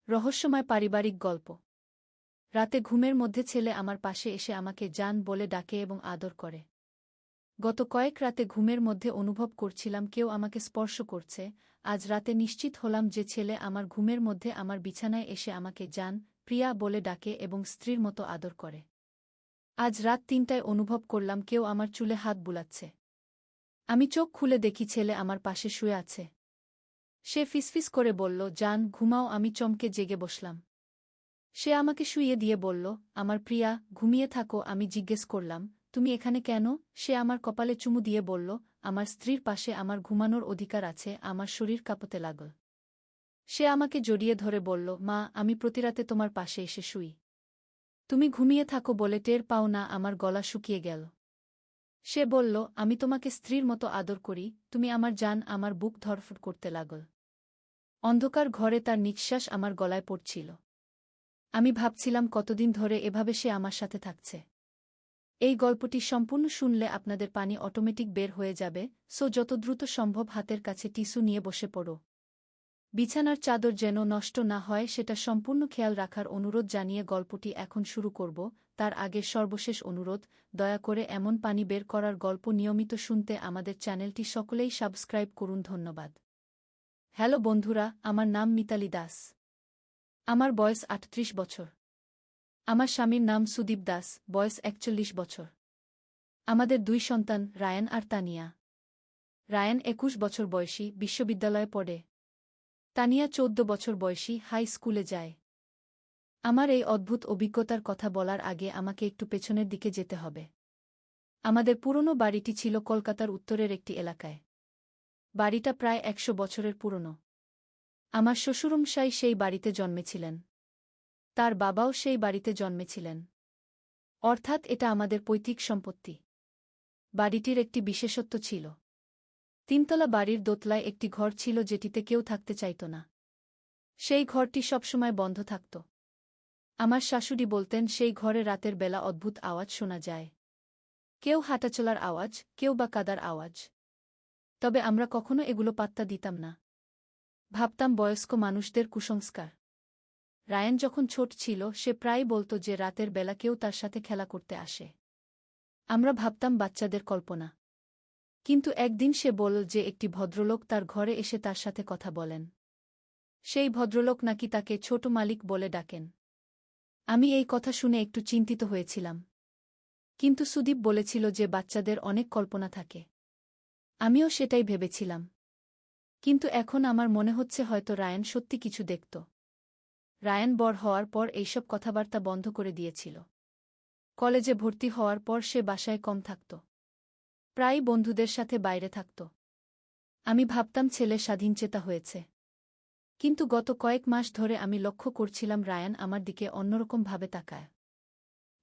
রহস্যময় পারিবারিক গল্প। রাতে ঘুমের মধ্যে ছেলে আমার পাশে এসে আমাকে জান বলে ডাকে এবং আদর করে। গত কয়েক রাতে ঘুমের মধ্যে অনুভব করছিলাম কেউ আমাকে স্পর্শ করছে। আজ রাতে নিশ্চিত হলাম যে ছেলে আমার ঘুমের মধ্যে আমার বিছানায় এসে আমাকে জান, প্রিয়া বলে ডাকে এবং স্ত্রীর মতো আদর করে। আজ রাত ৩টায় অনুভব করলাম কেউ আমার চুলে হাত বুলাচ্ছে। আমি চোখ খুলে দেখি ছেলে আমার পাশে শুয়ে আছে। সে ফিসফিস করে বলল, জান ঘুমাও। আমি চমকে জেগে বসলাম। সে আমাকে শুইয়ে দিয়ে বলল, আমার প্রিয়া, ঘুমিয়ে থাকো। আমি জিজ্ঞেস করলাম, তুমি এখানে কেন? সে আমার কপালে চুমু দিয়ে বলল, আমার স্ত্রীর পাশে আমার ঘুমানোর অধিকার আছে। আমার শরীর কাঁপতে লাগল। সে আমাকে জড়িয়ে ধরে বলল, মা, আমি প্রতিরাতে তোমার পাশে এসে শুই। তুমি ঘুমিয়ে থাকো বলে টের পাও না আমার গলা শুকিয়ে গেল। সে বলল, আমি তোমাকে স্ত্রীর মতো আদর করি, তুমি আমার জান। আমার বুক ধড়ফড় করতে লাগল। অন্ধকার ঘরে তার নিঃশ্বাস আমার গলায় পড়ছিল। আমি ভাবছিলাম কতদিন ধরে এভাবে সে আমার সাথে থাকছে। এই গল্পটি সম্পূর্ণ শুনলে আপনাদের পানি অটোমেটিক বের হয়ে যাবে, সো যত দ্রুত সম্ভব হাতের কাছে টিস্যু নিয়ে বসে পড়ো। বিছানার চাদর যেন নষ্ট না হয় সেটা সম্পূর্ণ খেয়াল রাখার অনুরোধ জানিয়ে গল্পটি এখন শুরু করব। তার আগে সর্বশেষ অনুরোধ, দয়া করে এমন পানি বের করার গল্প নিয়মিত শুনতে আমাদের চ্যানেলটি সকলেই সাবস্ক্রাইব করুন। ধন্যবাদ। হ্যালো বন্ধুরা, আমার নাম মিতালি দাস। আমার বয়স ৩৮ বছর। আমার স্বামীর নাম সুদীপ দাস, বয়স ৪১ বছর। আমাদের ২ সন্তান, রায়ান আর তানিয়া। রায়ান ২১ বছর বয়সী, বিশ্ববিদ্যালয়ে পড়ে। তানিয়া ১৪ বছর বয়সী, হাই স্কুলে যায়। আমার এই অদ্ভুত অভিজ্ঞতার কথা বলার আগে আমাকে একটু পেছনের দিকে যেতে হবে। আমাদের পুরনো বাড়িটি ছিল কলকাতার উত্তরের একটি এলাকায়। বাড়িটা প্রায় ১০০ বছরের পুরনো। আমার শ্বশুরমশাই সেই বাড়িতে জন্মেছিলেন। তার বাবাও সেই বাড়িতে জন্মেছিলেন। অর্থাৎ এটা আমাদের পৈতৃক সম্পত্তি। বাড়িটির একটি বিশেষত্ব ছিল। ৩তলা বাড়ির দোতলায় একটি ঘর ছিল যেটিতে কেউ থাকতে চাইত না। সেই ঘরটি সবসময় বন্ধ থাকত। আমার শাশুড়ি বলতেন সেই ঘরে রাতের বেলা অদ্ভুত আওয়াজ শোনা যায়। কেউ হাঁটাচলার আওয়াজ, কেউ বা কাদার আওয়াজ। তবে আমরা কখনো এগুলো পাত্তা দিতাম না। ভাবতাম বয়স্ক মানুষদের কুসংস্কার। রায়ান যখন ছোট ছিল সে প্রায়ই বলত যে রাতের বেলা কেউ তার সাথে খেলা করতে আসে। আমরা ভাবতাম বাচ্চাদের কল্পনা। কিন্তু একদিন সে বলল যে একটি ভদ্রলোক তার ঘরে এসে তার সাথে কথা বলেন। সেই ভদ্রলোক নাকি তাকে ছোট মালিক বলে ডাকেন। আমি এই কথা শুনে একটু চিন্তিত হয়েছিলাম। কিন্তু সুদীপ বলেছিল যে বাচ্চাদের অনেক কল্পনা থাকে। আমিও সেটাই ভেবেছিলাম। কিন্তু এখন আমার মনে হচ্ছে হয়তো রায়ান সত্যি কিছু দেখত। রায়ান বড় হওয়ার পর এইসব কথাবার্তা বন্ধ করে দিয়েছিল। কলেজে ভর্তি হওয়ার পর সে বাসায় কম থাকত। প্রায়ই বন্ধুদের সাথে বাইরে থাকত। আমি ভাবতাম ছেলে স্বাধীনচেতা হয়েছে। কিন্তু গত কয়েক মাস ধরে আমি লক্ষ্য করছিলাম রায়ান আমার দিকে অন্যরকম ভাবে তাকায়।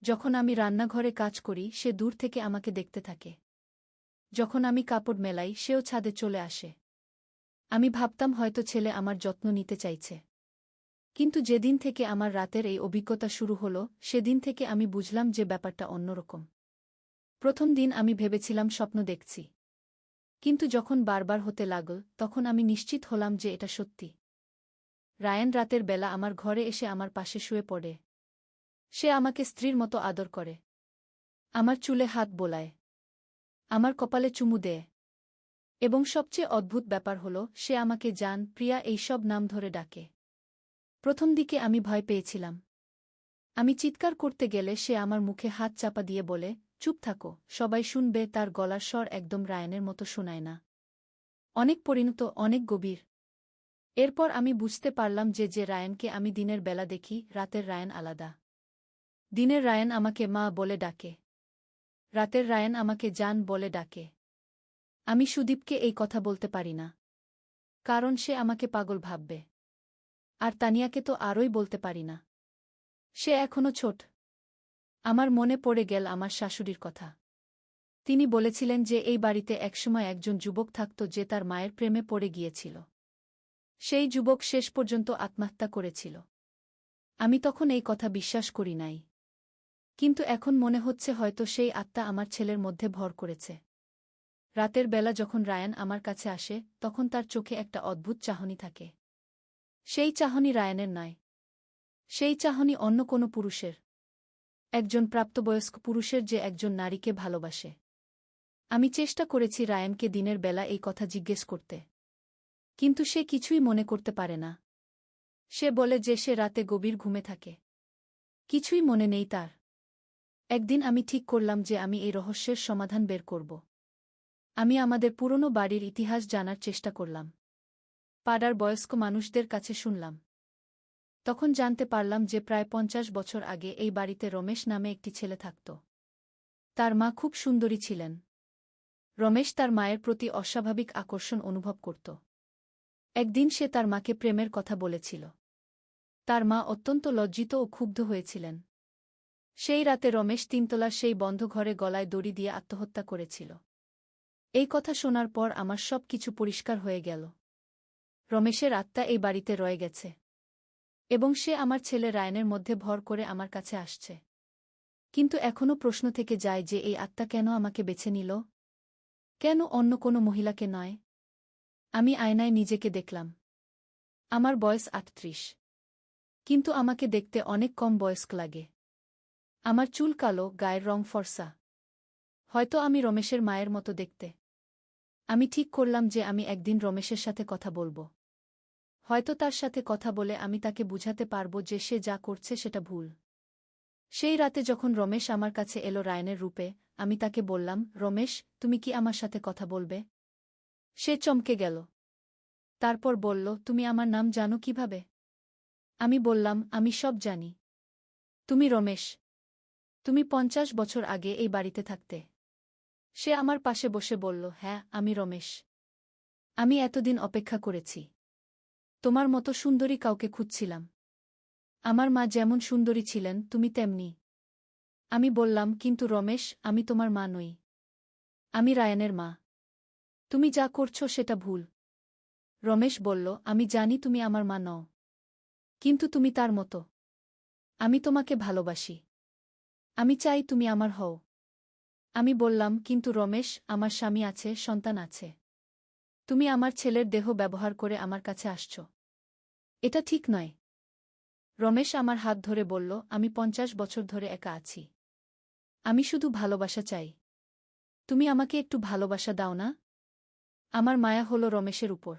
যখন আমি রান্নাঘরে কাজ করি সে দূর থেকে আমাকে দেখতে থাকে। যখন আমি কাপড় মেলাই সেও ছাদে চলে আসে। আমি ভাবতাম হয়তো ছেলে আমার যত্ন নিতে চাইছে। কিন্তু যেদিন থেকে আমার রাতের এই অভিজ্ঞতা শুরু হলো সেদিন থেকে আমি বুঝলাম যে ব্যাপারটা অন্যরকম। প্রথম দিন আমি ভেবেছিলাম স্বপ্ন দেখছি। কিন্তু যখন বারবার হতে লাগল তখন আমি নিশ্চিত হলাম যে এটা সত্যি। রায়ান রাতের বেলা আমার ঘরে এসে আমার পাশে শুয়ে পড়ে। সে আমাকে স্ত্রীর মতো আদর করে। আমার চুলে হাত বোলায়। আমার কপালে চুমু দেয়। এবং সবচেয়ে অদ্ভুত ব্যাপার হল সে আমাকে জান, প্রিয়া এইসব নাম ধরে ডাকে। প্রথম দিকে আমি ভয় পেয়েছিলাম। আমি চিৎকার করতে গেলে সে আমার মুখে হাত চাপা দিয়ে বলে, চুপ থাকো, সবাই শুনবে। তার গলার স্বর একদম রায়ানের মতো শোনায় না। অনেক পরিণত, অনেক গভীর। এরপর আমি বুঝতে পারলাম যে রায়ানকে আমি দিনের বেলা দেখি, রাতের রায়ান আলাদা। দিনের রায়ান আমাকে মা বলে ডাকে। রাতের রায়ান আমাকে জান বলে ডাকে। আমি সুদীপকে এই কথা বলতে পারি না। কারণ সে আমাকে পাগল ভাববে। আর তানিয়াকে তো আরই বলতে পারি না। সে এখনো ছোট। আমার মনে পড়ে গেল আমার শাশুড়ির কথা। তিনি বলেছিলেন যে এই বাড়িতে একসময় একজন যুবক থাকত যে তার মায়ের প্রেমে পড়ে গিয়েছিল। সেই যুবক শেষ পর্যন্ত আত্মহত্যা করেছিল। আমি তখন এই কথা বিশ্বাস করি নাই। কিন্তু এখন মনে হচ্ছে হয়তো সেই আত্মা আমার ছেলের মধ্যে ভর করেছে। রাতের বেলা যখন রায়ান আমার কাছে আসে তখন তার চোখে একটা অদ্ভুত চাহনি থাকে। সেই চাহনি রায়ানের নয়। সেই চাহনি অন্য কোনো পুরুষের, একজন প্রাপ্তবয়স্ক পুরুষের যে একজন নারীকে ভালোবাসে। আমি চেষ্টা করেছি রায়ানকে দিনের বেলা এই কথা জিজ্ঞেস করতে, কিন্তু সে কিছুই মনে করতে পারে না। সে বলে যে সে রাতে গভীর ঘুমে থাকে, কিছুই মনে নেই তার। একদিন আমি ঠিক করলাম যে আমি এই রহস্যের সমাধান বের করব। আমি আমাদের পুরনো বাড়ির ইতিহাস জানার চেষ্টা করলাম, পাড়ার বয়স্ক মানুষদের কাছে শুনলাম। তখন জানতে পারলাম যে প্রায় 50 বছর আগে এই বাড়িতে রমেশ নামে একটি ছেলে থাকত। তার মা খুব সুন্দরী ছিলেন। রমেশ তার মায়ের প্রতি অস্বাভাবিক আকর্ষণ অনুভব করত। একদিন সে তার মাকে প্রেমের কথা বলেছিল। তার মা অত্যন্ত লজ্জিত ও ক্ষুব্ধ হয়েছিলেন। সেই রাতে রমেশ তিনতলার সেই বন্ধ ঘরে গলায় দড়ি দিয়ে আত্মহত্যা করেছিল। এই কথা শোনার পর আমার সব কিছু পরিষ্কার হয়ে গেল। রমেশের আত্মা এই বাড়িতে রয়ে গেছে, এবং সে আমার ছেলে রায়ানের মধ্যে ভর করে আমার কাছে আসছে। কিন্তু এখনও প্রশ্ন থেকে যায় যে এই আত্মা কেন আমাকে বেছে নিল? কেন অন্য কোনো মহিলাকে নয়? আমি আয়নায় নিজেকে দেখলাম। আমার বয়স 38, কিন্তু আমাকে দেখতে অনেক কম বয়স্ক লাগে। আমার চুল কালো, গায়ের রং ফর্সা। হয়তো আমি রমেশের মায়ের মতো দেখতে। আমি ঠিক করলাম যে আমি একদিন রমেশের সাথে কথা বলবো। হয়তো তার সাথে কথা বলে আমি তাকে বুঝাতে পারব যে সে যা করছে সেটা ভুল। সেই রাতে যখন রমেশ আমার কাছে এলো রায়ানের রূপে, আমি তাকে বললাম, রমেশ, তুমি কি আমার সাথে কথা বলবে? সে চমকে গেল। তারপর বলল, তুমি আমার নাম জানো কিভাবে? আমি বললাম, আমি সব জানি। তুমি রমেশ। তুমি 50 বছর আগে এই বাড়িতে থাকতে। সে আমার পাশে বসে বলল, হ্যাঁ, আমি রমেশ। আমি এতদিন অপেক্ষা করেছি। তোমার মতো সুন্দরী কাউকে খুঁজছিলাম। আমার মা যেমন সুন্দরী ছিলেন, তুমি তেমনি। আমি বললাম, কিন্তু রমেশ, আমি তোমার মা নই। আমি রায়ানের মা। তুমি যা করছো সেটা ভুল। রমেশ বলল, আমি জানি তুমি আমার মা নও, কিন্তু তুমি তার মতো। আমি তোমাকে ভালোবাসি। আমি চাই তুমি আমার হও। আমি বললাম, কিন্তু রমেশ, আমার স্বামী আছে, সন্তান আছে। তুমি আমার ছেলের দেহ ব্যবহার করে আমার কাছে আসছ। এটা ঠিক নয়। রমেশ আমার হাত ধরে বলল, আমি 50 বছর ধরে একা আছি। আমি শুধু ভালোবাসা চাই। তুমি আমাকে একটু ভালোবাসা দাও না? আমার মায়া হলো রমেশের উপর।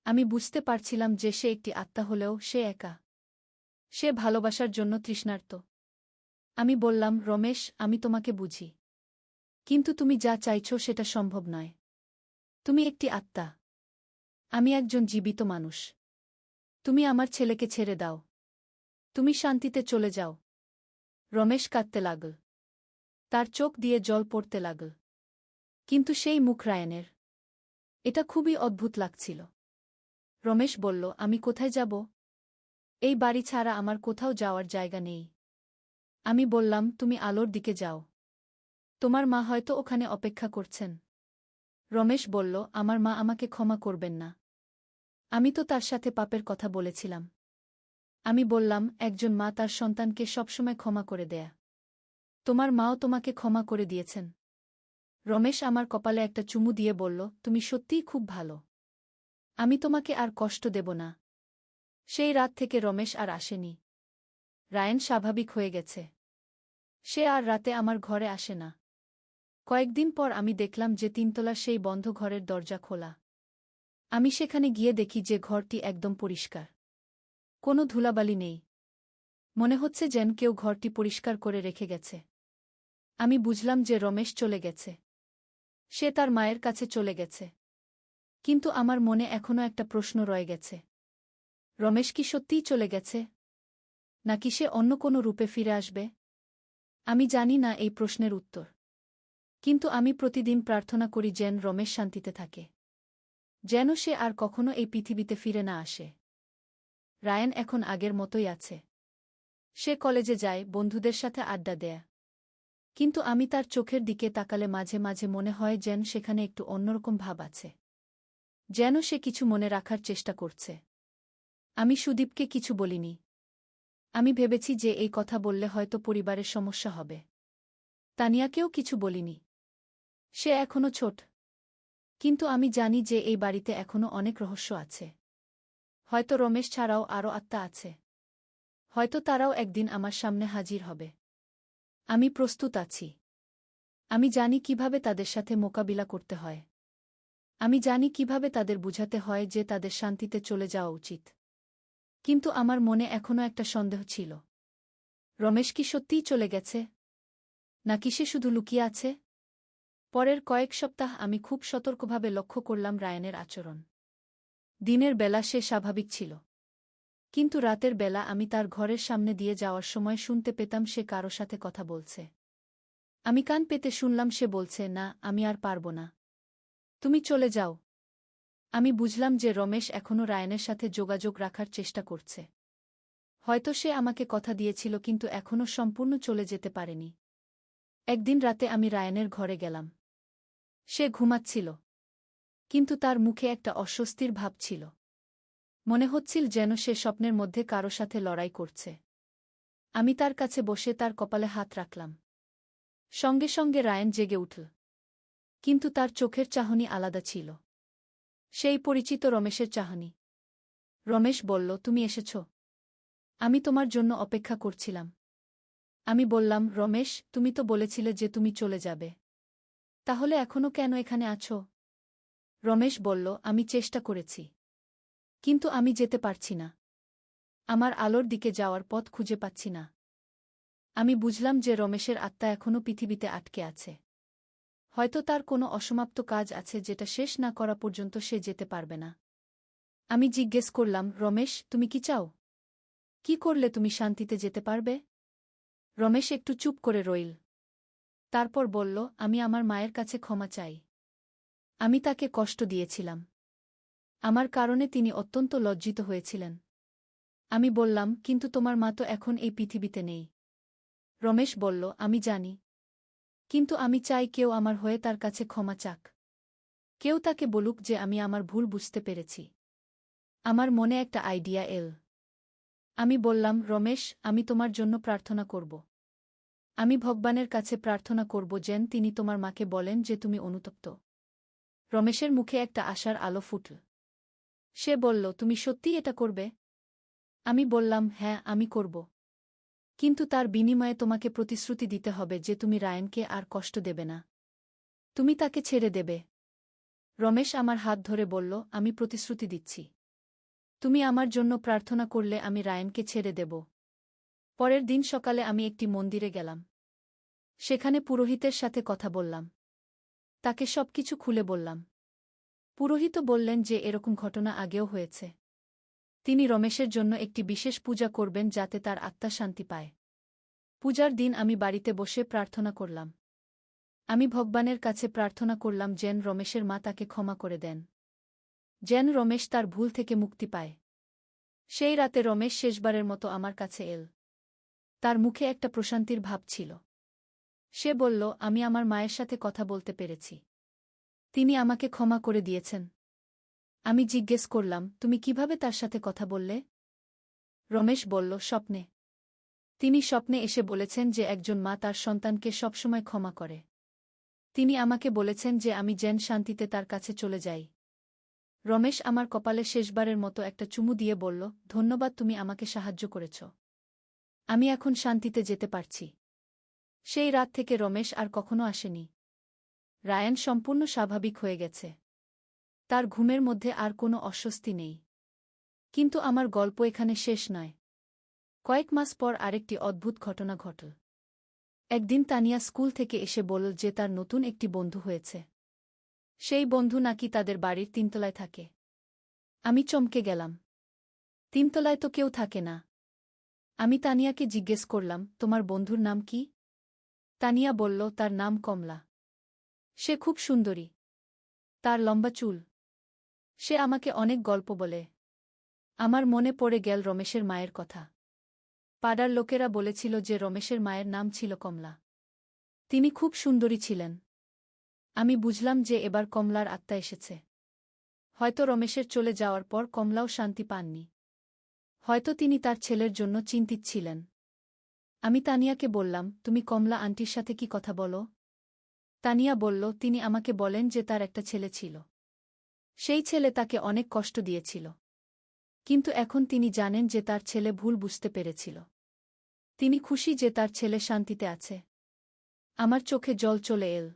আমি বুঝতে পারছিলাম যে সে একটি আত্মা হলেও সে একা। সে ভালোবাসার জন্য তৃষ্ণার্ত। আমি বললাম, রমেশ, আমি তোমাকে বুঝি। কিন্তু তুমি যা চাইছ সেটা সম্ভব নয়। তুমি একটি আত্মা। আমি একজন জীবিত মানুষ। তুমি আমার ছেলেকে ছেড়ে দাও। তুমি শান্তিতে চলে যাও। রমেশ কাঁদতে লাগল। তার চোখ দিয়ে জল পড়তে লাগল। কিন্তু সেই মুখ রায়ানের। এটা খুবই অদ্ভুত লাগছিল। রমেশ বলল, আমি কোথায় যাব? এই বাড়ি ছাড়া আমার কোথাও যাওয়ার জায়গা নেই। আমি বললাম, তুমি আলোর দিকে যাও। তোমার মা হয়তো ওখানে অপেক্ষা করছেন। রমেশ বলল, আমার মা আমাকে ক্ষমা করবেন না। আমি তো তার সাথে পাপের কথা বলেছিলাম। আমি বললাম, একজন মা তার সন্তানকে সবসময় ক্ষমা করে দেয়া। তোমার মাও তোমাকে ক্ষমা করে দিয়েছেন। রমেশ আমার কপালে একটা চুমু দিয়ে বলল, তুমি সত্যিই খুব ভালো। আমি তোমাকে আর কষ্ট দেব না। সেই রাত থেকে রমেশ আর আসেনি। রায়ান স্বাভাবিক হয়ে গেছে। সে আর রাতে আমার ঘরে আসে না। কয়েকদিন পর আমি দেখলাম যে তিনতলার সেই বন্ধ ঘরের দরজা খোলা। আমি সেখানে গিয়ে দেখি যে ঘরটি একদম পরিষ্কার। কোনো ধুলাবালি নেই। মনে হচ্ছে যেন কেউ ঘরটি পরিষ্কার করে রেখে গেছে। আমি বুঝলাম যে রমেশ চলে গেছে। সে তার মায়ের কাছে চলে গেছে। কিন্তু আমার মনে এখনও একটা প্রশ্ন রয়ে গেছে। রমেশ কি সত্যিই চলে গেছে? নাকি সে অন্য কোনো রূপে ফিরে আসবে? আমি জানি না এই প্রশ্নের উত্তর। কিন্তু আমি প্রতিদিন প্রার্থনা করি যেন রমেশ শান্তিতে থাকে। যেন সে আর কখনো এই পৃথিবীতে ফিরে না আসে। রায়ান এখন আগের মতোই আছে। সে কলেজে যায়, বন্ধুদের সাথে আড্ডা দেয়। কিন্তু আমি তার চোখের দিকে তাকালে মাঝে মাঝে মনে হয় যেন সেখানে একটু অন্যরকম ভাব আছে। যেন সে কিছু মনে রাখার চেষ্টা করছে। আমি সুদীপকে কিছু বলিনি। আমি ভেবেছি যে এই কথা বললে হয়তো পরিবারের সমস্যা হবে। তানিয়াকেও কিছু বলিনি। সে এখনো ছোট। কিন্তু আমি জানি যে এই বাড়িতে এখনো অনেক রহস্য আছে। হয়তো রমেশ ছাড়াও আরও আত্মা আছে। হয়তো তারাও একদিন আমার সামনে হাজির হবে। আমি প্রস্তুত আছি। আমি জানি কিভাবে তাদের সাথে মোকাবিলা করতে হয়। আমি জানি কিভাবে তাদের বুঝাতে হয় যে তাদের শান্তিতে চলে যাওয়া উচিত। কিন্তু আমার মনে এখনও একটা সন্দেহ ছিল। রমেশ কি সত্যিই চলে গেছে? নাকি সে শুধু লুকিয়ে আছে? পরের কয়েক সপ্তাহ আমি খুব সতর্কভাবে লক্ষ্য করলাম রায়ানের আচরণ। দিনের বেলা সে স্বাভাবিক ছিল। কিন্তু রাতের বেলা আমি তার ঘরের সামনে দিয়ে যাওয়ার সময় শুনতে পেতাম সে কারো সাথে কথা বলছে। আমি কান পেতে শুনলাম সে বলছে, না, আমি আর পারব না। তুমি চলে যাও। আমি বুঝলাম যে রমেশ এখনও রায়ানের সাথে যোগাযোগ রাখার চেষ্টা করছে। হয়তো সে আমাকে কথা দিয়েছিল কিন্তু এখনও সম্পূর্ণ চলে যেতে পারেনি। একদিন রাতে আমি রায়ানের ঘরে গেলাম। সে ঘুমাচ্ছিল। কিন্তু তার মুখে একটা অস্বস্তির ভাব ছিল। মনে হচ্ছিল যেন সে স্বপ্নের মধ্যে কারো সাথে লড়াই করছে। আমি তার কাছে বসে তার কপালে হাত রাখলাম। সঙ্গে সঙ্গে রায়ান জেগে উঠল। কিন্তু তার চোখের চাহনি আলাদা ছিল। সেই পরিচিত রমেশের চাহনি। রমেশ বলল, তুমি এসেছ? আমি তোমার জন্য অপেক্ষা করছিলাম। আমি বললাম, রমেশ, তুমি তো বলেছিলে যে তুমি চলে যাবে। তাহলে এখনও কেন এখানে আছো? রমেশ বলল, আমি চেষ্টা করেছি। কিন্তু আমি যেতে পারছি না। আমার আলোর দিকে যাওয়ার পথ খুঁজে পাচ্ছি না। আমি বুঝলাম যে রমেশের আত্মা এখনও পৃথিবীতে আটকে আছে। হয়তো তার কোনো অসমাপ্ত কাজ আছে যেটা শেষ না করা পর্যন্ত সে যেতে পারবে না। আমি জিজ্ঞেস করলাম, রমেশ, তুমি কি চাও? কি করলে তুমি শান্তিতে যেতে পারবে? রমেশ একটু চুপ করে রইল। তারপর বলল, আমি আমার মায়ের কাছে ক্ষমা চাই। আমি তাকে কষ্ট দিয়েছিলাম। আমার কারণে তিনি অত্যন্ত লজ্জিত হয়েছিলেন। আমি বললাম, কিন্তু তোমার মা তো এখন এই পৃথিবীতে নেই। রমেশ বলল, আমি জানি। কিন্তু আমি চাই কেউ আমার হয়ে তার কাছে ক্ষমা চাক। কেউ তাকে বলুক যে আমি আমার ভুল বুঝতে পেরেছি। আমার মনে একটা আইডিয়া এল। আমি বললাম, রমেশ, আমি তোমার জন্য প্রার্থনা করব। আমি ভগবানের কাছে প্রার্থনা করব যেন তিনি তোমার মাকে বলেন যে তুমি অনুতপ্ত। রমেশের মুখে একটা আশার আলো ফুটল। সে বলল, তুমি সত্যিই এটা করবে? আমি বললাম, হ্যাঁ, আমি করব। কিন্তু তার বিনিময়ে তোমাকে প্রতিশ্রুতি দিতে হবে যে তুমি রায়ানকে আর কষ্ট দেবে না। তুমি তাকে ছেড়ে দেবে। রমেশ আমার হাত ধরে বলল, আমি প্রতিশ্রুতি দিচ্ছি। তুমি আমার জন্য প্রার্থনা করলে আমি রায়ানকে ছেড়ে দেব। পরের দিন সকালে আমি একটি মন্দিরে গেলাম। সেখানে পুরোহিতের সাথে কথা বললাম। তাকে সবকিছু খুলে বললাম। পুরোহিত বললেন যে এরকম ঘটনা আগেও হয়েছে। তিনি রমেশের জন্য একটি বিশেষ পূজা করবেন যাতে তার আত্মা শান্তি পায়। পূজার দিন আমি বাড়িতে বসে প্রার্থনা করলাম। আমি ভগবানের কাছে প্রার্থনা করলাম যেন রমেশের মা তাকে ক্ষমা করে দেন। যেন রমেশ তার ভুল থেকে মুক্তি পায়। সেই রাতে রমেশ শেষবারের মতো আমার কাছে এল। তার মুখে একটা প্রশান্তির ভাব ছিল। সে বলল, আমি আমার মায়ের সাথে কথা বলতে পেরেছি। তিনি আমাকে ক্ষমা করে দিয়েছেন। আমি জিজ্ঞেস করলাম, তুমি কিভাবে তার সাথে কথা বললে? রমেশ বলল, স্বপ্নে। তিনি স্বপ্নে এসে বলেছেন যে একজন মা তার সন্তানকে সবসময় ক্ষমা করে। তিনি আমাকে বলেছেন যে আমি যেন শান্তিতে তার কাছে চলে যাই। রমেশ আমার কপালে শেষবারের মতো একটা চুমু দিয়ে বলল, ধন্যবাদ, তুমি আমাকে সাহায্য করেছ। আমি এখন শান্তিতে যেতে পারছি। সেই রাত থেকে রমেশ আর কখনো আসেনি। রায়ান সম্পূর্ণ স্বাভাবিক হয়ে গেছে। তার ঘুমের মধ্যে আর কোনো অস্বস্তি নেই। কিন্তু আমার গল্প এখানে শেষ নয়। কয়েক মাস পর আরেকটি অদ্ভুত ঘটনা ঘটল। একদিন তানিয়া স্কুল থেকে এসে বলল যে তার নতুন একটি বন্ধু হয়েছে। সেই বন্ধু নাকি তাদের বাড়ির তিনতলায় থাকে। আমি চমকে গেলাম। তিনতলায় তো কেউ থাকে না। আমি তানিয়াকে জিজ্ঞেস করলাম, তোমার বন্ধুর নাম কি? তানিয়া বলল, তার নাম কমলা। সে খুব সুন্দরী। তার লম্বা চুল। সে আমাকে অনেক গল্প বলে। আমার মনে পড়ে গেল রমেশের মায়ের কথা। পাড়ার লোকেরা বলেছিল যে রমেশের মায়ের নাম ছিল কমলা। তিনি খুব সুন্দরী ছিলেন। আমি বুঝলাম যে এবার কমলার আত্মা এসেছে। হয়তো রমেশের চলে যাওয়ার পর কমলাও শান্তি পাননি। হয়তো তিনি তার ছেলের জন্য চিন্তিত ছিলেন। আমি তানিয়াকে বললাম, তুমি কমলা আন্টির সাথে কি কথা বলো? তানিয়া বলল, তিনি আমাকে বলেন যে তার একটা ছেলে ছিল। সেই ছেলে তাকে অনেক কষ্ট দিয়েছিল। কিন্তু এখন তিনি জানেন যে তার ছেলে ভুল বুঝতে পেরেছিল। তিনি খুশি যে তার ছেলে শান্তিতে আছে। আমার চোখে জল চলে এল।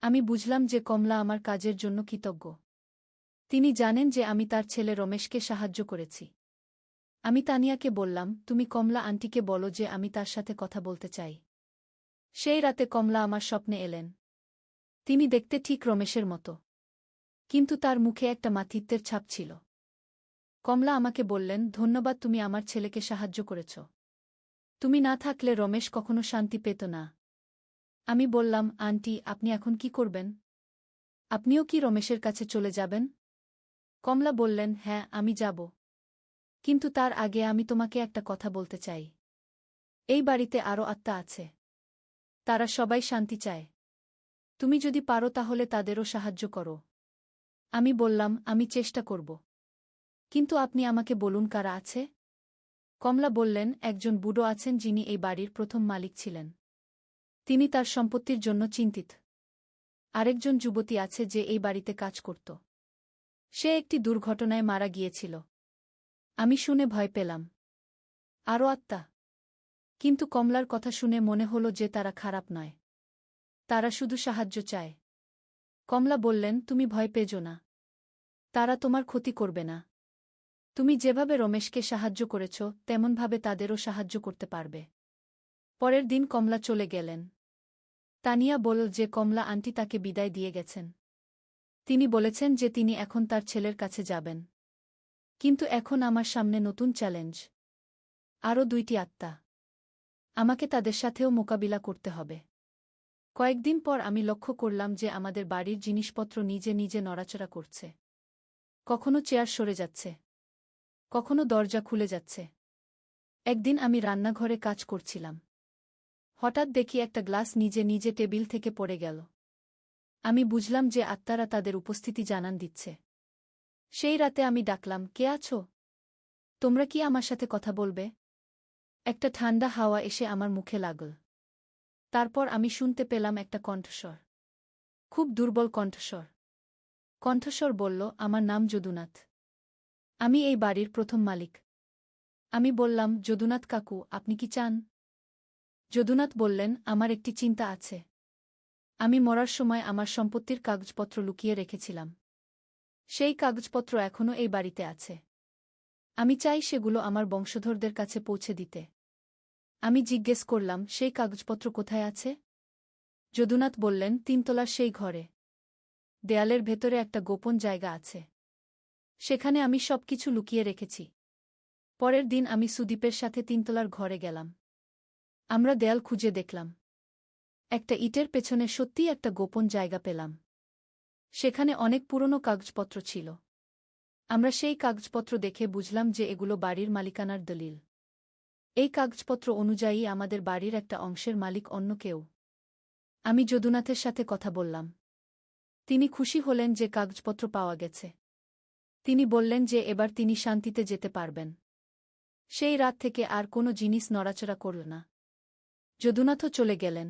আমি বুঝলাম যে কমলা আমার কাজের জন্য কৃতজ্ঞ। তিনি জানেন যে আমি তার ছেলে রমেশকে সাহায্য করেছি। আমি তানিয়াকে বললাম, তুমি কমলা আন্টিকে বলো যে আমি তার সাথে কথা বলতে চাই। সেই রাতে কমলা আমার স্বপ্নে এলেন। তিনি দেখতে ঠিক রমেশের মতো, কিন্তু তার মুখে একটা মাতৃত্বের ছাপ ছিল। কমলা আমাকে বললেন, ধন্যবাদ, তুমি আমার ছেলেকে সাহায্য করেছ। তুমি না থাকলে রমেশ কখনো শান্তি পেত না। আমি বললাম, আন্টি, আপনি এখন কি করবেন? আপনিও কি রমেশের কাছে চলে যাবেন? কমলা বললেন, হ্যাঁ, আমি যাব। কিন্তু তার আগে আমি তোমাকে একটা কথা বলতে চাই। এই বাড়িতে আরও আত্মা আছে। তারা সবাই শান্তি চায়। তুমি যদি পারো তাহলে তাদেরও সাহায্য করো। আমি বললাম, আমি চেষ্টা করব। কিন্তু আপনি আমাকে বলুন কারা আছে? কমলা বললেন, একজন বুড়ো আছেন যিনি এই বাড়ির প্রথম মালিক ছিলেন। তিনি তার সম্পত্তির জন্য চিন্তিত। আরেকজন যুবতী আছে যে এই বাড়িতে কাজ করত। সে একটি দুর্ঘটনায় মারা গিয়েছিল। আমি শুনে ভয় পেলাম। আরও আত্মা? কিন্তু কমলার কথা শুনে মনে হলো যে তারা খারাপ নয়। তারা শুধু সাহায্য চায়। কমলা বললেন, তুমি ভয় পেজো না। তারা তোমার ক্ষতি করবে না। তুমি যেভাবে রমেশকে সাহায্য করেছ তেমনভাবে তাদেরও সাহায্য করতে পারবে। পরের দিন কমলা চলে গেলেন। তানিয়া বলল যে কমলা আন্টি তাকে বিদায় দিয়ে গেছেন। তিনি বলেছেন যে তিনি এখন তার ছেলের কাছে যাবেন। কিন্তু এখন আমার সামনে নতুন চ্যালেঞ্জ। আরও 2টি আত্মা। আমাকে তাদের সাথেও মোকাবিলা করতে হবে। কয়েকদিন পর আমি লক্ষ্য করলাম যে আমাদের বাড়ির জিনিসপত্র নিজে নিজে নড়াচড়া করছে। কখনো চেয়ার সরে যাচ্ছে, কখনো দরজা খুলে যাচ্ছে। একদিন আমি রান্নাঘরে কাজ করছিলাম। হঠাৎ দেখি একটা গ্লাস নিজে নিজে টেবিল থেকে পড়ে গেল। আমি বুঝলাম যে আত্মারা তাদের উপস্থিতি জানান দিচ্ছে। সেই রাতে আমি ডাকলাম, কে আছো? তোমরা কি আমার সাথে কথা বলবে? একটা ঠান্ডা হাওয়া এসে আমার মুখে লাগল। তারপর আমি শুনতে পেলাম একটা কণ্ঠস্বর। খুব দুর্বল কণ্ঠস্বর। কণ্ঠস্বর বলল, আমার নাম যদুনাথ। আমি এই বাড়ির প্রথম মালিক। আমি বললাম, যদুনাথ কাকু, আপনি কি চান? যদুনাথ বললেন, আমার একটি চিন্তা আছে। আমি মরার সময় আমার সম্পত্তির কাগজপত্র লুকিয়ে রেখেছিলাম। সেই কাগজপত্র এখনও এই বাড়িতে আছে। আমি চাই সেগুলো আমার বংশধরদের কাছে পৌঁছে দিতে। আমি জিজ্ঞেস করলাম, সেই কাগজপত্র কোথায় আছে? যদুনাথ বললেন, 3 তলার সেই ঘরে। দেয়ালের ভেতরে একটা গোপন জায়গা আছে। সেখানে আমি সবকিছু লুকিয়ে রেখেছি। পরের দিন আমি সুদীপের সাথে 3 তলার ঘরে গেলাম। আমরা দেয়াল খুঁজে দেখলাম। একটা ইটের পেছনে সত্যিই একটা গোপন জায়গা পেলাম। সেখানে অনেক পুরনো কাগজপত্র ছিল। আমরা সেই কাগজপত্র দেখে বুঝলাম যে এগুলো বাড়ির মালিকানার দলিল। এই কাগজপত্র অনুযায়ী আমাদের বাড়ির একটা অংশের মালিক অন্য কেউ। আমি যদুনাথের সাথে কথা বললাম। তিনি খুশি হলেন যে কাগজপত্র পাওয়া গেছে। তিনি বললেন যে এবার তিনি শান্তিতে যেতে পারবেন। সেই রাত থেকে আর কোনো জিনিস নড়াচড়া করল না। যদুনাথও চলে গেলেন।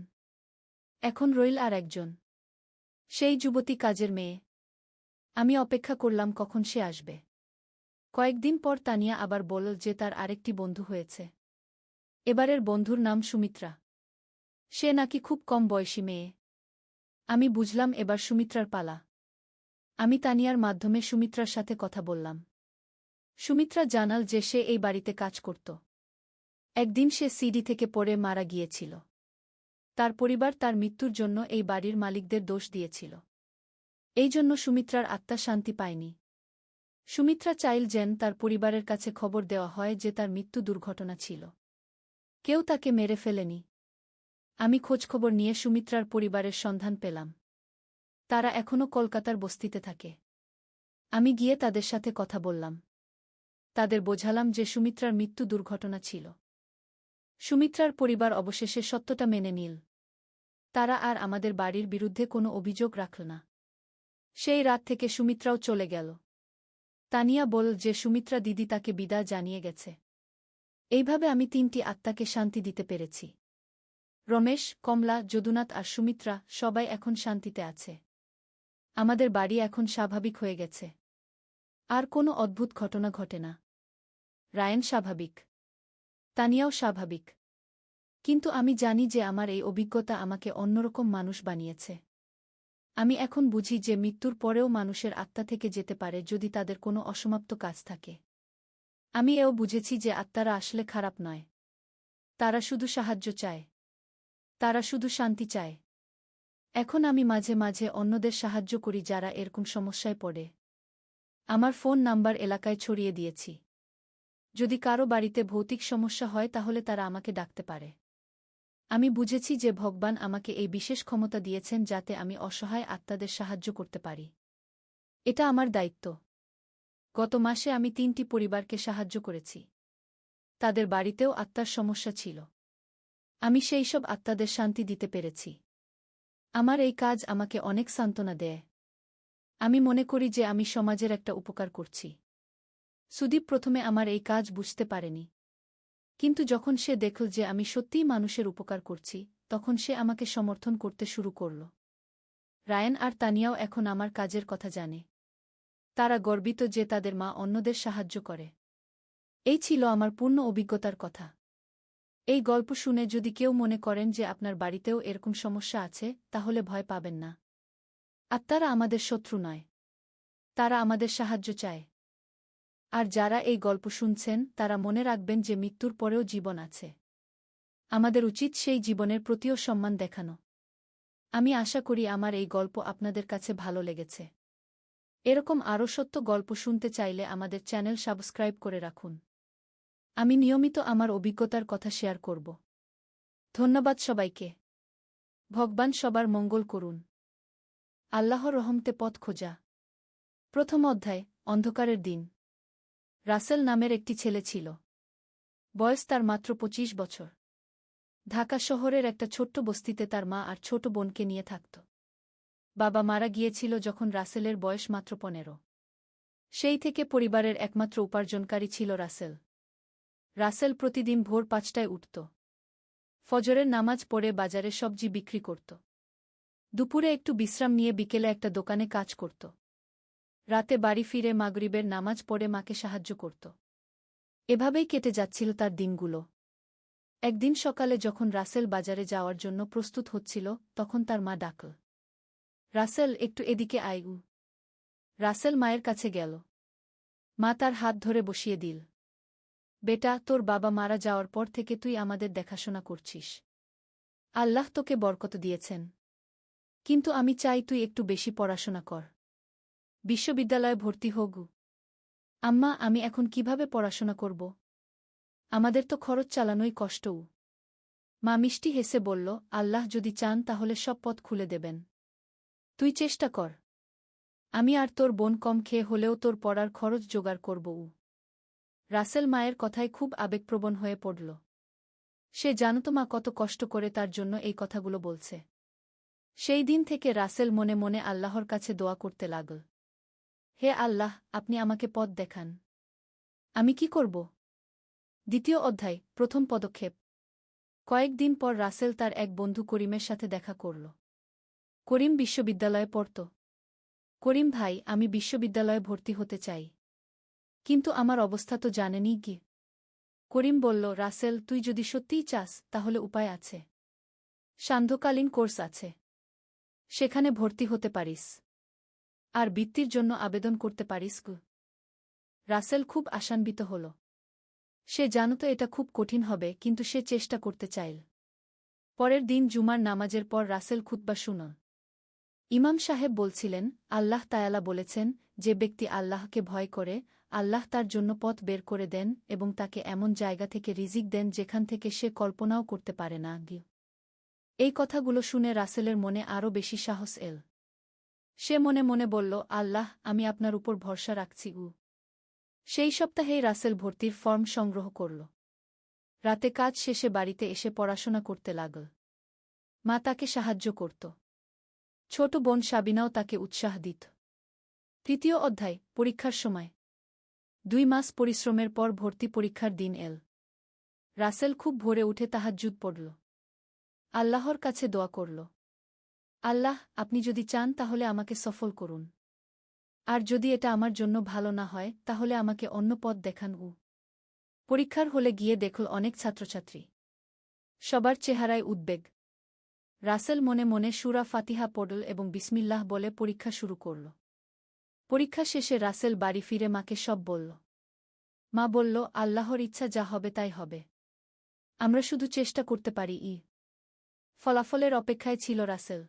এখন রইল আর একজন। সেই যুবতী কাজের মেয়ে। আমি অপেক্ষা করলাম কখন সে আসবে। কয়েকদিন পর তানিয়া আবার বলল যে তার আরেকটি বন্ধু হয়েছে। এবারের বন্ধুর নাম সুমিত্রা। সে নাকি খুব কম বয়সী মেয়ে। আমি বুঝলাম এবার সুমিত্রার পালা। আমি তানিয়ার মাধ্যমে সুমিত্রার সাথে কথা বললাম। সুমিত্রা জানাল যে সে এই বাড়িতে কাজ করত। একদিন সে সিঁড়ি থেকে পড়ে মারা গিয়েছিল। তার পরিবার তার মৃত্যুর জন্য এই বাড়ির মালিকদের দোষ দিয়েছিল। এই জন্য সুমিত্রার আত্মা শান্তি পায়নি। সুমিত্রা চাইল যেন তার পরিবারের কাছে খবর দেওয়া হয় যে তার মৃত্যু দুর্ঘটনা ছিল। কেউ তাকে মেরে ফেলেনি। আমি খোঁজখবর নিয়ে সুমিত্রার পরিবারের সন্ধান পেলাম। তারা এখনও কলকাতার বস্তিতে থাকে। আমি গিয়ে তাদের সাথে কথা বললাম। তাদের বোঝালাম যে সুমিত্রার মৃত্যু দুর্ঘটনা ছিল। সুমিত্রার পরিবার অবশেষে সত্যটা মেনে নিল। তারা আর আমাদের বাড়ির বিরুদ্ধে কোনো অভিযোগ রাখল না। সেই রাত থেকে সুমিত্রাও চলে গেল। তানিয়া বলল যে সুমিত্রা দিদি তাকে বিদায় জানিয়ে গেছে। এইভাবে আমি 3টি আত্মাকে শান্তি দিতে পেরেছি। রমেশ, কমলা, যদুনাথ আর সুমিত্রা সবাই এখন শান্তিতে আছে। আমাদের বাড়ি এখন স্বাভাবিক হয়ে গেছে। আর কোনো অদ্ভুত ঘটনা ঘটে না। রায়ান স্বাভাবিক। তানিয়াও স্বাভাবিক। কিন্তু আমি জানি যে আমার এই অভিজ্ঞতা আমাকে অন্যরকম মানুষ বানিয়েছে। আমি এখন বুঝি যে মৃত্যুর পরেও মানুষের আত্মা থেকে যেতে পারে যদি তাদের কোনো অসমাপ্ত কাজ থাকে। আমি এও বুঝেছি যে আত্মারা আসলে খারাপ নয়। তারা শুধু সাহায্য চায়। তারা শুধু শান্তি চায়। এখন আমি মাঝে মাঝে অন্যদের সাহায্য করি যারা এরকম সমস্যায় পড়ে। আমার ফোন নাম্বার এলাকায় ছড়িয়ে দিয়েছি। যদি কারো বাড়িতে ভৌতিক সমস্যা হয় তাহলে তারা আমাকে ডাকতে পারে। আমি বুঝেছি যে ভগবান আমাকে এই বিশেষ ক্ষমতা দিয়েছেন যাতে আমি অসহায় আত্মাদের সাহায্য করতে পারি। এটা আমার দায়িত্ব। গত মাসে আমি ৩টি পরিবারকে সাহায্য করেছি। তাদের বাড়িতেও আত্মার সমস্যা ছিল। আমি সেই সব আত্মাদের শান্তি দিতে পেরেছি। আমার এই কাজ আমাকে অনেক সান্ত্বনা দেয়। আমি মনে করি যে আমি সমাজের একটা উপকার করছি। সুদীপ প্রথমে আমার এই কাজ বুঝতে পারেনি। কিন্তু যখন সে দেখল যে আমি সত্যিই মানুষের উপকার করছি, তখন সে আমাকে সমর্থন করতে শুরু করল। রায়ান আর তানিয়াও এখন আমার কাজের কথা জানে। তারা গর্বিত যে তাদের মা অন্যদের সাহায্য করে। এই ছিল আমার পূর্ণ অভিজ্ঞতার কথা। এই গল্প শুনে যদি কেউ মনে করেন যে আপনার বাড়িতেও এরকম সমস্যা আছে, তাহলে ভয় পাবেন না। আত্মারা আমাদের শত্রু নয়। তারা আমাদের সাহায্য চায়। আর যারা এই গল্প শুনছেন তারা মনে রাখবেন যে মৃত্যুর পরেও জীবন আছে। আমাদের উচিত সেই জীবনের প্রতিও সম্মান দেখানো। আমি আশা করি আমার এই গল্প আপনাদের কাছে ভালো লেগেছে। এরকম আরও সত্য গল্প শুনতে চাইলে আমাদের চ্যানেল সাবস্ক্রাইব করে রাখুন। আমি নিয়মিত আমার অভিজ্ঞতার কথা শেয়ার করব। ধন্যবাদ সবাইকে। ভগবান সবার মঙ্গল করুন। আল্লাহর রহমতে পথ খোঁজা। প্রথম অধ্যায়, অন্ধকারের দিন। রাসেল নামের একটি ছেলে ছিল। বয়স তার মাত্র ২৫ বছর। ঢাকা শহরের একটা ছোট্ট বস্তিতে তার মা আর ছোট বোনকে নিয়ে থাকত। বাবা মারা গিয়েছিল যখন রাসেলের বয়স মাত্র ১৫। সেই থেকে পরিবারের একমাত্র উপার্জনকারী ছিল রাসেল। রাসেল প্রতিদিন ভোর ৫টায় উঠত। ফজরের নামাজ পড়ে বাজারে সবজি বিক্রি করত। দুপুরে একটু বিশ্রাম নিয়ে বিকেলে একটা দোকানে কাজ করত। রাতে বাড়ি ফিরে মাগরিবের নামাজ পড়ে মাকে সাহায্য করত। এভাবেই কেটে যাচ্ছিল তার দিনগুলো। একদিন সকালে যখন রাসেল বাজারে যাওয়ার জন্য প্রস্তুত হচ্ছিল, তখন তার মা ডাকল, রাসেল, একটু এদিকে আয়। রাসেল মায়ের কাছে গেল। মা তার হাত ধরে বসিয়ে দিল। বেটা, তোর বাবা মারা যাওয়ার পর থেকে তুই আমাদের দেখাশোনা করছিস। আল্লাহ তোকে বরকত দিয়েছেন। কিন্তু আমি চাই তুই একটু বেশি পড়াশোনা কর। বিশ্ববিদ্যালয়ে ভর্তি হোগু। আম্মা, আমি এখন কিভাবে পড়াশোনা করব? আমাদের তো খরচ চালানোই কষ্টও। মা মিষ্টি হেসে বলল, আল্লাহ যদি চান তাহলে সব পথ খুলে দেবেন। তুই চেষ্টা কর। আমি আর তোর বোন কম খেয়ে হলেও তোর পড়ার খরচ জোগাড় করব। রাসেল মায়ের কথায় খুব আবেগপ্রবণ হয়ে পড়ল। সে জানত মা কত কষ্ট করে তার জন্য এই কথাগুলো বলছে। সেই দিন থেকে রাসেল মনে মনে আল্লাহর কাছে দোয়া করতে লাগল। হে আল্লাহ, আপনি আমাকে পথ দেখান। আমি কি করব? দ্বিতীয় অধ্যায়, প্রথম পদক্ষেপ। কয়েকদিন পর রাসেল তার এক বন্ধু করিমের সাথে দেখা করল। করিম বিশ্ববিদ্যালয়ে পড়ত। করিম ভাই, আমি বিশ্ববিদ্যালয়ে ভর্তি হতে চাই। কিন্তু আমার অবস্থা তো জানেনই কি। করিম বলল, রাসেল, তুই যদি সত্যিই চাস তাহলে উপায় আছে। সান্ধ্যকালীন কোর্স আছে। সেখানে ভর্তি হতে পারিস। আর বৃত্তির জন্য আবেদন করতে পারিস। রাসেল খুব আশান্বিত হল। সে জানত এটা খুব কঠিন হবে, কিন্তু সে চেষ্টা করতে চাইল। পরের দিন জুমার নামাজের পর রাসেল খুতবা শুনল। ইমাম সাহেব বলছিলেন, আল্লাহ তায়ালা বলেছেন, যে ব্যক্তি আল্লাহকে ভয় করে, আল্লাহ তার জন্য পথ বের করে দেন এবং তাকে এমন জায়গা থেকে রিজিক দেন যেখান থেকে সে কল্পনাও করতে পারে না। এই কথাগুলো শুনে রাসেলের মনে আরও বেশি সাহস এল। সে মনে মনে বলল, আল্লাহ, আমি আপনার উপর ভরসা রাখছি। সেই সপ্তাহেই রাসেল ভর্তির ফর্ম সংগ্রহ করল। রাতে কাজ শেষে বাড়িতে এসে পড়াশোনা করতে লাগল। মা তাকে সাহায্য করত। ছোট বোন সাবিনাও তাকে উৎসাহ দিত। তৃতীয় অধ্যায়, পরীক্ষার সময়। ২ মাস পরিশ্রমের পর ভর্তি পরীক্ষার দিন এল। রাসেল খুব ভোরে উঠে তাহাজ্জুদ পড়ল। আল্লাহর কাছে দোয়া করল, আল্লাহ, আপনি যদি চান তাহলে আমাকে সফল করুন। আর যদি এটা আমার জন্য ভালো না হয় তাহলে আমাকে অন্য পথ দেখান। পরীক্ষার হলে গিয়ে দেখল অনেক ছাত্রছাত্রী। সবার চেহারায় উদ্বেগ। রাসেল মনে মনে সূরা ফাতিহা পড়ল এবং বিসমিল্লাহ বলে পরীক্ষা শুরু করল। পরীক্ষা শেষে রাসেল বাড়ি ফিরে মাকে সব বলল। মা বলল, আল্লাহর ইচ্ছা যা হবে তাই হবে। আমরা শুধু চেষ্টা করতে পারি। ফলাফলের অপেক্ষায় ছিল রাসেল।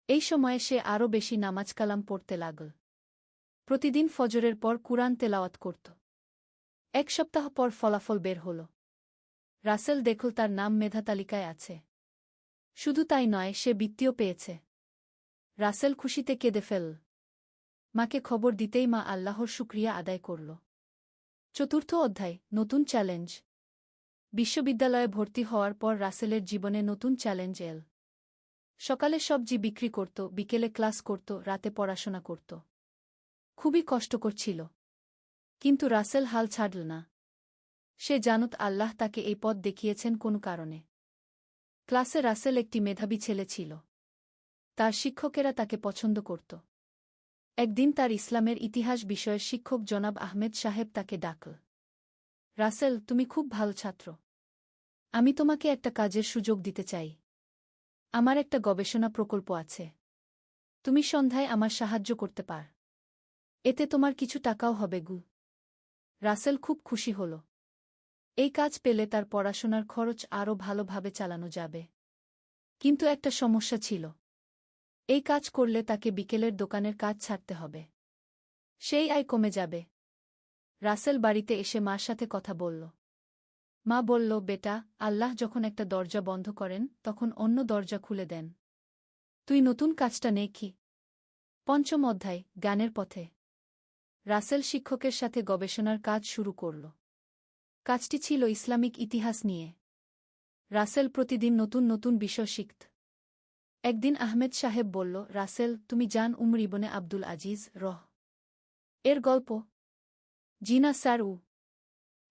এই সময়ে সে আরও বেশি নামাজ কালাম পড়তে লাগল। প্রতিদিন ফজরের পর কুরআন তেলাওয়াত করত। এক সপ্তাহ পর ফলাফল বের হল। রাসেল দেখল তার নাম মেধা তালিকায় আছে। শুধু তাই নয়, সে বৃত্তিও পেয়েছে। রাসেল খুশিতে কেঁদে ফেলল। মাকে খবর দিতেই মা আল্লাহর শুকরিয়া আদায় করল। চতুর্থ অধ্যায়, নতুন চ্যালেঞ্জ। বিশ্ববিদ্যালয়ে ভর্তি হওয়ার পর রাসেলের জীবনে নতুন চ্যালেঞ্জ এল। সকালে সবজি বিক্রি করত, বিকেলে ক্লাস করত, রাতে পড়াশোনা করত। খুবই কষ্টকর ছিল। কিন্তু রাসেল হাল ছাড়ল না। সে জানত আল্লাহ তাকে এই পথ দেখিয়েছেন কোনো কারণে। ক্লাসে রাসেল একটি মেধাবী ছেলে ছিল। তার শিক্ষকেরা তাকে পছন্দ করত। একদিন তার ইসলামের ইতিহাস বিষয়ের শিক্ষক জনাব আহমেদ সাহেব তাকে ডাকল। রাসেল, তুমি খুব ভালো ছাত্র। আমি তোমাকে একটা কাজের সুযোগ দিতে চাই। আমার একটা গবেষণা প্রকল্প আছে। তুমি সন্ধ্যায় আমার সাহায্য করতে পার। এতে তোমার কিছু টাকাও হবে। রাসেল খুব খুশি হল। এই কাজ পেলে তার পড়াশোনার খরচ আরও ভালোভাবে চালানো যাবে। কিন্তু একটা সমস্যা ছিল। এই কাজ করলে তাকে বিকেলের দোকানের কাজ ছাড়তে হবে। সেই আয় কমে যাবে। রাসেল বাড়িতে এসে মার সাথে কথা বলল। মা বলল, বেটা, আল্লাহ যখন একটা দরজা বন্ধ করেন তখন অন্য দরজা খুলে দেন। তুই নতুন কাজটা নে। কি? পঞ্চম অধ্যায়, জ্ঞানের পথে। রাসেল শিক্ষকের সাথে গবেষণার কাজ শুরু করল। কাজটি ছিল ইসলামিক ইতিহাস নিয়ে। রাসেল প্রতিদিন নতুন নতুন বিষয় শিখত। একদিন আহমেদ সাহেব বলল, রাসেল, তুমি জান উমর ইবনে আব্দুল আজিজ এর গল্প? জি না স্যার।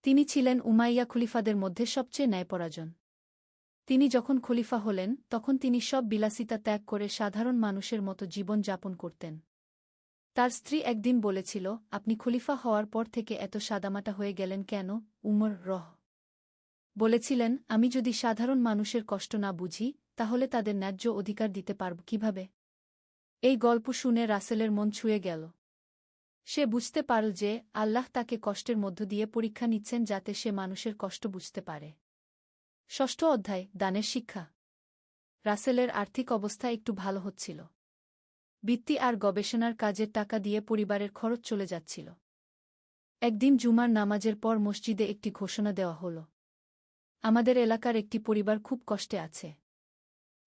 তিনি ছিলেন উমাইয়া খলিফাদের মধ্যে সবচেয়ে ন্যায়পরায়ণ। তিনি যখন খলিফা হলেন তখন তিনি সব বিলাসিতা ত্যাগ করে সাধারণ মানুষের মতো জীবন যাপন করতেন। তার স্ত্রী একদিন বলেছিল, আপনি খলিফা হওয়ার পর থেকে এত সাদামাটা হয়ে গেলেন কেন? উমর বলেছিলেন, আমি যদি সাধারণ মানুষের কষ্ট না বুঝি তাহলে তাদের ন্যায্য অধিকার দিতে পারব কিভাবে? এই গল্প শুনে রাসেলের মন ছুঁয়ে গেল। সে বুঝতে পারল যে আল্লাহ তাকে কষ্টের মধ্য দিয়ে পরীক্ষা নিচ্ছেন যাতে সে মানুষের কষ্ট বুঝতে পারে। ষষ্ঠ অধ্যায়, দানের শিক্ষা। রাসেলের আর্থিক অবস্থা একটু ভালো হচ্ছিল। বৃত্তি আর গবেষণার কাজের টাকা দিয়ে পরিবারের খরচ চলে যাচ্ছিল। একদিন জুমার নামাজের পর মসজিদে একটি ঘোষণা দেওয়া হল। আমাদের এলাকার একটি পরিবার খুব কষ্টে আছে।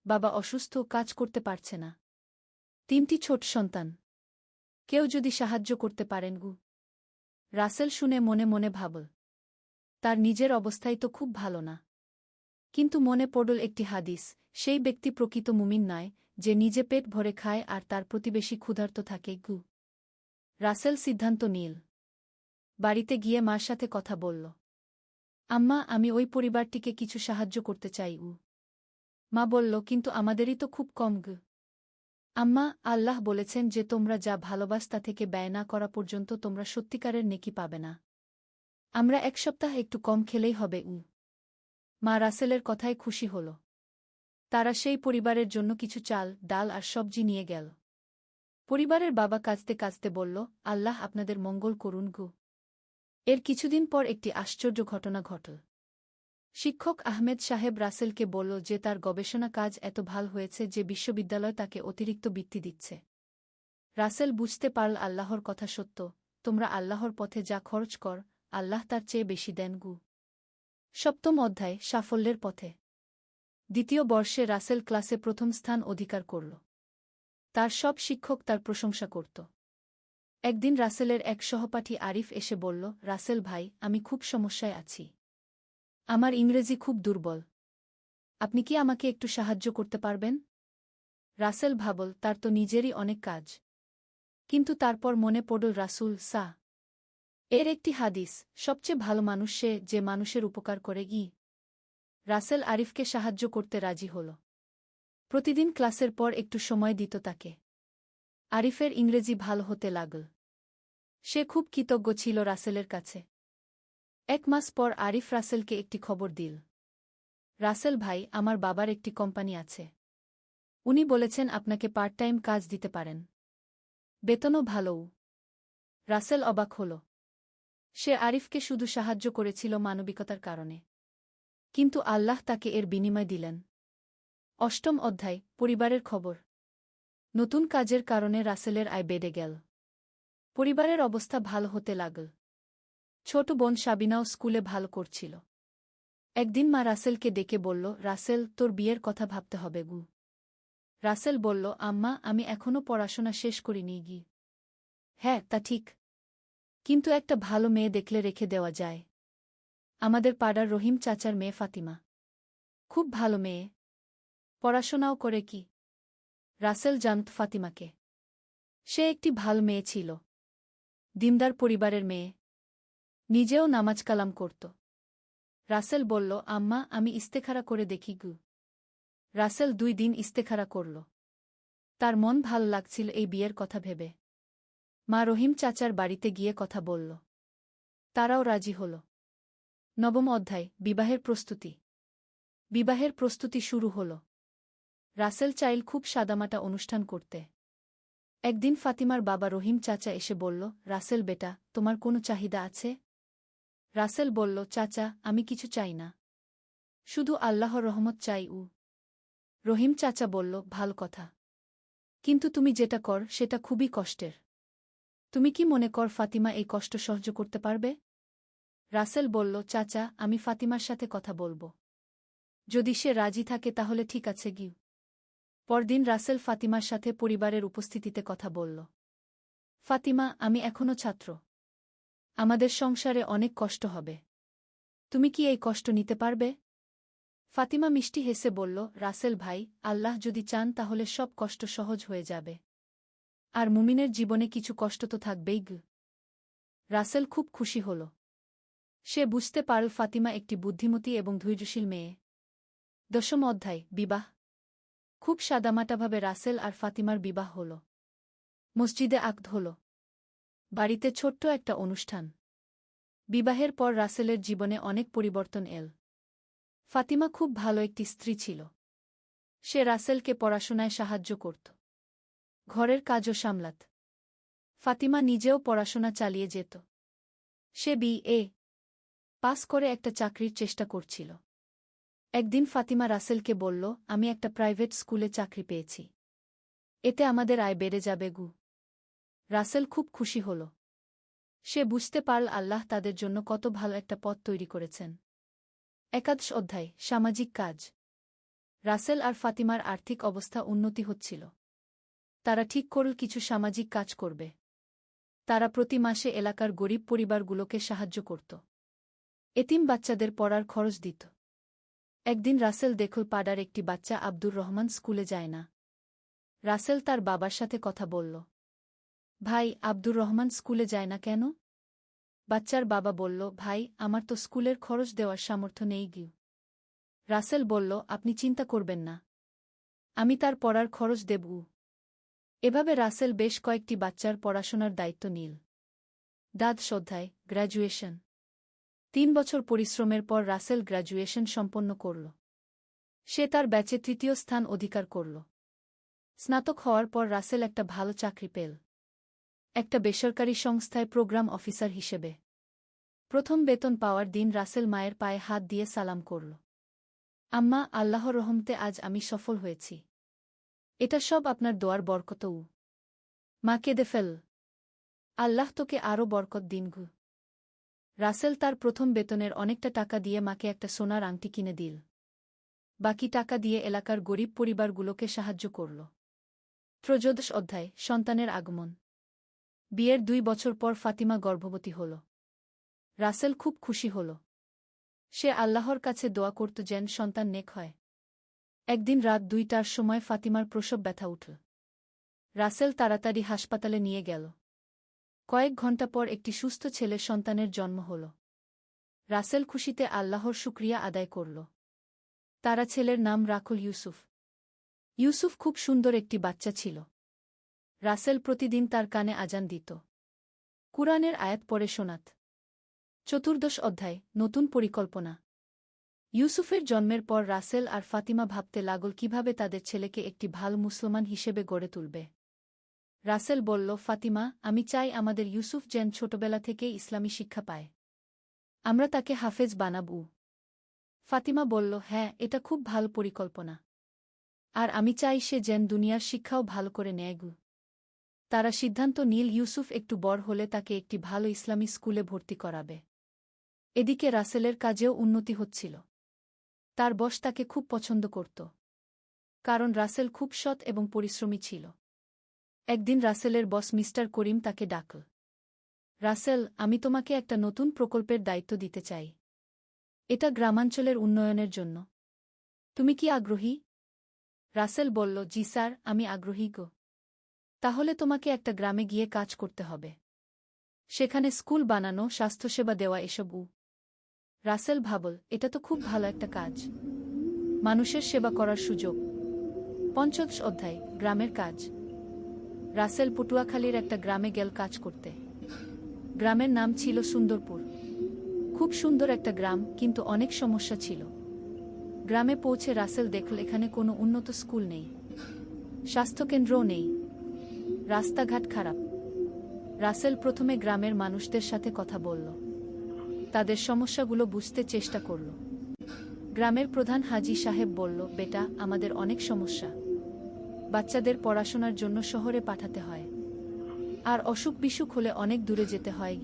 বাবা অসুস্থ, কাজ করতে পারছে না। 3টি ছোট সন্তান। কেউ যদি সাহায্য করতে পারেন। রাসেল শুনে মনে মনে ভাবল, তার নিজের অবস্থাই তো খুব ভালো না। কিন্তু মনে পড়ল একটি হাদিস, সেই ব্যক্তি প্রকৃত মুমিন নয় যে নিজে পেট ভরে খায় আর তার প্রতিবেশী ক্ষুধার্ত থাকে। রাসেল সিদ্ধান্ত নিল। বাড়িতে গিয়ে মার সাথে কথা বলল। আম্মা, আমি ওই পরিবারটিকে কিছু সাহায্য করতে চাই। মা বলল, কিন্তু আমাদেরই তো খুব কম। আম্মা, আল্লাহ বলেছেন যে তোমরা যা ভালোবাস তা থেকে ব্যয় না করা পর্যন্ত তোমরা সত্যিকারের নেকি পাবে না। আমরা এক সপ্তাহ একটু কম খেলেই হবে। মা রাসেলের কথায় খুশি হল। তারা সেই পরিবারের জন্য কিছু চাল, ডাল আর সবজি নিয়ে গেল। পরিবারের বাবা কাঁদতে কাঁদতে বলল, আল্লাহ আপনাদের মঙ্গল করুন। এর কিছুদিন পর একটি আশ্চর্য ঘটনা ঘটল। শিক্ষক আহমেদ সাহেব রাসেলকে বলল যে তার গবেষণা কাজ এত ভাল হয়েছে যে বিশ্ববিদ্যালয় তাকে অতিরিক্ত বৃত্তি দিচ্ছে। রাসেল বুঝতে পারল আল্লাহর কথা সত্য। তোমরা আল্লাহর পথে যা খরচ কর, আল্লাহ তার চেয়ে বেশি দেন। সপ্তম অধ্যায়, সাফল্যের পথে। দ্বিতীয় বর্ষে রাসেল ক্লাসে প্রথম স্থান অধিকার করল। তার সব শিক্ষক তার প্রশংসা করত। একদিন রাসেলের এক সহপাঠী আরিফ এসে বলল, রাসেল ভাই, আমি খুব সমস্যায় আছি। আমার ইংরেজি খুব দুর্বল। আপনি কি আমাকে একটু সাহায্য করতে পারবেন? রাসেল ভাবল, তার তো নিজেরই অনেক কাজ। কিন্তু তারপর মনে পড়ল রাসূল এর একটি হাদিস, সবচেয়ে ভালো মানুষ সে যে মানুষের উপকার করে। রাসেল আরিফকে সাহায্য করতে রাজি হল। প্রতিদিন ক্লাসের পর একটু সময় দিত তাকে। আরিফের ইংরেজি ভালো হতে লাগল। সে খুব কৃতজ্ঞ ছিল রাসেলের কাছে। 1 মাস পর আরিফ রাসেলকে একটি খবর দিল। রাসেল ভাই, আমার বাবার একটি কোম্পানি আছে। উনি বলেছেন আপনাকে পার্ট টাইম কাজ দিতে পারেন। বেতনও ভালোও। রাসেল অবাক হল। সে আরিফকে শুধু সাহায্য করেছিল মানবিকতার কারণে। কিন্তু আল্লাহ তাকে এর বিনিময় দিলেন। 8ম অধ্যায়, পরিবারের খবর। নতুন কাজের কারণে রাসেলের আয় বেড়ে গেল। পরিবারের অবস্থা ভালো হতে লাগল। ছোট বোন সাবিনাও স্কুলে ভালো করছিল। একদিন মা রাসেলকে ডেকে বলল, রাসেল, তোর বিয়ের কথা ভাবতে হবে গু। রাসেল বলল, আম্মা, আমি এখনও পড়াশোনা শেষ করিনি গি। হ্যাঁ, তা ঠিক। কিন্তু একটা ভালো মেয়ে দেখলে রেখে দেওয়া যায়। আমাদের পাড়ার রহিম চাচার মেয়ে ফাতিমা খুব ভালো মেয়ে। পড়াশোনাও করে কি। রাসেল জানত ফাতিমাকে। সে একটি ভালো মেয়ে ছিল। দিমদার পরিবারের মেয়ে। নিজেও নামাজ কালাম করত। রাসেল বলল, আম্মা, আমি ইস্তেখারা করে দেখি গু। রাসেল 2 দিন ইস্তেখারা করল। তার মন ভালো লাগছিল এই বিয়ের কথা ভেবে। মা রহিম চাচার বাড়িতে গিয়ে কথা বলল। তারাও রাজি হল। 9ম অধ্যায়, বিবাহের প্রস্তুতি। বিবাহের প্রস্তুতি শুরু হল। রাসেল চাইল খুব সাদামাটা অনুষ্ঠান করতে। একদিন ফাতিমার বাবা রহিম চাচা এসে বলল, রাসেল বেটা, তোমার কোনো চাহিদা আছে? রাসেল বলল, চাচা, আমি কিছু চাই না। শুধু আল্লাহর রহমত চাই। রহিম চাচা বলল, ভাল কথা। কিন্তু তুমি যেটা কর সেটা খুবই কষ্টের। তুমি কি মনে কর ফাতিমা এই কষ্ট সহ্য করতে পারবে? রাসেল বলল, চাচা, আমি ফাতিমার সাথে কথা বলবো। যদি সে রাজি থাকে তাহলে ঠিক আছে গিয়ে। পরদিন রাসেল ফাতিমার সাথে পরিবারের উপস্থিতিতে কথা বলল। ফাতিমা, আমি এখনও ছাত্র। আমাদের সংসারে অনেক কষ্ট হবে। তুমি কি এই কষ্ট নিতে পারবে? ফাতিমা মিষ্টি হেসে বলল, রাসেল ভাই, আল্লাহ যদি চান তাহলে সব কষ্ট সহজ হয়ে যাবে। আর মুমিনের জীবনে কিছু কষ্ট তো থাকবেই গু। রাসেল খুব খুশি হল। সে বুঝতে পারল ফাতিমা একটি বুদ্ধিমতী এবং ধৈর্যশীল মেয়ে। 10ম অধ্যায়, বিবাহ। খুব সাদামাটাভাবে রাসেল আর ফাতিমার বিবাহ হল। মসজিদে আকদ হল। বাড়িতে ছোট্ট একটা অনুষ্ঠান। বিবাহের পর রাসেলের জীবনে অনেক পরিবর্তন এল। ফাতিমা খুব ভালো একটি স্ত্রী ছিল। সে রাসেলকে পড়াশোনায় সাহায্য করত। ঘরের কাজও সামলাত। ফাতিমা নিজেও পড়াশোনা চালিয়ে যেত। সে BA পাস করে একটা চাকরির চেষ্টা করছিল। একদিন ফাতিমা রাসেলকে বলল, আমি একটা প্রাইভেট স্কুলে চাকরি পেয়েছি। এতে আমাদের আয় বেড়ে যাবে গু। রাসেল খুব খুশি হল। সে বুঝতে পারল আল্লাহ তাদের জন্য কত ভালো একটা পথ তৈরি করেছেন। 11ম অধ্যায়, সামাজিক কাজ। রাসেল আর ফাতিমার আর্থিক অবস্থা উন্নতি হচ্ছিল। তারা ঠিক করল কিছু সামাজিক কাজ করবে। তারা প্রতি মাসে এলাকার গরিব পরিবারগুলোকে সাহায্য করত। এতিম বাচ্চাদের পড়ার খরচ দিত। একদিন রাসেল দেখল পাড়ার একটি বাচ্চা আব্দুর রহমান স্কুলে যায় না। রাসেল তার বাবার সাথে কথা বলল। ভাই, আব্দুর রহমান স্কুলে যায় না কেন? বাচ্চার বাবা বলল, ভাই, আমার তো স্কুলের খরচ দেওয়ার সামর্থ্য নেই গিয়ে। রাসেল বলল, আপনি চিন্তা করবেন না। আমি তার পড়ার খরচ দেব। এভাবে রাসেল বেশ কয়েকটি বাচ্চার পড়াশোনার দায়িত্ব নিল। 10ম অধ্যায়, গ্র্যাজুয়েশন। 3 বছর পরিশ্রমের পর রাসেল গ্র্যাজুয়েশন সম্পন্ন করল। সে তার ব্যাচে 3য় স্থান অধিকার করল। স্নাতক হওয়ার পর রাসেল একটা ভালো চাকরি পেল। একটা বেসরকারি সংস্থায় প্রোগ্রাম অফিসার হিসেবে। প্রথম বেতন পাওয়ার দিন রাসেল মায়ের পায়ে হাত দিয়ে সালাম করল। আম্মা, আল্লাহর রহমতে আজ আমি সফল হয়েছি। এটা সব আপনার দোয়ার বরকত। মা কেঁদে ফেল। আল্লাহ তোকে আরও বরকত দিন গু। রাসেল তার প্রথম বেতনের অনেকটা টাকা দিয়ে মাকে একটা সোনার আংটি কিনে দিল। বাকি টাকা দিয়ে এলাকার গরিব পরিবারগুলোকে সাহায্য করল। 13ম অধ্যায়, সন্তানের আগমন। বিয়ের 2 বছর পর ফাতিমা গর্ভবতী হল। রাসেল খুব খুশি হল। সে আল্লাহর কাছে দোয়া করত যেন সন্তান নেক হয়। একদিন রাত 2টার সময় ফাতিমার প্রসব ব্যথা উঠল। রাসেল তাড়াতাড়ি হাসপাতালে নিয়ে গেল। কয়েক ঘণ্টা পর একটি সুস্থ ছেলে সন্তানের জন্ম হল। রাসেল খুশিতে আল্লাহর শুকরিয়া আদায় করল। তারা ছেলের নাম রাখল ইউসুফ। ইউসুফ খুব সুন্দর একটি বাচ্চা ছিল। রাসেল প্রতিদিন তার কানে আজান দিত। কুরআনের আয়াত পড়ে শোনাত। 14 অধ্যায়, নতুন পরিকল্পনা। ইউসুফের জন্মের পর রাসেল আর ফাতিমা ভাবতে লাগল কিভাবে তাদের ছেলেকে একটি ভালো মুসলমান হিসেবে গড়ে তুলবে। রাসেল বলল, ফাতিমা, আমি চাই আমাদের ইউসুফ যেন ছোটবেলা থেকেই ইসলামী শিক্ষা পায়। আমরা তাকে হাফেজ বানাবো। ফাতিমা বলল, হ্যাঁ, এটা খুব ভালো পরিকল্পনা। আর আমি চাই সে যেন দুনিয়ার শিক্ষাও ভালো করে নেয়। তারা সিদ্ধান্ত নিল ইউসুফ একটু বড় হলে তাকে একটি ভালো ইসলামী স্কুলে ভর্তি করাবে। এদিকে রাসেলের কাজেও উন্নতি হচ্ছিল। তার বস তাকে খুব পছন্দ করত। কারণ রাসেল খুব সৎ এবং পরিশ্রমী ছিল। একদিন রাসেলের বস মিস্টার করিম তাকে ডাকল। রাসেল, আমি তোমাকে একটা নতুন প্রকল্পের দায়িত্ব দিতে চাই। এটা গ্রামাঞ্চলের উন্নয়নের জন্য। তুমি কি আগ্রহী? রাসেল বলল, জি স্যার, আমি আগ্রহী গো। তাহলে তোমাকে একটা গ্রামে গিয়ে কাজ করতে হবে। সেখানে স্কুল বানানো, স্বাস্থ্যসেবা দেওয়া এসব। রাসেল ভাবল, এটা তো খুব ভালো একটা কাজ। মানুষের সেবা করার সুযোগ। 5 অধ্যায়, গ্রামের কাজ। রাসেল পটুয়াখালীর একটা গ্রামে গেল কাজ করতে। গ্রামের নাম ছিল সুন্দরপুর। খুব সুন্দর একটা গ্রাম, কিন্তু অনেক সমস্যা ছিল। গ্রামে পৌঁছে রাসেল দেখল এখানে কোনো উন্নত স্কুল নেই, স্বাস্থ্যকেন্দ্রও নেই, রাস্তাঘাট খারাপ। রাসেল প্রথমে গ্রামের মানুষদের সাথে কথা বলল, তাদের সমস্যাগুলো বুঝতে চেষ্টা করল। গ্রামের প্রধান হাজী সাহেব বলল, বেটা, আমাদের অনেক সমস্যা। বাচ্চাদের পড়াশোনার জন্য শহরে পাঠাতে হয়, আর অসুখ বিসুখ হলে অনেক দূরে যেতে হয়।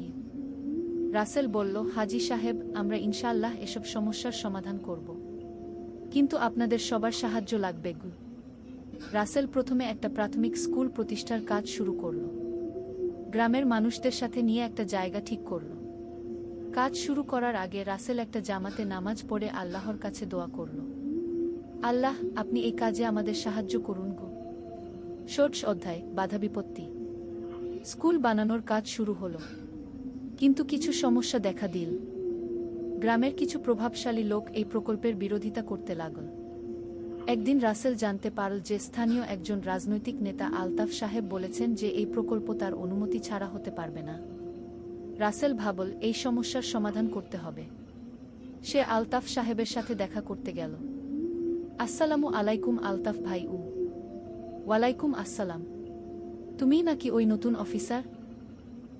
রাসেল বলল, হাজী সাহেব, আমরা ইনশাআল্লাহ এসব সমস্যার সমাধান করব, কিন্তু আপনাদের সবার সাহায্য লাগবে। রাসেল প্রথমে একটা প্রাথমিক স্কুল প্রতিষ্ঠার কাজ শুরু করল। গ্রামের মানুষদের সাথে নিয়ে একটা জায়গা ঠিক করল। কাজ শুরু করার আগে রাসেল একটা জামাতে নামাজ পড়ে আল্লাহর কাছে দোয়া করল, আল্লাহ, আপনি এই কাজে আমাদের সাহায্য করুন গো। 6 অধ্যায়, বাধা বিপত্তি। স্কুল বানানোর কাজ শুরু হল, কিন্তু কিছু সমস্যা দেখা দিল। গ্রামের কিছু প্রভাবশালী লোক এই প্রকল্পের বিরোধিতা করতে লাগল। একদিন রাসেল জানতে পারল যে স্থানীয় একজন রাজনৈতিক নেতা আলতাফ সাহেব বলেছেন যে এই প্রকল্প তার অনুমতি ছাড়া হতে পারবে না। রাসেল ভাবল, এই সমস্যার সমাধান করতে হবে। সে আলতাফ সাহেবের সাথে দেখা করতে গেল। আসসালামু আলাইকুম আলতাফ ভাই। ওয়ালাইকুম আসসালাম। তুমিই নাকি ওই নতুন অফিসার?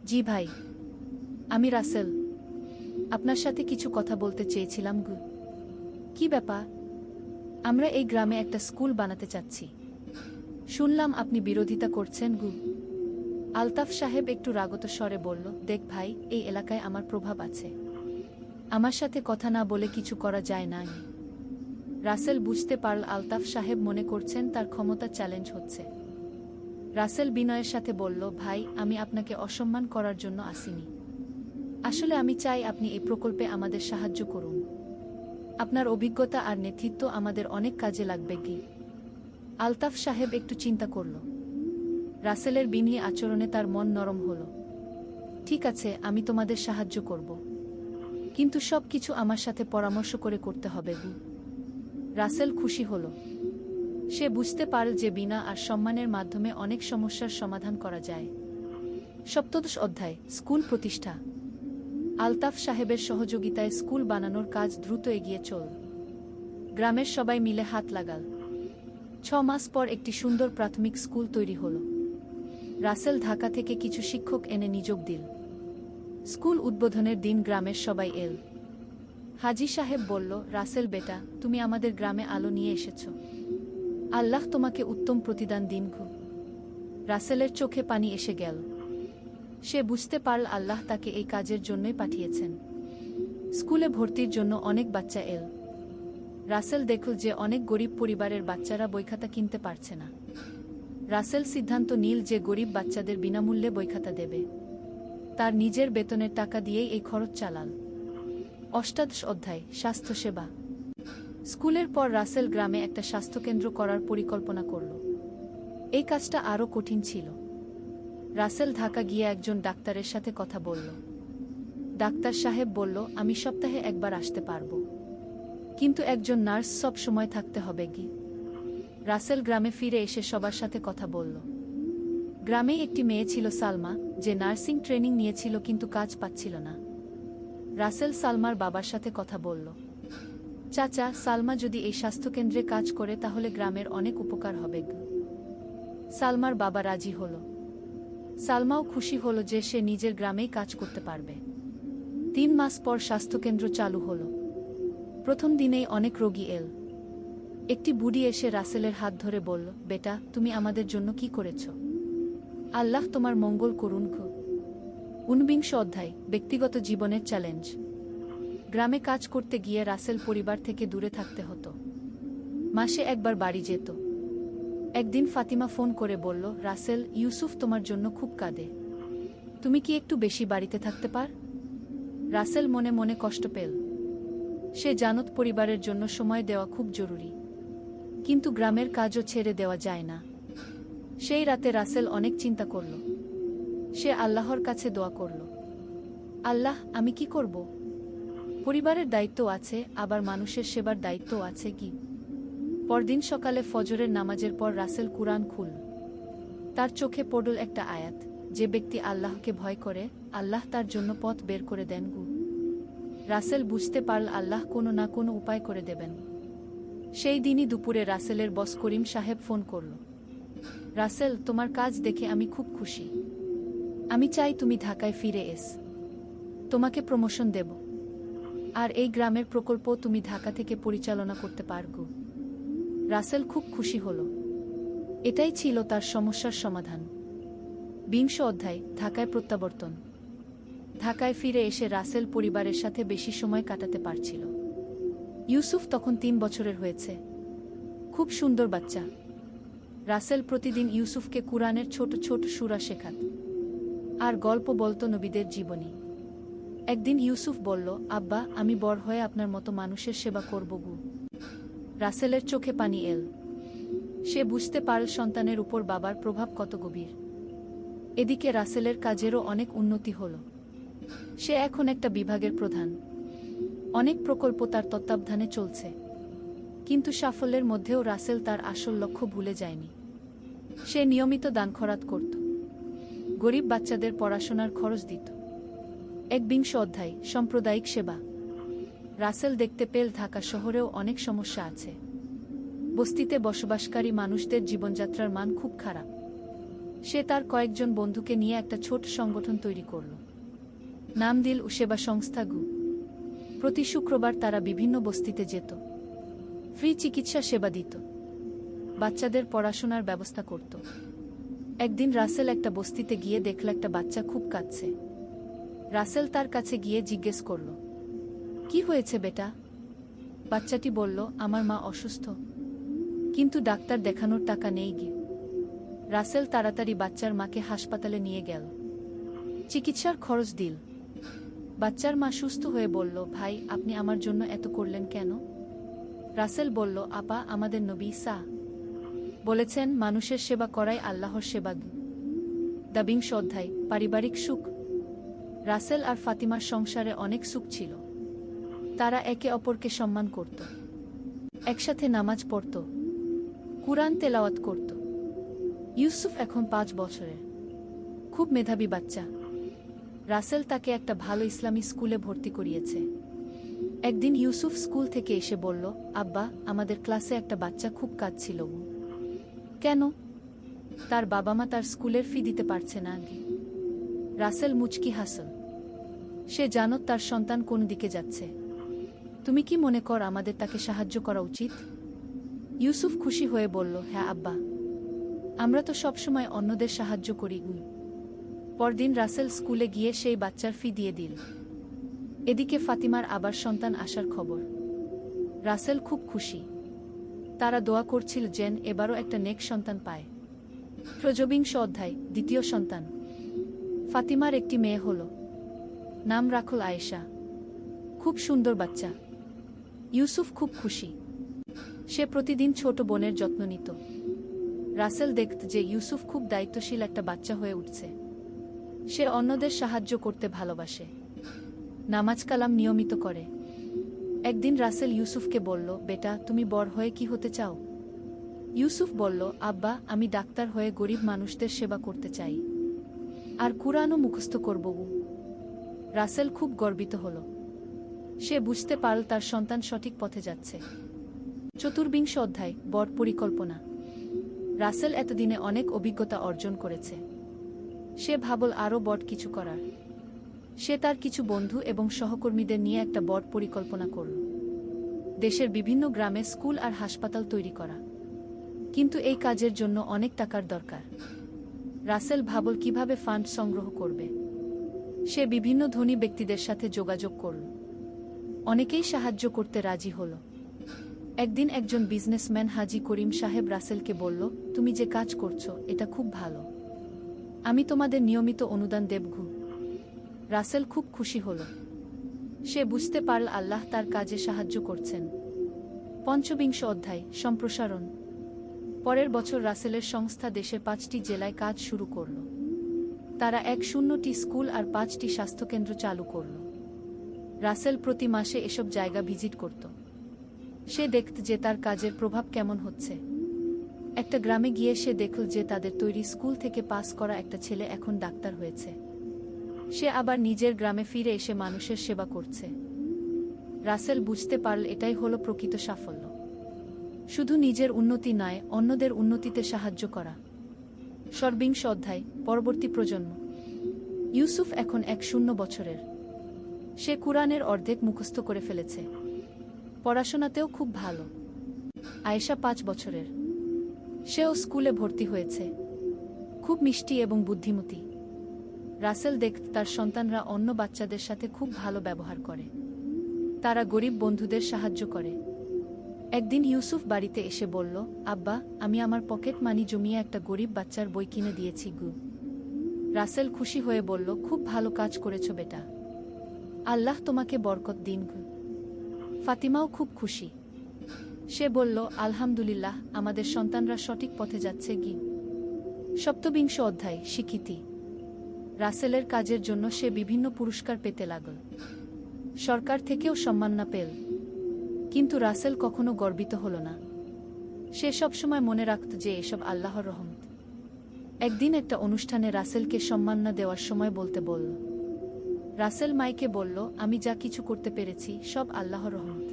জি ভাই, আমি রাসেল। আপনার সাথে কিছু কথা বলতে চেয়েছিলাম। কি ব্যাপার? আমরা এই গ্রামে একটা স্কুল বানাতে চাচ্ছি। শুনলাম আপনি বিরোধিতা করছেন। আলতাফ সাহেব একটু রাগত স্বরে বলল, দেখ ভাই, এই এলাকায় আমার প্রভাব আছে। আমার সাথে কথা না বলে কিছু করা যায় না। রাসেল বুঝতে পারল আলতাফ সাহেব মনে করছেন তার ক্ষমতা চ্যালেঞ্জ হচ্ছে। রাসেল বিনয়ের সাথে বলল, ভাই, আমি আপনাকে অসম্মান করার জন্য আসিনি। আসলে আমি চাই আপনি এই প্রকল্পে আমাদের সাহায্য করুন। আপনার অভিজ্ঞতা আর নেতৃত্ব আমাদের অনেক কাজে লাগবে। আলতাফ সাহেব একটু চিন্তা করল। রাসেলের বিনয়ী আচরণে তার মন নরম হল। ঠিক আছে, আমি তোমাদের সাহায্য করব, কিন্তু সব কিছু আমার সাথে পরামর্শ করে করতে হবে। রাসেল খুশি হল। সে বুঝতে পারল যে বিনা আর সম্মানের মাধ্যমে অনেক সমস্যার সমাধান করা যায়। 17 অধ্যায়, স্কুল প্রতিষ্ঠা। আলতাফ সাহেবের সহযোগিতায় স্কুল বানানোর কাজ দ্রুত এগিয়ে চল। গ্রামের সবাই মিলে হাত লাগাল। 6 মাস পর একটি সুন্দর প্রাথমিক স্কুল তৈরি হল। রাসেল ঢাকা থেকে কিছু শিক্ষক এনে নিযোগ দিল। স্কুল উদ্বোধনের দিন গ্রামের সবাই এল। হাজী সাহেব বলল, রাসেল বেটা, তুমি আমাদের গ্রামে আলো নিয়ে এসেছ। আল্লাহ তোমাকে উত্তম প্রতিদান দিন। রাসেলের চোখে পানি এসে গেল। সে বুঝতে পারল আল্লাহ তাকে এই কাজের জন্যই পাঠিয়েছেন। স্কুলে ভর্তির জন্য অনেক বাচ্চা এল। রাসেল দেখল যে অনেক গরিব পরিবারের বাচ্চারা বইখাতা কিনতে পারছে না। রাসেল সিদ্ধান্ত নিল যে গরিব বাচ্চাদের বিনামূল্যে বইখাতা দেবে। তার নিজের বেতনের টাকা দিয়েই এই খরচ চালাল। 18 অধ্যায়, স্বাস্থ্যসেবা। স্কুলের পর রাসেল গ্রামে একটা স্বাস্থ্যকেন্দ্র করার পরিকল্পনা করল। এই কাজটা আরও কঠিন ছিল। রাসেল ঢাকা গিয়ে একজন ডাক্তারের সাথে কথা বলল। ডাক্তার সাহেব বলল, আমি সপ্তাহে একবার আসতে পারব, কিন্তু একজন নার্স সব সময় থাকতে হবে। রাসেল গ্রামে ফিরে এসে সবার সাথে কথা বলল। গ্রামে একটি মেয়ে ছিল সালমা, যে নার্সিং ট্রেনিং নিয়েছিল কিন্তু কাজ পাচ্ছিল না। রাসেল সালমার বাবার সাথে কথা বলল। চাচা, সালমা যদি এই স্বাস্থ্যকেন্দ্রে কাজ করে তাহলে গ্রামের অনেক উপকার হবে। সালমার বাবা রাজি হল। সালমাও খুশি হল যে সে নিজের গ্রামেই কাজ করতে পারবে। 3 মাস পর স্বাস্থ্যকেন্দ্র চালু হল। প্রথম দিনেই অনেক রোগী এল। একটি বুড়ি এসে রাসেলের হাত ধরে বলল, বেটা, তুমি আমাদের জন্য কি করেছ? আল্লাহ তোমার মঙ্গল করুন। 49 অধ্যায়, ব্যক্তিগত জীবনের চ্যালেঞ্জ। গ্রামে কাজ করতে গিয়ে রাসেল পরিবার থেকে দূরে থাকতে হতো। মাসে একবার বাড়ি যেত। একদিন ফাতিমা ফোন করে বলল, রাসেল, ইউসুফ তোমার জন্য খুব কাঁদে। তুমি কি একটু বেশি বাড়িতে থাকতে পার? রাসেল মনে মনে কষ্ট পেল। সে জানত পরিবারের জন্য সময় দেওয়া খুব জরুরি, কিন্তু গ্রামের কাজও ছেড়ে দেওয়া যায় না। সেই রাতে রাসেল অনেক চিন্তা করল। সে আল্লাহর কাছে দোয়া করল, আল্লাহ, আমি কি করব? পরিবারের দায়িত্ব আছে, আবার মানুষের সেবার দায়িত্ব আছে কি? পরদিন সকালে ফজরের নামাজের পর রাসেল কুরআন খুলল। তার চোখে পড়ল একটা আয়াত, যে ব্যক্তি আল্লাহকে ভয় করে, আল্লাহ তার জন্য পথ বের করে দেন। রাসেল বুঝতে পারল আল্লাহ কোনো না কোনো উপায় করে দেবেন। সেই দিনই দুপুরে রাসেলের বস করিম সাহেব ফোন করল। রাসেল, তোমার কাজ দেখে আমি খুব খুশি। আমি চাই তুমি ঢাকায় ফিরে এস। তোমাকে প্রমোশন দেব, আর এই গ্রামের প্রকল্প তুমি ঢাকা থেকে পরিচালনা করতে পারগো। রাসেল খুব খুশি হল। এটাই ছিল তার সমস্যার সমাধান। 20 অধ্যায়, ঢাকায় প্রত্যাবর্তন। ঢাকায় ফিরে এসে রাসেল পরিবারের সাথে বেশি সময় কাটাতে পারছিল। ইউসুফ তখন 3 বছরের হয়েছে। খুব সুন্দর বাচ্চা। রাসেল প্রতিদিন ইউসুফকে কুরআনের ছোট ছোট সূরা শেখাত, আর গল্প বলত নবীদের জীবনী। একদিন ইউসুফ বলল, আব্বা, আমি বড় হয়ে আপনার মতো মানুষের সেবা করব গু। রাসেলের চোখে পানি এল। সে বুঝতে পারল সন্তানের উপর বাবার প্রভাব কত গভীর। এদিকে রাসেলের কাজেরও অনেক উন্নতি হল। সে এখন একটা বিভাগের প্রধান। অনেক প্রকল্প তার তত্ত্বাবধানে চলছে। কিন্তু সাফল্যের মধ্যেও রাসেল তার আসল লক্ষ্য ভুলে যায়নি। সে নিয়মিত দান খয়রাত করত, গরিব বাচ্চাদের পড়াশোনার খরচ দিত। 21 অধ্যায়, সাম্প্রদায়িক সেবা। রাসেল দেখতে পেল ঢাকা শহরেও অনেক সমস্যা আছে। বস্তিতে বসবাসকারী মানুষদের জীবনযাত্রার মান খুব খারাপ। সে তার কয়েকজন বন্ধুকে নিয়ে একটা ছোট সংগঠন তৈরি করল। নাম দিল সেবা সংস্থা গু। প্রতি শুক্রবার তারা বিভিন্ন বস্তিতে যেত, ফ্রি চিকিৎসা সেবা দিত, বাচ্চাদের পড়াশোনার ব্যবস্থা করত। একদিন রাসেল একটা বস্তিতে গিয়ে দেখল একটা বাচ্চা খুব কাঁদছে। রাসেল তার কাছে গিয়ে জিজ্ঞেস করল, কি হয়েছে বেটা? বাচ্চাটি বলল, আমার মা অসুস্থ, কিন্তু ডাক্তার দেখানোর টাকা নেই গি। রাসেল তাড়াতাড়ি বাচ্চার মাকে হাসপাতালে নিয়ে গেল, চিকিৎসার খরচ দিল। বাচ্চার মা সুস্থ হয়ে বলল, ভাই, আপনি আমার জন্য এত করলেন কেন? রাসেল বলল, আপা, আমাদের নবী সা বলেছেন, মানুষের সেবা করাই আল্লাহর সেবা। 20 অধ্যায়, পারিবারিক সুখ। রাসেল আর ফাতিমার সংসারে অনেক সুখ ছিল। তারা একে অপরকে সম্মান করত, একসাথে নামাজ পড়ত, কুরআন তেলাওয়াত করত। ইউসুফ এখন 5 বছরের, খুব মেধাবী বাচ্চা। রাসেল তাকে একটা ভালো ইসলামী স্কুলে ভর্তি করিয়েছে। একদিন ইউসুফ স্কুল থেকে এসে বলল, আব্বা, আমাদের ক্লাসে একটা বাচ্চা খুব কাঁদছিল। কেন? তার বাবা মা তার স্কুলের ফি দিতে পারছে না। রাসেল মুচকি হাসল। সে জানত তার সন্তান কোন দিকে যাচ্ছে। তুমি কি মনে কর আমাদের তাকে সাহায্য করা উচিত? ইউসুফ খুশি হয়ে বলল, হ্যাঁ আব্বা, আমরা তো সবসময় অন্যদের সাহায্য করি। পরদিন রাসেল স্কুলে গিয়ে সেই বাচ্চার ফি দিয়ে দিল। এদিকে ফাতিমার আবার সন্তান আসার খবর। রাসেল খুব খুশি। তারা দোয়া করছিল যেন এবারও একটা নেক সন্তান পায়। 23 অধ্যায়, দ্বিতীয় সন্তান। ফাতিমার একটি মেয়ে হল, নাম রাখল আয়েশা। খুব সুন্দর বাচ্চা। ইউসুফ খুব খুশি। সে প্রতিদিন ছোট বোনের যত্ন নিত। রাসেল দেখত যে ইউসুফ খুব দায়িত্বশীল একটা বাচ্চা হয়ে উঠছে। সে অন্যদের সাহায্য করতে ভালোবাসে, নামাজ কালাম নিয়মিত করে। একদিন রাসেল ইউসুফকে বলল, বেটা, তুমি বড় হয়ে কি হতে চাও? ইউসুফ বলল, আব্বা, আমি ডাক্তার হয়ে গরিব মানুষদের সেবা করতে চাই, আর কুরআনও মুখস্থ করব। রাসেল খুব গর্বিত হল। সে বুঝতে পারল তার সন্তান সঠিক পথে যাচ্ছে। ৪৪ অধ্যায়, বড় পরিকল্পনা। রাসেল এতদিনে অনেক অভিজ্ঞতা অর্জন করেছে। সে ভাবল আরও বড় কিছু করার। সে তার কিছু বন্ধু এবং সহকর্মীদের নিয়ে একটা বড় পরিকল্পনা করল। দেশের বিভিন্ন গ্রামে স্কুল আর হাসপাতাল তৈরি করা। কিন্তু এই কাজের জন্য অনেক টাকার দরকার। রাসেল ভাবল কিভাবে ফান্ড সংগ্রহ করবে। সে বিভিন্ন ধনী ব্যক্তিদের সাথে যোগাযোগ করল। অনেকেই সাহায্য করতে রাজি হল। একদিন একজন বিজনেসম্যান হাজি করিম সাহেব রাসেলকে বলল, তুমি যে কাজ করছো এটা খুব ভালো, আমি তোমাদের নিয়মিত অনুদান দেবগু। রাসেল খুব খুশি হল। সে বুঝতে পারল আল্লাহ তার কাজে সাহায্য করছেন। ৫৫ অধ্যায়, সম্প্রসারণ। পরের বছর রাসেলের সংস্থা দেশের ৫টি জেলায় কাজ শুরু করল। তারা ১০০টি স্কুল আর ৫টি স্বাস্থ্যকেন্দ্র চালু করল। রাসেল প্রতি মাসে এসব জায়গা ভিজিট করত। সে দেখত যে তার কাজের প্রভাব কেমন হচ্ছে। একটা গ্রামে গিয়ে সে দেখল যে তাদের তৈরি স্কুল থেকে পাস করা একটা ছেলে এখন ডাক্তার হয়েছে। সে আবার নিজের গ্রামে ফিরে এসে মানুষের সেবা করছে। রাসেল বুঝতে পারল এটাই হলো প্রকৃত সাফল্য। শুধু নিজের উন্নতি নয়, অন্যদের উন্নতিতে সাহায্য করা। ২৪ অধ্যায়, পরবর্তী প্রজন্ম। ইউসুফ এখন ১০০ বছরের। সে কুরআনের অর্ধেক মুখস্থ করে ফেলেছে। পড়াশোনাতেও খুব ভালো। আয়েশা ৫ বছরের। সেও স্কুলে ভর্তি হয়েছে। খুব মিষ্টি এবং বুদ্ধিমতী। রাসেল দেখত তার সন্তানরা অন্য বাচ্চাদের সাথে খুব ভালো ব্যবহার করে। তারা গরিব বন্ধুদের সাহায্য করে। একদিন ইউসুফ বাড়িতে এসে বলল, আব্বা, আমি আমার পকেট মানি জমিয়ে একটা গরিব বাচ্চার বই কিনে দিয়েছি গু। রাসেল খুশি হয়ে বলল, খুব ভালো কাজ করেছ বেটা, আল্লাহ তোমাকে বরকত দিন গু। ফাতিমাও খুব খুশি। সে বলল, আলহামদুলিল্লাহ, আমাদের সন্তানরা সঠিক পথে যাচ্ছে গি। ২৭ অধ্যায়, স্বীকৃতি। রাসেলের কাজের জন্য সে বিভিন্ন পুরস্কার পেতে লাগল। সরকার থেকেও সম্মাননা পেল। কিন্তু রাসেল কখনো গর্বিত হল না। সে সবসময় মনে রাখত যে এসব আল্লাহর রহমত। একদিন একটা অনুষ্ঠানে রাসেলকে সম্মাননা দেওয়ার সময় বলতে বলল। রাসেল মাইকে বলল, আমি যা কিছু করতে পেরেছি সব আল্লাহর রহমত।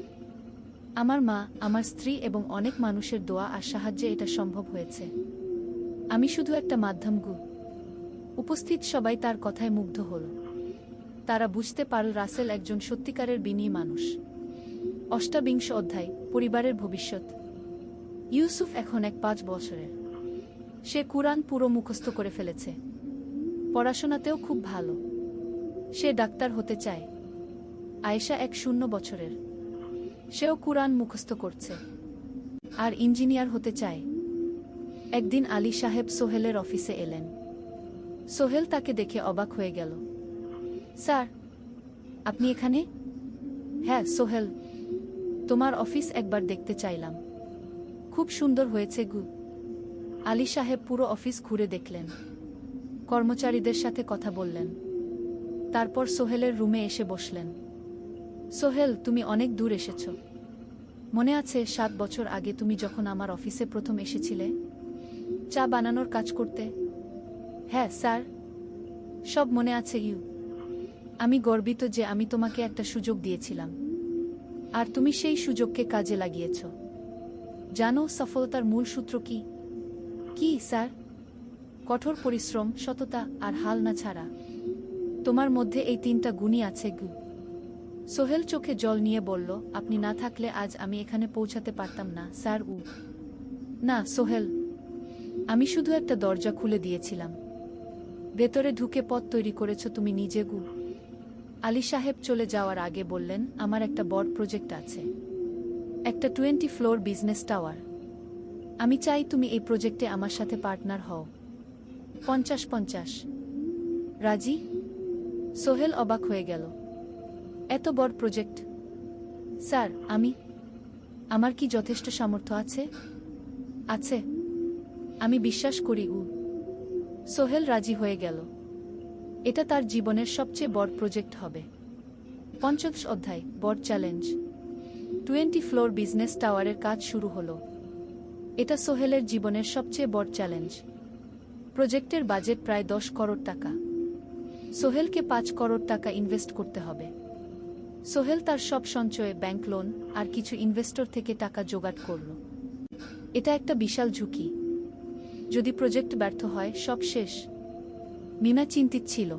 আমার মা, আমার স্ত্রী এবং অনেক মানুষের দোয়া আর সাহায্যে এটা সম্ভব হয়েছে। আমি শুধু একটা মাধ্যম গু। উপস্থিত সবাই তার কথায় মুগ্ধ হল। তারা বুঝতে পারল রাসেল একজন সত্যিকারের বিনয়ী মানুষ। ২৮ অধ্যায়, পরিবারের ভবিষ্যৎ। ইউসুফ এখন ৫ বছরের। সে কুরআন পুরো মুখস্থ করে ফেলেছে। পড়াশোনাতেও খুব ভালো। সে ডাক্তার হতে চায়। আয়েশা ১০ বছরের। সেও কুরআন মুখস্থ করছে আর ইঞ্জিনিয়ার হতে চায়। একদিন আলী সাহেব সোহেলের অফিসে এলেন। সোহেল তাকে দেখে অবাক হয়ে গেল। স্যার, আপনি এখানে? হ্যাঁ সোহেল, তোমার অফিস একবার দেখতে চাইলাম। খুব সুন্দর হয়েছে গু। আলী সাহেব পুরো অফিস ঘুরে দেখলেন। কর্মচারীদের সাথে কথা বললেন। তারপর সোহেলের রুমে এসে বসলেন। সোহেল, তুমি অনেক দূর এসেছ। মনে আছে ৭ বছর আগে তুমি যখন আমার অফিসে প্রথম এসেছিলে চা বানানোর কাজ করতে? হ্যাঁ স্যার, সব মনে আছে ইউ। আমি গর্বিত যে আমি তোমাকে একটা সুযোগ দিয়েছিলাম আর তুমি সেই সুযোগকে কাজে লাগিয়েছ। জানো সফলতার মূল সূত্র কি? কি স্যার? কঠোর পরিশ্রম, সততা আর হাল না ছাড়া। তোমার মধ্যে এই ৩টা গুণই আছে গু। সোহেল চোখে জল নিয়ে বলল, আপনি না থাকলে আজ আমি এখানে পৌঁছাতে পারতাম না স্যার। না সোহেল, আমি শুধু একটা দরজা খুলে দিয়েছিলাম। ভেতরে ঢুকে পথ তৈরি করেছ তুমি নিজে গু। আলী সাহেব চলে যাওয়ার আগে বললেন, আমার একটা বড় প্রজেক্ট আছে, একটা 20 ফ্লোর বিজনেস টাওয়ার। আমি চাই তুমি এই প্রজেক্টে আমার সাথে পার্টনার হও। ৫০-৫০। রাজি? সোহেল অবাক হয়ে গেল। এত বড় প্রজেক্ট? স্যার, আমার কি যথেষ্ট সামর্থ্য আছে? আছে, আমি বিশ্বাস করি উ। সোহেল রাজি হয়ে গেল। এটা তার জীবনের সবচেয়ে বড় প্রজেক্ট হবে। ৫০ অধ্যায়, বড় চ্যালেঞ্জ। 20 ফ্লোর বিজনেস টাওয়ারের কাজ শুরু হলো। এটা সোহেলের জীবনের সবচেয়ে বড় চ্যালেঞ্জ। প্রজেক্টের বাজেট প্রায় 10 করোড় টাকা। সোহেলকে 5 করোড় টাকা ইনভেস্ট করতে হবে। সোহেল তার সব সঞ্চয়ে ব্যাংক লোন আর কিছু ইনভেস্টর থেকে টাকা জোগাড় করল। এটা একটা বিশাল ঝুঁকি। যদি প্রজেক্ট ব্যর্থ হয়, সব শেষ। মিনা চিন্তিত ছিল।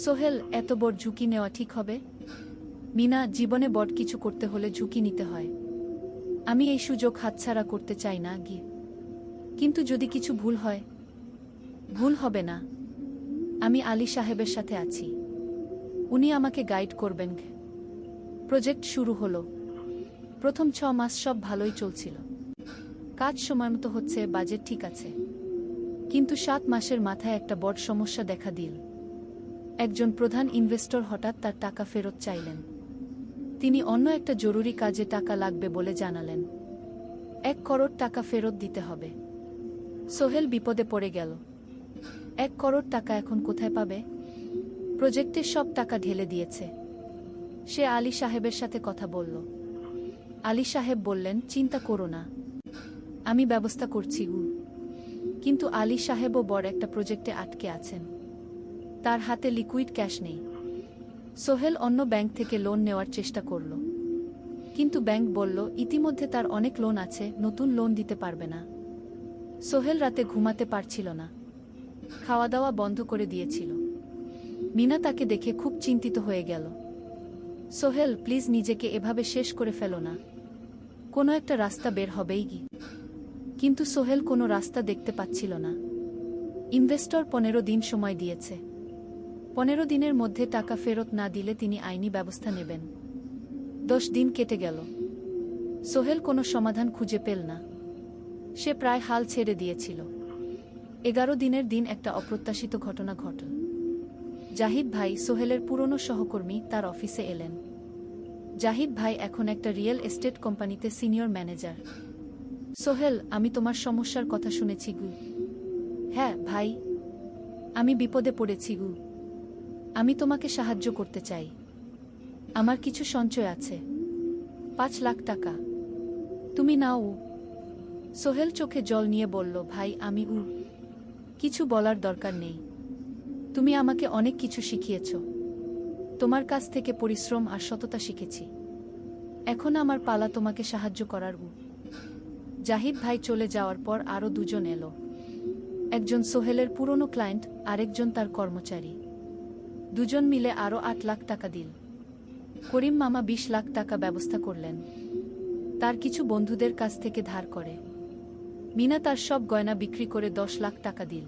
সোহেল, এত বড় ঝুঁকি নেওয়া ঠিক হবে? মিনা, জীবনে বড় কিছু করতে হলে ঝুঁকি নিতে হয়। আমি এই সুযোগ হাতছাড়া করতে চাই না গিয়ে। কিন্তু যদি কিছু ভুল হয়? ভুল হবে না। আমি আলী সাহেবের সাথে আছি। উনি আমাকে গাইড করবেন। প্রজেক্ট শুরু হলো। প্রথম 6 মাস সব ভালোই চলছিল। কাজ সময়মতো হচ্ছে, বাজেট ঠিক আছে। কিন্তু 7 মাসের মাথায় একটা বড় সমস্যা দেখা দিল। একজন প্রধান ইনভেস্টর হঠাৎ তার টাকা ফেরত চাইলেন। তিনি অন্য একটা জরুরি কাজে টাকা লাগবে বলে জানালেন। 1 করোড় টাকা ফেরত দিতে হবে। সোহেল বিপদে পড়ে গেল। 1 করোড় টাকা এখন কোথায় পাবে? প্রজেক্টের সব টাকা ঢেলে দিয়েছে। সে আলী সাহেবের সাথে কথা বলল। আলী সাহেব বললেন, চিন্তা করো না, আমি ব্যবস্থা করছি। কিন্তু আলী সাহেবও বড় একটা প্রজেক্টে আটকে আছেন। তার হাতে লিকুইড ক্যাশ নেই। সোহেল অন্য ব্যাংক থেকে লোন নেওয়ার চেষ্টা করল। কিন্তু ব্যাংক বলল, ইতিমধ্যে তার অনেক লোন আছে, নতুন লোন দিতে পারবে না। সোহেল রাতে ঘুমাতে পারছিল না। খাওয়া দাওয়া বন্ধ করে দিয়েছিল। মিনা তাকে দেখে খুব চিন্তিত হয়ে গেল। সোহেল, প্লিজ নিজেকে এভাবে শেষ করে ফেলো না। কোনো একটা রাস্তা বের হবেই কি। কিন্তু সোহেল কোনো রাস্তা দেখতে পাচ্ছিল না। ইনভেস্টর 15 দিন সময় দিয়েছে। 15 দিনের মধ্যে টাকা ফেরত না দিলে তিনি আইনি ব্যবস্থা নেবেন। 10 দিন কেটে গেল। সোহেল কোনো সমাধান খুঁজে পেল না। সে প্রায় হাল ছেড়ে দিয়েছিল। 11 দিনের দিন একটা অপ্রত্যাশিত ঘটনা ঘটল। জাহিদ ভাই, সোহেলের পুরনো সহকর্মী, তার অফিসে এলেন। জাহিদ ভাই এখন একটা রিয়েল এস্টেট কোম্পানিতে সিনিয়র ম্যানেজার। সোহেল, আমি তোমার সমস্যার কথা শুনেছি গু। হ্যাঁ ভাই, আমি বিপদে পড়েছি গু। আমি তোমাকে সাহায্য করতে চাই। আমার কিছু সঞ্চয় আছে, 5 লাখ টাকা। তুমি নাও। সোহেল চোখে জল নিয়ে বলল, ভাই আমি কিছু বলার দরকার নেই। তুমি আমাকে অনেক কিছু শিখিয়েছ। তোমার কাছ থেকে পরিশ্রম আর সততা শিখেছি। এখন আমার পালা তোমাকে সাহায্য করার। জাহিদ ভাই চলে যাওয়ার পর আরও 2 জন এলো। একজন সোহেলের পুরনো ক্লায়েন্ট, আরেকজন তার কর্মচারী। 2 জন মিলে আরও 8 লাখ টাকা দিল। করিম মামা 20 লাখ টাকা ব্যবস্থা করলেন। তার কিছু বন্ধুদের কাছ থেকে ধার করে। মিনা তার সব গয়না বিক্রি করে 10 লাখ টাকা দিল।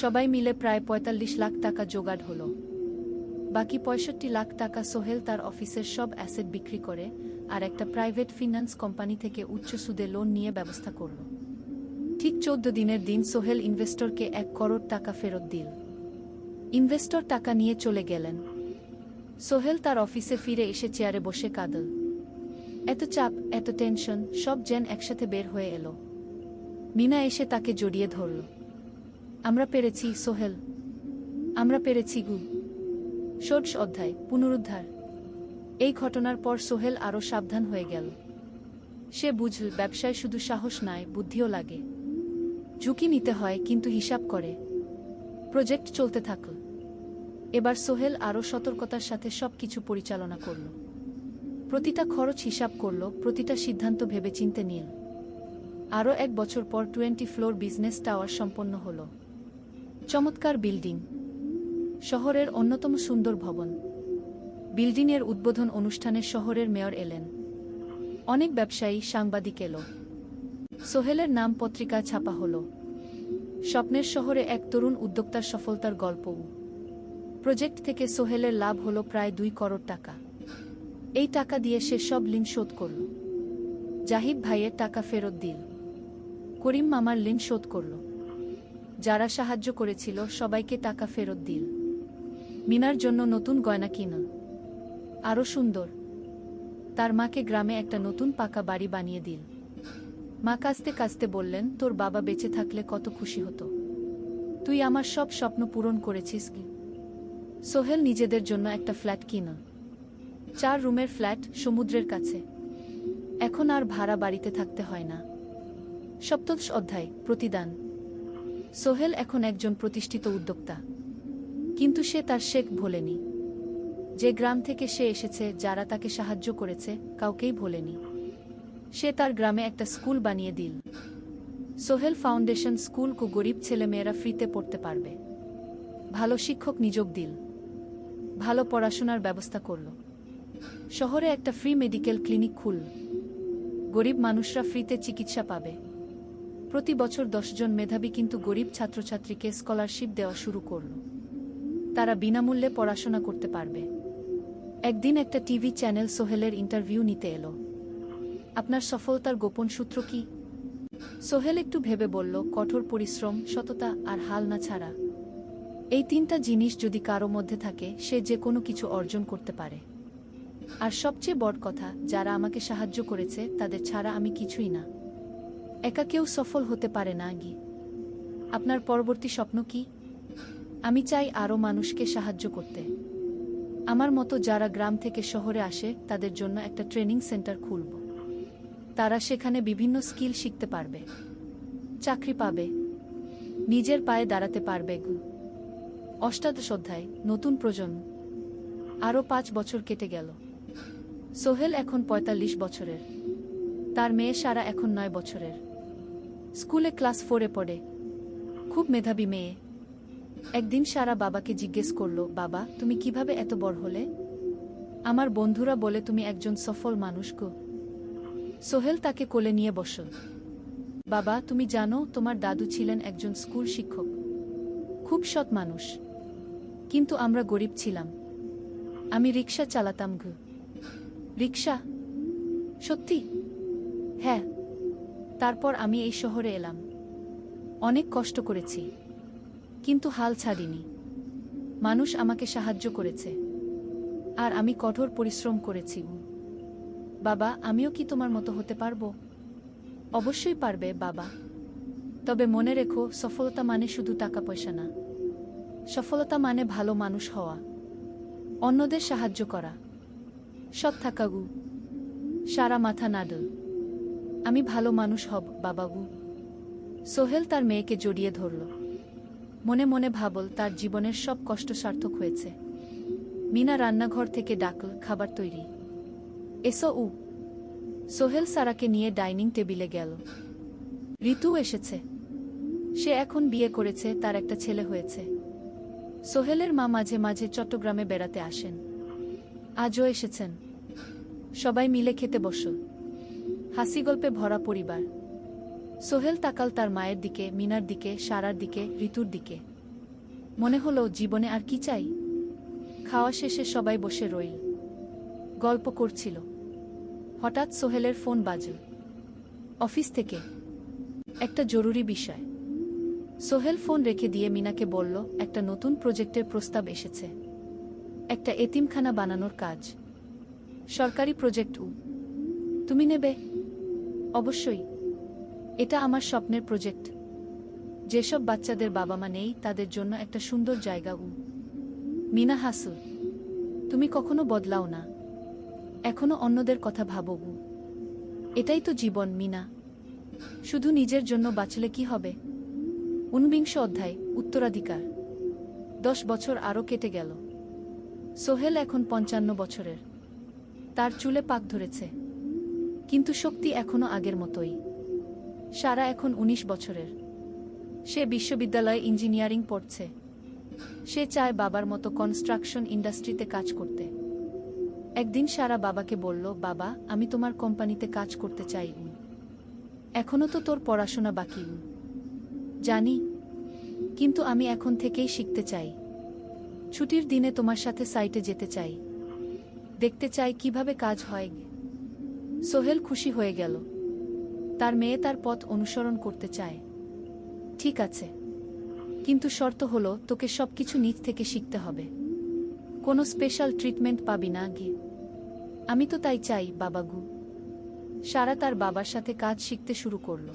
সবাই মিলে প্রায় 45 লাখ টাকা জোগাড় হলো। বাকি 65 লাখ টাকা সোহেল তার অফিসের সব অ্যাসেট বিক্রি করে আর একটা প্রাইভেট ফিন্যান্স কোম্পানি থেকে উচ্চ সুদে লোন নিয়ে ব্যবস্থা করল। ঠিক 14 দিনের দিন সোহেল ইনভেস্টরকে 1 করোড় টাকা ফেরত দিল। ইনভেস্টর টাকা নিয়ে চলে গেলেন। সোহেল তার অফিসে ফিরে এসে চেয়ারে বসে কাঁদল। এত চাপ, এত টেনশন, সব যেন একসাথে বের হয়ে এলো। মিনা এসে তাকে জড়িয়ে ধরল। আমরা পেরেছি সোহেল, আমরা পেরেছি গু। ষোড়শ অধ্যায়, পুনরুদ্ধার। এই ঘটনার পর সোহেল আরও সাবধান হয়ে গেল। সে বুঝল, ব্যবসায় শুধু সাহস নয়, বুদ্ধিও লাগে। ঝুঁকি নিতে হয়, কিন্তু হিসাব করে। প্রজেক্ট চলতে থাকল। এবার সোহেল আরও সতর্কতার সাথে সবকিছু পরিচালনা করল। প্রতিটা খরচ হিসাব করল, প্রতিটা সিদ্ধান্ত ভেবেচিন্তে নিল। আরও 1 বছর পর 20 ফ্লোর বিজনেস টাওয়ার সম্পন্ন হল। চমৎকার বিল্ডিং, শহরের অন্যতম সুন্দর ভবন। বিল্ডিংয়ের উদ্বোধন অনুষ্ঠানে শহরের মেয়র এলেন। অনেক ব্যবসায়ী, সাংবাদিক এলো। সোহেলের নাম পত্রিকা ছাপা হল। স্বপ্নের শহরে এক তরুণ উদ্যোক্তার সফলতার গল্প। প্রজেক্ট থেকে সোহেলের লাভ হল প্রায় 2 করোড় টাকা। এই টাকা দিয়ে সে সব ঋণ শোধ করল। জাহিদ ভাইয়ের টাকা ফেরত দিল। করিম মামার ঋণ শোধ করল। যারা সাহায্য করেছিল সবাইকে টাকা ফেরত দিল। মিনার জন্য নতুন গয়না কিনল, আরও সুন্দর। তার মাকে গ্রামে একটা নতুন পাকা বাড়ি বানিয়ে দিল। মা কাঁদতে কাঁদতে বললেন, তোর বাবা বেঁচে থাকলে কত খুশি হতো। তুই আমার সব স্বপ্ন পূরণ করেছিস কি। সোহেল নিজেদের জন্য একটা ফ্ল্যাট কিনল। 4 রুমের ফ্ল্যাট, সমুদ্রের কাছে। এখন আর ভাড়া বাড়িতে থাকতে হয় না। সপ্তদশ অধ্যায় প্রতিদান। সোহেল এখন একজন প্রতিষ্ঠিত উদ্যোক্তা, কিন্তু সে তার শেখ ভোলেনি। যে গ্রাম থেকে সে এসেছে, যারা তাকে সাহায্য করেছে, কাউকেই ভোলেনি। সে তার গ্রামে একটা স্কুল বানিয়ে দিল। সোহেল ফাউন্ডেশন স্কুল কো গরিব ছেলেমেয়েরা ফ্রিতে পড়তে পারবে। ভালো শিক্ষক নিযোগ দিল, ভালো পড়াশোনার ব্যবস্থা করল। শহরে একটা ফ্রি মেডিকেল ক্লিনিক খুলল, গরিব মানুষরা ফ্রিতে চিকিৎসা পাবে। প্রতি বছর 10 জন মেধাবী কিন্তু গরিব ছাত্রছাত্রীকে স্কলারশিপ দেওয়া শুরু করল। তারা বিনামূল্যে পড়াশোনা করতে পারবে। একদিন একটা টিভি চ্যানেল সোহেলের ইন্টারভিউ নিতে এলো। আপনার সফলতার গোপন সূত্র কি? সোহেল একটু ভেবে বলল, কঠোর পরিশ্রম, সততা আর হাল না ছাড়া। এই 3টা জিনিস যদি কারো মধ্যে থাকে, সে যে কোনো কিছু অর্জন করতে পারে। আর সবচেয়ে বড় কথা, যারা আমাকে সাহায্য করেছে তাদের ছাড়া আমি কিছুই না। একা কেউ সফল হতে পারে না। আপনার পরবর্তী স্বপ্ন কি? আমি চাই আরও মানুষকে সাহায্য করতে। আমার মতো যারা গ্রাম থেকে শহরে আসে, তাদের জন্য একটা ট্রেনিং সেন্টার খুলব। তারা সেখানে বিভিন্ন স্কিল শিখতে পারবে, চাকরি পাবে, নিজের পায়ে দাঁড়াতে পারবে। অষ্টাদশ অধ্যায় নতুন প্রজন্ম। আরও 5 বছর কেটে গেল। সোহেল এখন 45 বছরের। তার মেয়ে সারা এখন 9 বছরের। স্কুলে ক্লাস 4-এ পড়ে, খুব মেধাবী মেয়ে। একদিন সারা বাবাকে জিজ্ঞেস করল, বাবা, তুমি কিভাবে এত বড় হলে? আমার বন্ধুরা বলে তুমি একজন সফল মানুষ গো। সোহেল তাকে কোলে নিয়ে বসল। বাবা, তুমি জানো, তোমার দাদু ছিলেন একজন স্কুল শিক্ষক, খুব সৎ মানুষ। কিন্তু আমরা গরিব ছিলাম। আমি রিক্সা চালাতাম। রিক্সা? সত্যি? হ্যাঁ। তারপর আমি এই শহরে এলাম। অনেক কষ্ট করেছি, কিন্তু হাল ছাড়িনি। মানুষ আমাকে সাহায্য করেছে, আর আমি কঠোর পরিশ্রম করেছি। বাবা, আমিও কি তোমার মতো হতে পারবো? অবশ্যই পারবে বাবা। তবে মনে রেখো, সফলতা মানে শুধু টাকা পয়সা না। সফলতা মানে ভালো মানুষ হওয়া, অন্যদের সাহায্য করা, সৎ থাকা। সারা মাথা নাড়ল। আমি ভালো মানুষ হব বাবাগু। সোহেল তার মেয়েকে জড়িয়ে ধরল। মনে মনে ভাবল, তার জীবনের সব কষ্ট সার্থক হয়েছে। মিনা রান্নাঘর থেকে ডাকল, খাবার তৈরি। এসো। সোহেল সারাকে নিয়ে ডাইনিং টেবিলে গেল। ঋতু এসেছে। সে এখন বিয়ে করেছে, তার একটা ছেলে হয়েছে। সোহেলের মা মাঝে মাঝে চট্টগ্রামে বেড়াতে আসেন। আজও এসেছেন। সবাই মিলে খেতে বসল। হাসি গল্পে ভরা পরিবার। সোহেল তাকাল তার মায়ের দিকে, মিনার দিকে, সারার দিকে, ঋতুর দিকে। মনে হলো, জীবনে আর কি চাই? খাওয়া শেষে সবাই বসে রইল, গল্প করছিল। হঠাৎ সোহেলের ফোন বাজল। অফিস থেকে একটা জরুরি বিষয়। সোহেল ফোন রেখে দিয়ে মিনাকে বলল, একটা নতুন প্রজেক্টের প্রস্তাব এসেছে। একটা এতিমখানা বানানোর কাজ। সরকারি প্রজেক্ট। তুমি নেবে? অবশ্যই। এটা আমার স্বপ্নের প্রজেক্ট। যেসব বাচ্চাদের বাবা মা নেই, তাদের জন্য একটা সুন্দর জায়গা। মিনা হাসল। তুমি কখনো বদলাও না, এখনো অন্যদের কথা ভাবো। এটাই তো জীবন মিনা। শুধু নিজের জন্য বাঁচলে কি হবে? 49 অধ্যায় উত্তরাধিকার। 10 বছর আরও কেটে গেল। সোহেল এখন 55 বছরের। তার চুলে পাক ধরেছে, কিন্তু শক্তি এখনো আগের মতোই। সারা এখন 19 বছরের। সে বিশ্ববিদ্যালয়ে ইঞ্জিনিয়ারিং পড়ছে। সে চায় বাবার মতো কনস্ট্রাকশন ইন্ডাস্ট্রিতে কাজ করতে। একদিন সারা বাবাকে বলল, বাবা, আমি তোমার কোম্পানিতে কাজ করতে চাই। এখনো তো তোর পড়াশোনা বাকি। জানি, কিন্তু আমি এখন থেকেই শিখতে চাই। ছুটির দিনে তোমার সাথে সাইটে যেতে চাই, দেখতে চাই কিভাবে কাজ হয়। সোহেল খুশি হয়ে গেল। তার মেয়ে তার পথ অনুসরণ করতে চায়। ঠিক আছে, কিন্তু শর্ত হলো, তোকে সবকিছু নিজ থেকে শিখতে হবে। কোনো স্পেশাল ট্রিটমেন্ট পাবি না। আমি তো তাই চাই বাবাগু। সারা তার বাবার সাথে কাজ শিখতে শুরু করল।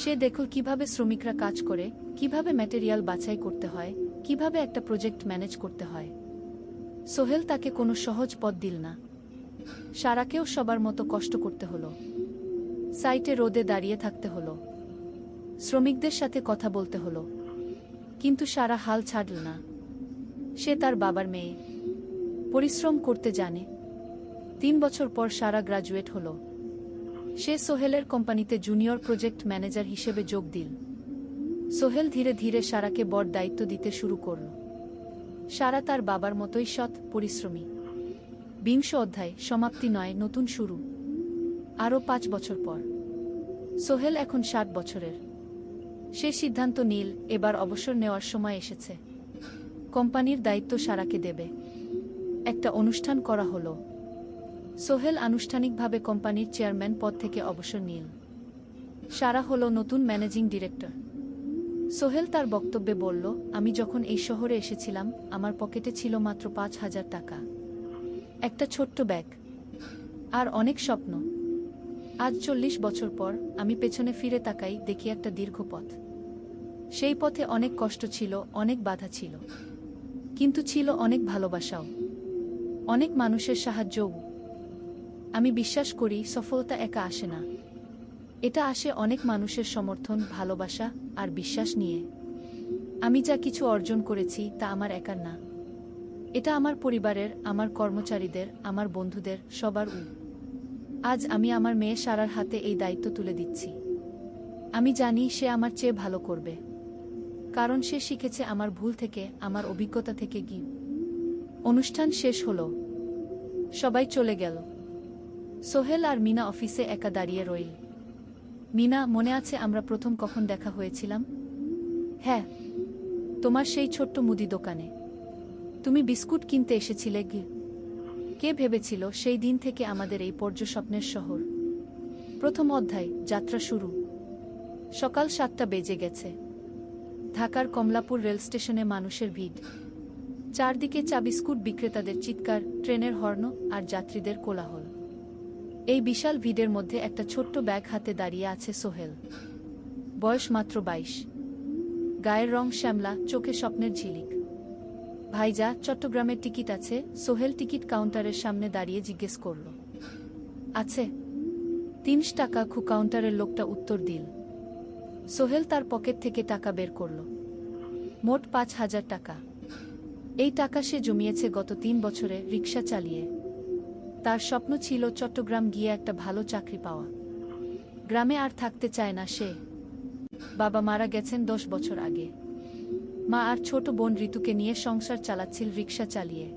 সে দেখল কিভাবে শ্রমিকরা কাজ করে, কিভাবে ম্যাটেরিয়াল বাছাই করতে হয়, কিভাবে একটা প্রজেক্ট ম্যানেজ করতে হয়। সোহেল তাকে কোনো সহজ পথ দিল না। সারাকেও সবার মতো কষ্ট করতে হলো। সাইটে রোদে দাঁড়িয়ে থাকতে হলো, শ্রমিকদের সাথে কথা বলতে হলো, কিন্তু সারা হাল ছাড়ল না। সে তার বাবার মেয়ে, পরিশ্রম করতে জানে। 3 বছর পর সারা গ্রাজুয়েট হলো। সে সোহেলের কোম্পানিতে জুনিয়র প্রজেক্ট ম্যানেজার হিসেবে যোগ দিল। সোহেল ধীরে ধীরে সারাকে বড় দায়িত্ব দিতে শুরু করল। সারা তার বাবার মতোই সৎ, পরিশ্রমী। 20 অধ্যায়, সমাপ্তি নয়, নতুন শুরু। আরও 5 বছর পর সোহেল এখন 60 বছরের। সে সিদ্ধান্ত নিল, এবার অবসর নেওয়ার সময় এসেছে। কোম্পানির দায়িত্ব সারাকে দেবে। একটা অনুষ্ঠান করা হলো। সোহেল আনুষ্ঠানিকভাবে কোম্পানির চেয়ারম্যান পদ থেকে অবসর নিল। সারা হলো নতুন ম্যানেজিং ডিরেক্টর। সোহেল তার বক্তব্যে বলল, আমি যখন এই শহরে এসেছিলাম আমার পকেটে ছিল মাত্র 5,000 টাকা, একটা ছোট্ট ব্যাগ, আর অনেক স্বপ্ন। আজ 40 বছর পর আমি পেছনে ফিরে তাকাই, দেখি একটা দীর্ঘ পথ। সেই পথে অনেক কষ্ট ছিল, অনেক বাধা ছিল, কিন্তু ছিল অনেক ভালোবাসাও, অনেক মানুষের সাহায্যও। আমি বিশ্বাস করি সফলতা একা আসে না, এটা আসে অনেক মানুষের সমর্থন, ভালোবাসা আর বিশ্বাস নিয়ে। আমি যা কিছু অর্জন করেছি তা আমার একার না, এটা আমার পরিবারের, আমার কর্মচারীদের, আমার বন্ধুদের, সবার। আজ আমি আমার মেয়ে সারার হাতে এই দায়িত্ব তুলে দিচ্ছি। আমি জানি সে আমার চেয়ে ভালো করবে, কারণ সে শিখেছে আমার ভুল থেকে, আমার অভিজ্ঞতা থেকে। অনুষ্ঠান শেষ হলো, সবাই চলে গেল। সোহেল আর মিনা অফিসে একা দাঁড়িয়ে রইল। মিনা, মনে আছে আমরা প্রথম কখন দেখা হয়েছিলাম? হ্যাঁ, তোমার সেই ছোট্ট মুদি দোকানে। তুমি বিস্কুট কিনতে এসেছিলে। কে ভেবেছিল সেই দিন থেকে আমাদের এই পর্যস্বপ্নের শহর। প্রথম অধ্যায়, যাত্রা শুরু। সকাল 7টা বেজে গেছে। ঢাকার কমলাপুর রেল স্টেশনে মানুষের ভিড়। চারদিকে চা বিস্কুট বিক্রেতাদের চিৎকার, ট্রেনের হর্ন আর যাত্রীদের কোলাহল। এই বিশাল ভিড়ের মধ্যে একটা ছোট্ট ব্যাগ হাতে দাঁড়িয়ে আছে সোহেল। বয়স মাত্র 22। গায়ের রং শ্যামলা, চোখে স্বপ্নের ঝিলিক। ভাইজা, চট্টগ্রামের টিকিট আছে? সোহেল টিকিট কাউন্টারের সামনে দাঁড়িয়ে জিজ্ঞেস করল। আছে। 3 টাকা। কাউন্টারের লোকটা উত্তর দিল। সোহেল তার পকেট থেকে টাকা বের করল। মোট 5,000 টাকা। এই টাকা সে জমিয়েছে গত 3 বছরে রিক্সা চালিয়ে। তার স্বপ্ন ছিল চট্টগ্রাম গিয়ে একটা ভালো চাকরি পাওয়া। গ্রামে আর থাকতে চায় না সে। বাবা মারা গেছেন 10 বছর আগে। মা আর ছোট বোন ঋতুকে নিয়ে সংসার চালাচ্ছিল রিক্সা চালিয়ে।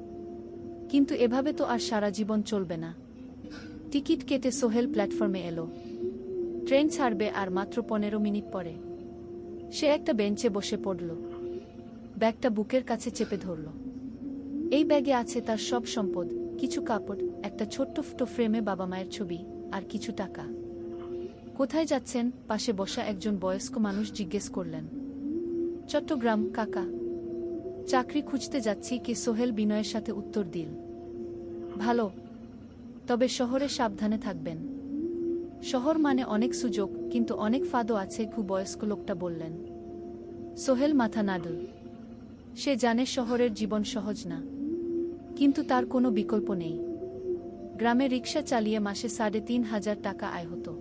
কিন্তু এভাবে তো আর সারা জীবন চলবে না। টিকিট কেটে সোহেল প্ল্যাটফর্মে এলো। ট্রেন ছাড়বে আর মাত্র 15 মিনিট পরে। সে একটা বেঞ্চে বসে পড়ল, ব্যাগটা বুকের কাছে চেপে ধরল। এই ব্যাগে আছে তার সব সম্পদ, কিছু কাপড়, একটা ছোট্ট ফটো ফ্রেমে বাবা মায়ের ছবি, আর কিছু টাকা। কোথায় যাচ্ছেন? পাশে বসা একজন বয়স্ক মানুষ জিজ্ঞেস করলেন। চট্টগ্রাম কাকা। চাকরি খুঁজতে যাচ্ছি কি? সোহেল বিনয়ের সাথে উত্তর দিল। ভালো, তবে শহরে সাবধানে থাকবেন। শহর মানে অনেক সুযোগ, কিন্তু অনেক ফাঁদও আছে। বয়স্ক লোকটা বললেন। সোহেল মাথা নাড়ল। সে জানে শহরের জীবন সহজ না, কিন্তু তার কোনো বিকল্প নেই। গ্রামে রিক্সা চালিয়ে মাসে 3,500 টাকা আয় হতো।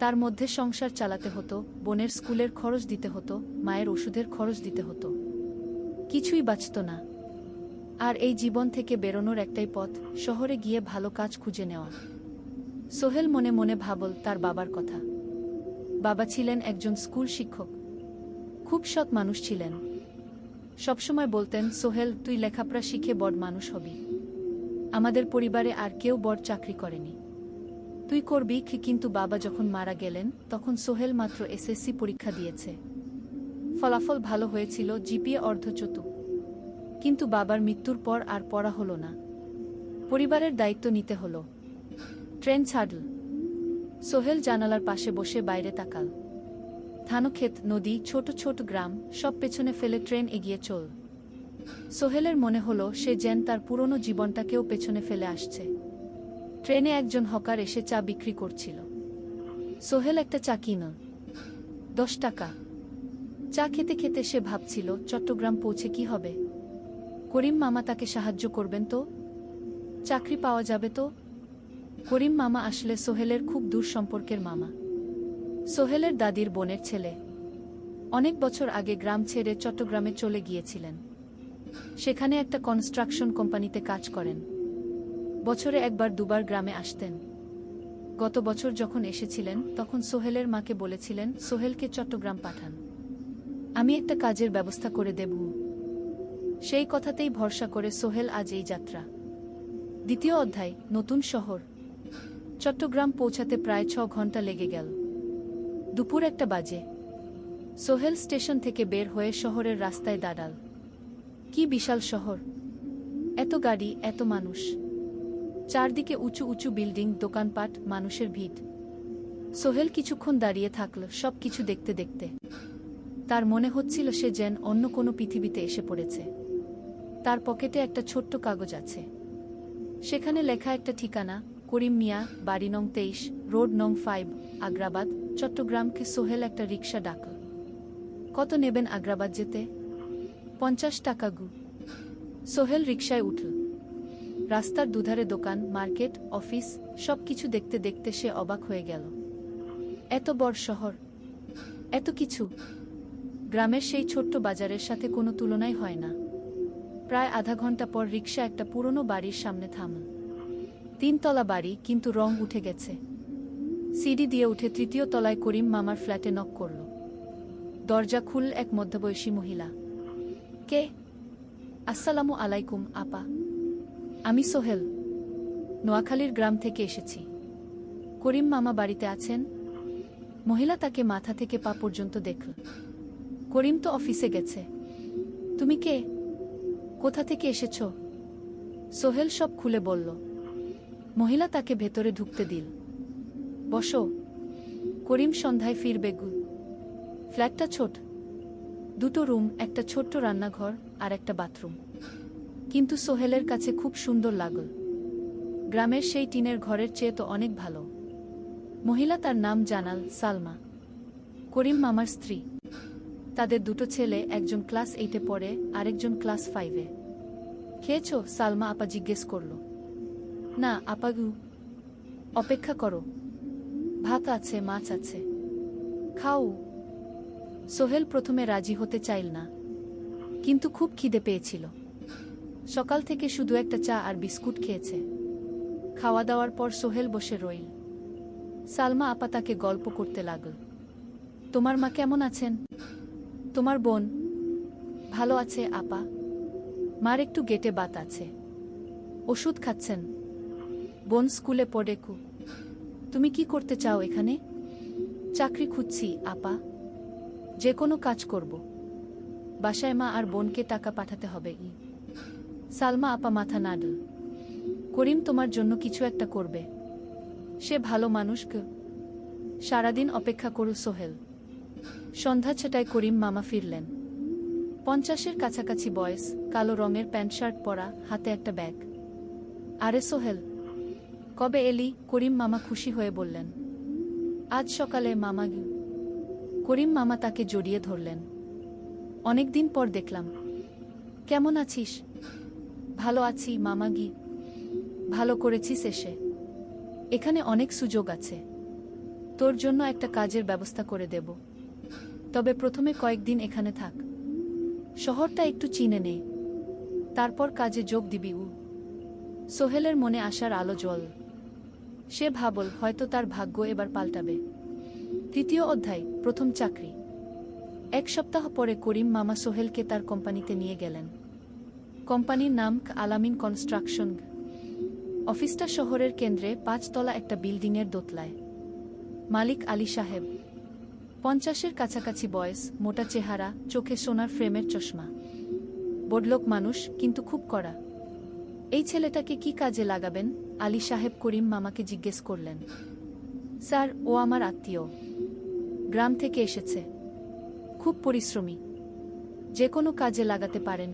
তার মধ্যে সংসার চালাতে হতো, বোনের স্কুলের খরচ দিতে হতো, মায়ের ওষুধের খরচ দিতে হতো। কিছুই বাঁচত না। আর এই জীবন থেকে বেরোনোর একটাই পথ, শহরে গিয়ে ভালো কাজ খুঁজে নেওয়া। সোহেল মনে মনে ভাবল তার বাবার কথা। বাবা ছিলেন একজন স্কুল শিক্ষক, খুব সৎ মানুষ ছিলেন। সবসময় বলতেন, সোহেল, তুই লেখাপড়া শিখে বড় মানুষ হবি। আমাদের পরিবারে আর কেউ বড় চাকরি করেনি, তুই করবি। কিন্তু বাবা যখন মারা গেলেন তখন সোহেল মাত্র এসএসসি পরীক্ষা দিয়েছে। ফলাফল ভালো হয়েছিল, জিপিএ অর্ধচতু। কিন্তু বাবার মৃত্যুর পর আর পড়া হলো না। পরিবারের দায়িত্ব নিতে হলো। ট্রেন ছাড়ল। সোহেল জানালার পাশে বসে বাইরে তাকাল। ধানক্ষেত, নদী, ছোট ছোট গ্রাম, সব পেছনে ফেলে ট্রেন এগিয়ে চল। সোহেলের মনে হলো সে যেন তার পুরনো জীবনটাকেও পেছনে ফেলে আসছে। ট্রেনে একজন হকার এসে চা বিক্রি করছিল। সোহেল একটা চা কিনল। 10 টাকা। চা খেতে খেতে সে ভাবছিল, চট্টগ্রাম পৌঁছে কি হবে? করিম মামা তাকে সাহায্য করবেন তো? চাকরি পাওয়া যাবে তো? করিম মামা আসলে সোহেলের খুব দূর সম্পর্কের মামা। সোহেলের দাদির বোনের ছেলে। অনেক বছর আগে গ্রাম ছেড়ে চট্টগ্রামে চলে গিয়েছিলেন। সেখানে একটা কনস্ট্রাকশন কোম্পানিতে কাজ করেন। বছরে একবার দুবার গ্রামে আসতেন। গত বছর যখন এসেছিলেন তখন সোহেলের মাকে বলেছিলেন সোহেলকে চট্টগ্রাম পাঠান, আমি একটা কাজের ব্যবস্থা করে দেব। সেই কথাতেই ভরসা করে সোহেল আজ এই যাত্রা। দ্বিতীয় অধ্যায়, নতুন শহর। চট্টগ্রাম পৌঁছাতে প্রায় 6 ঘন্টা লেগে গেল। দুপুর 1টা বাজে। সোহেল স্টেশন থেকে বের হয়ে শহরের রাস্তায় দাঁড়াল। কি বিশাল শহর! এত গাড়ি, এত মানুষ। চারদিকে উঁচু উঁচু বিল্ডিং, দোকানপাট, মানুষের ভিড়। সোহেল কিছুক্ষণ দাঁড়িয়ে থাকল সব কিছু দেখতে দেখতে। তার মনে হচ্ছিল সে যেন অন্য কোনো পৃথিবীতে এসে পড়েছে। তার পকেটে একটা ছোট্ট কাগজ আছে। সেখানে লেখা একটা ঠিকানা, করিম মিয়া, বাড়ি নং 23, রোড নং 5, আগ্রাবাদ, চট্টগ্রামকে। সোহেল একটা রিকশা ডাকল। কত নেবেন আগ্রাবাদ যেতে? 50 টাকা গু। সোহেল রিকশায় উঠল। রাস্তার দুধারে দোকান, মার্কেট, অফিস, সব কিছু দেখতে দেখতে সে অবাক হয়ে গেল। এত বড় শহর, এত কিছু! গ্রামের সেই ছোট্ট বাজারের সাথে কোনো তুলনাই হয় না। প্রায় আধা ঘন্টা পর রিকশা একটা পুরনো বাড়ির সামনে থামল। 3 তলা বাড়ি, কিন্তু রং উঠে গেছে। সিঁড়ি দিয়ে উঠে 3য় তলায় করিম মামার ফ্ল্যাটে নক করল। দরজা খুলল এক মধ্যবয়সী মহিলা। কে? আসসালামু আলাইকুম আপা, আমি সোহেল, নোয়াখালীর গ্রাম থেকে এসেছি। করিম মামা বাড়িতে আছেন? মহিলা তাকে মাথা থেকে পা পর্যন্ত দেখল। করিম তো অফিসে গেছে। তুমি কে? কোথা থেকে এসেছ? সোহেল সব খুলে বলল। মহিলা তাকে ভেতরে ঢুকতে দিল। বসো। করিম সন্ধ্যায় ফিরবে গু। ফ্ল্যাটটা ছোট, 2টো রুম, একটা ছোট্ট রান্নাঘর আর একটা বাথরুম। কিন্তু সোহেলের কাছে খুব সুন্দর লাগল। গ্রামের সেই টিনের ঘরের চেয়ে তো অনেক ভালো। মহিলা তার নাম জানাল সালমা, করিম মামার স্ত্রী। তাদের 2টো ছেলে, একজন ক্লাস 8-এ পড়ে, আরেকজন ক্লাস 5-এ। খেয়েছ? সালমা আপা জিজ্ঞেস করল। না আপা গু। অপেক্ষা করো, ভাত আছে, মাছ আছে, খাও। সোহেল প্রথমে রাজি হতে চাইল না, কিন্তু খুব খিদে পেয়েছিল। সকাল থেকে শুধু একটা চা আর বিস্কুট খেয়েছে। খাওয়া দাওয়ার পর সোহেল বসে রইল। সালমা আপা তাকে গল্প করতে লাগল। তোমার মা কেমন আছেন? তোমার বোন? ভালো আছে আপা, মার একটু গেটে বাত আছে, ওষুধ খাচ্ছেন। বোন স্কুলে পড়ে কু। তুমি কি করতে চাও এখানে? চাকরি খুঁজছি আপা, যে কোনো কাজ করব। বাসায় মা আর বোনকে টাকা পাঠাতে হবে। সালমা আপা মাথা নাড়ল। করিম তোমার জন্য কিছু একটা করবে, সে ভালো মানুষ কে। সারাদিন অপেক্ষা করু সোহেল। সন্ধ্যা 6টায় করিম মামা ফিরলেন। 50-এর কাছাকাছি বয়স, কালো রঙের প্যান্ট শার্ট পরা, হাতে একটা ব্যাগ। আরে সোহেল, কবে এলি? করিম মামা খুশি হয়ে বললেন। আজ সকালে মামা গি। করিম মামা তাকে জড়িয়ে ধরলেন। অনেকদিন পর দেখলাম। কেমন আছিস? ভালো আছি মামা গি। ভালো করেছিস এসে। এখানে অনেক সুযোগ আছে। তোর জন্য একটা কাজের ব্যবস্থা করে দেব। তবে প্রথমে কয়েকদিন এখানে থাক, শহরটা একটু চিনে নে, তারপর কাজে যোগ দিবি। সোহেলের মনে আসার আলো জ্বল। সে ভাবল হয়তো তার ভাগ্য এবার পাল্টাবে। 3য় অধ্যায়, প্রথম চাকরি। 1 সপ্তাহ পরে করিম মামা সোহেলকে তার কোম্পানিতে নিয়ে গেলেন। কোম্পানির নাম আলামিন কনস্ট্রাকশন। অফিসটা শহরের কেন্দ্রে, 5 তলা একটা বিল্ডিংয়ের দোতলায়। মালিক আলী সাহেব, 50-এর কাছাকাছি বয়স, মোটা চেহারা, চোখে সোনার ফ্রেমের চশমা। বড়লোক মানুষ, কিন্তু খুব কড়া। এই ছেলেটাকে কি কাজে লাগাবেন? আলী সাহেব করিম মামাকে জিজ্ঞেস করলেন। স্যার, ও আমার আত্মীয়, গ্রাম থেকে এসেছে, খুব পরিশ্রমী, যে কোনো কাজে লাগাতে পারেন।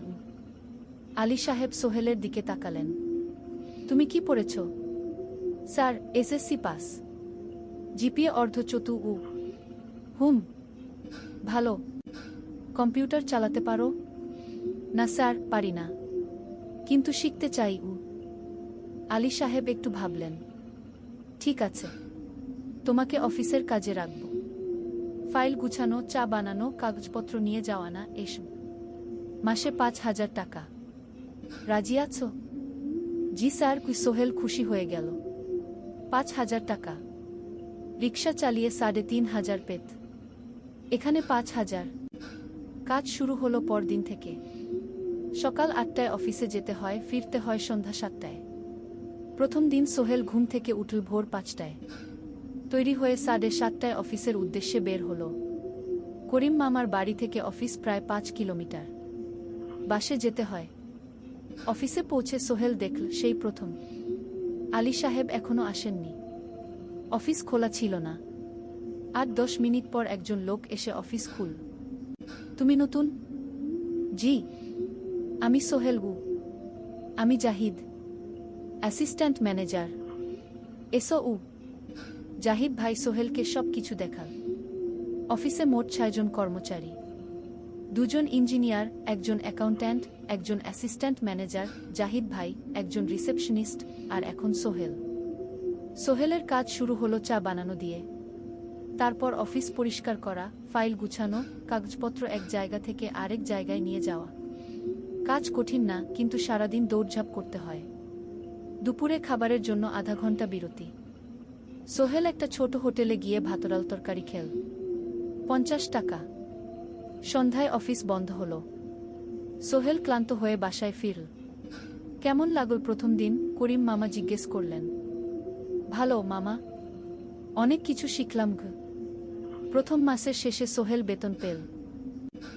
আলী সাহেব সোহেলের দিকে তাকালেন। তুমি কি পড়েছ? স্যার, এসএসসি পাস, জিপিএ অর্ধচতু। হুম, ভালো। কম্পিউটার চালাতে পারো? না স্যার, পারি না, কিন্তু শিখতে চাই। আলী সাহেব একটু ভাবলেন। ঠিক আছে, তোমাকে অফিসের কাজে রাখব। ফাইল গুছানো, চা বানানো, কাগজপত্র নিয়ে যাওয়া না এসব। মাসে 5,000 টাকা। রাজি আছো? জি স্যার। সোহেল খুশি হয়ে গেল। 5,000 টাকা? রিক্সা চালিয়ে 3,500 পেত। এখানে 5,000। কাজ শুরু হলো পরদিন থেকে। সকাল 8টায় অফিসে যেতে হয়, ফিরতে হয় সন্ধ্যা 7টায়। প্রথম দিন সোহেল ঘুম থেকে উঠল ভোর 5টায়। তৈরি হয়ে 7:30টায় অফিসের উদ্দেশ্যে বের হল। করিম মামার বাড়ি থেকে অফিস প্রায় 5 কিলোমিটার। বাসে যেতে হয়। অফিসে পৌঁছে সোহেল দেখল সেই প্রথম আলী সাহেব এখনো আসেননি। অফিস খোলা ছিল না। 8-10 মিনিট পর একজন লোক এসে অফিস খুল। তুমি নতুন? জি, আমি সোহেল। আমি Zahid, assistant manager. SO. Zahid ভাই সোহেলকে সব কিছু দেখাল। অফিসে মোট 6 জন কর্মচারী। 2 জন ইঞ্জিনিয়ার, একজন অ্যাকাউন্ট্যান্ট, একজন অ্যাসিস্ট্যান্ট ম্যানেজার, জাহিদ ভাই, একজন রিসেপশনিস্ট, আর এখন সোহেল। সোহেলের কাজ শুরু হলো চা বানানো দিয়ে। তারপর অফিস পরিষ্কার করা, ফাইল গুছানো, কাগজপত্র এক জায়গা থেকে আরেক জায়গায় নিয়ে যাওয়া। কাজ কঠিন না, কিন্তু সারাদিন দৌড়ঝাঁপ করতে হয়। দুপুরে খাবারের জন্য আধা ঘন্টা বিরতি। সোহেল একটা ছোট হোটেলে গিয়ে ভাতডাল তরকারি খেল। 50 টাকা। সন্ধ্যায় অফিস বন্ধ হলো। সোহেল ক্লান্ত হয়ে বাসায় ফিরল। কেমন লাগল প্রথম দিন? করিম মামা জিজ্ঞেস করলেন। ভালো মামা, অনেক কিছু শিখলাম। প্রথম মাসের শেষে সোহেল বেতন পেল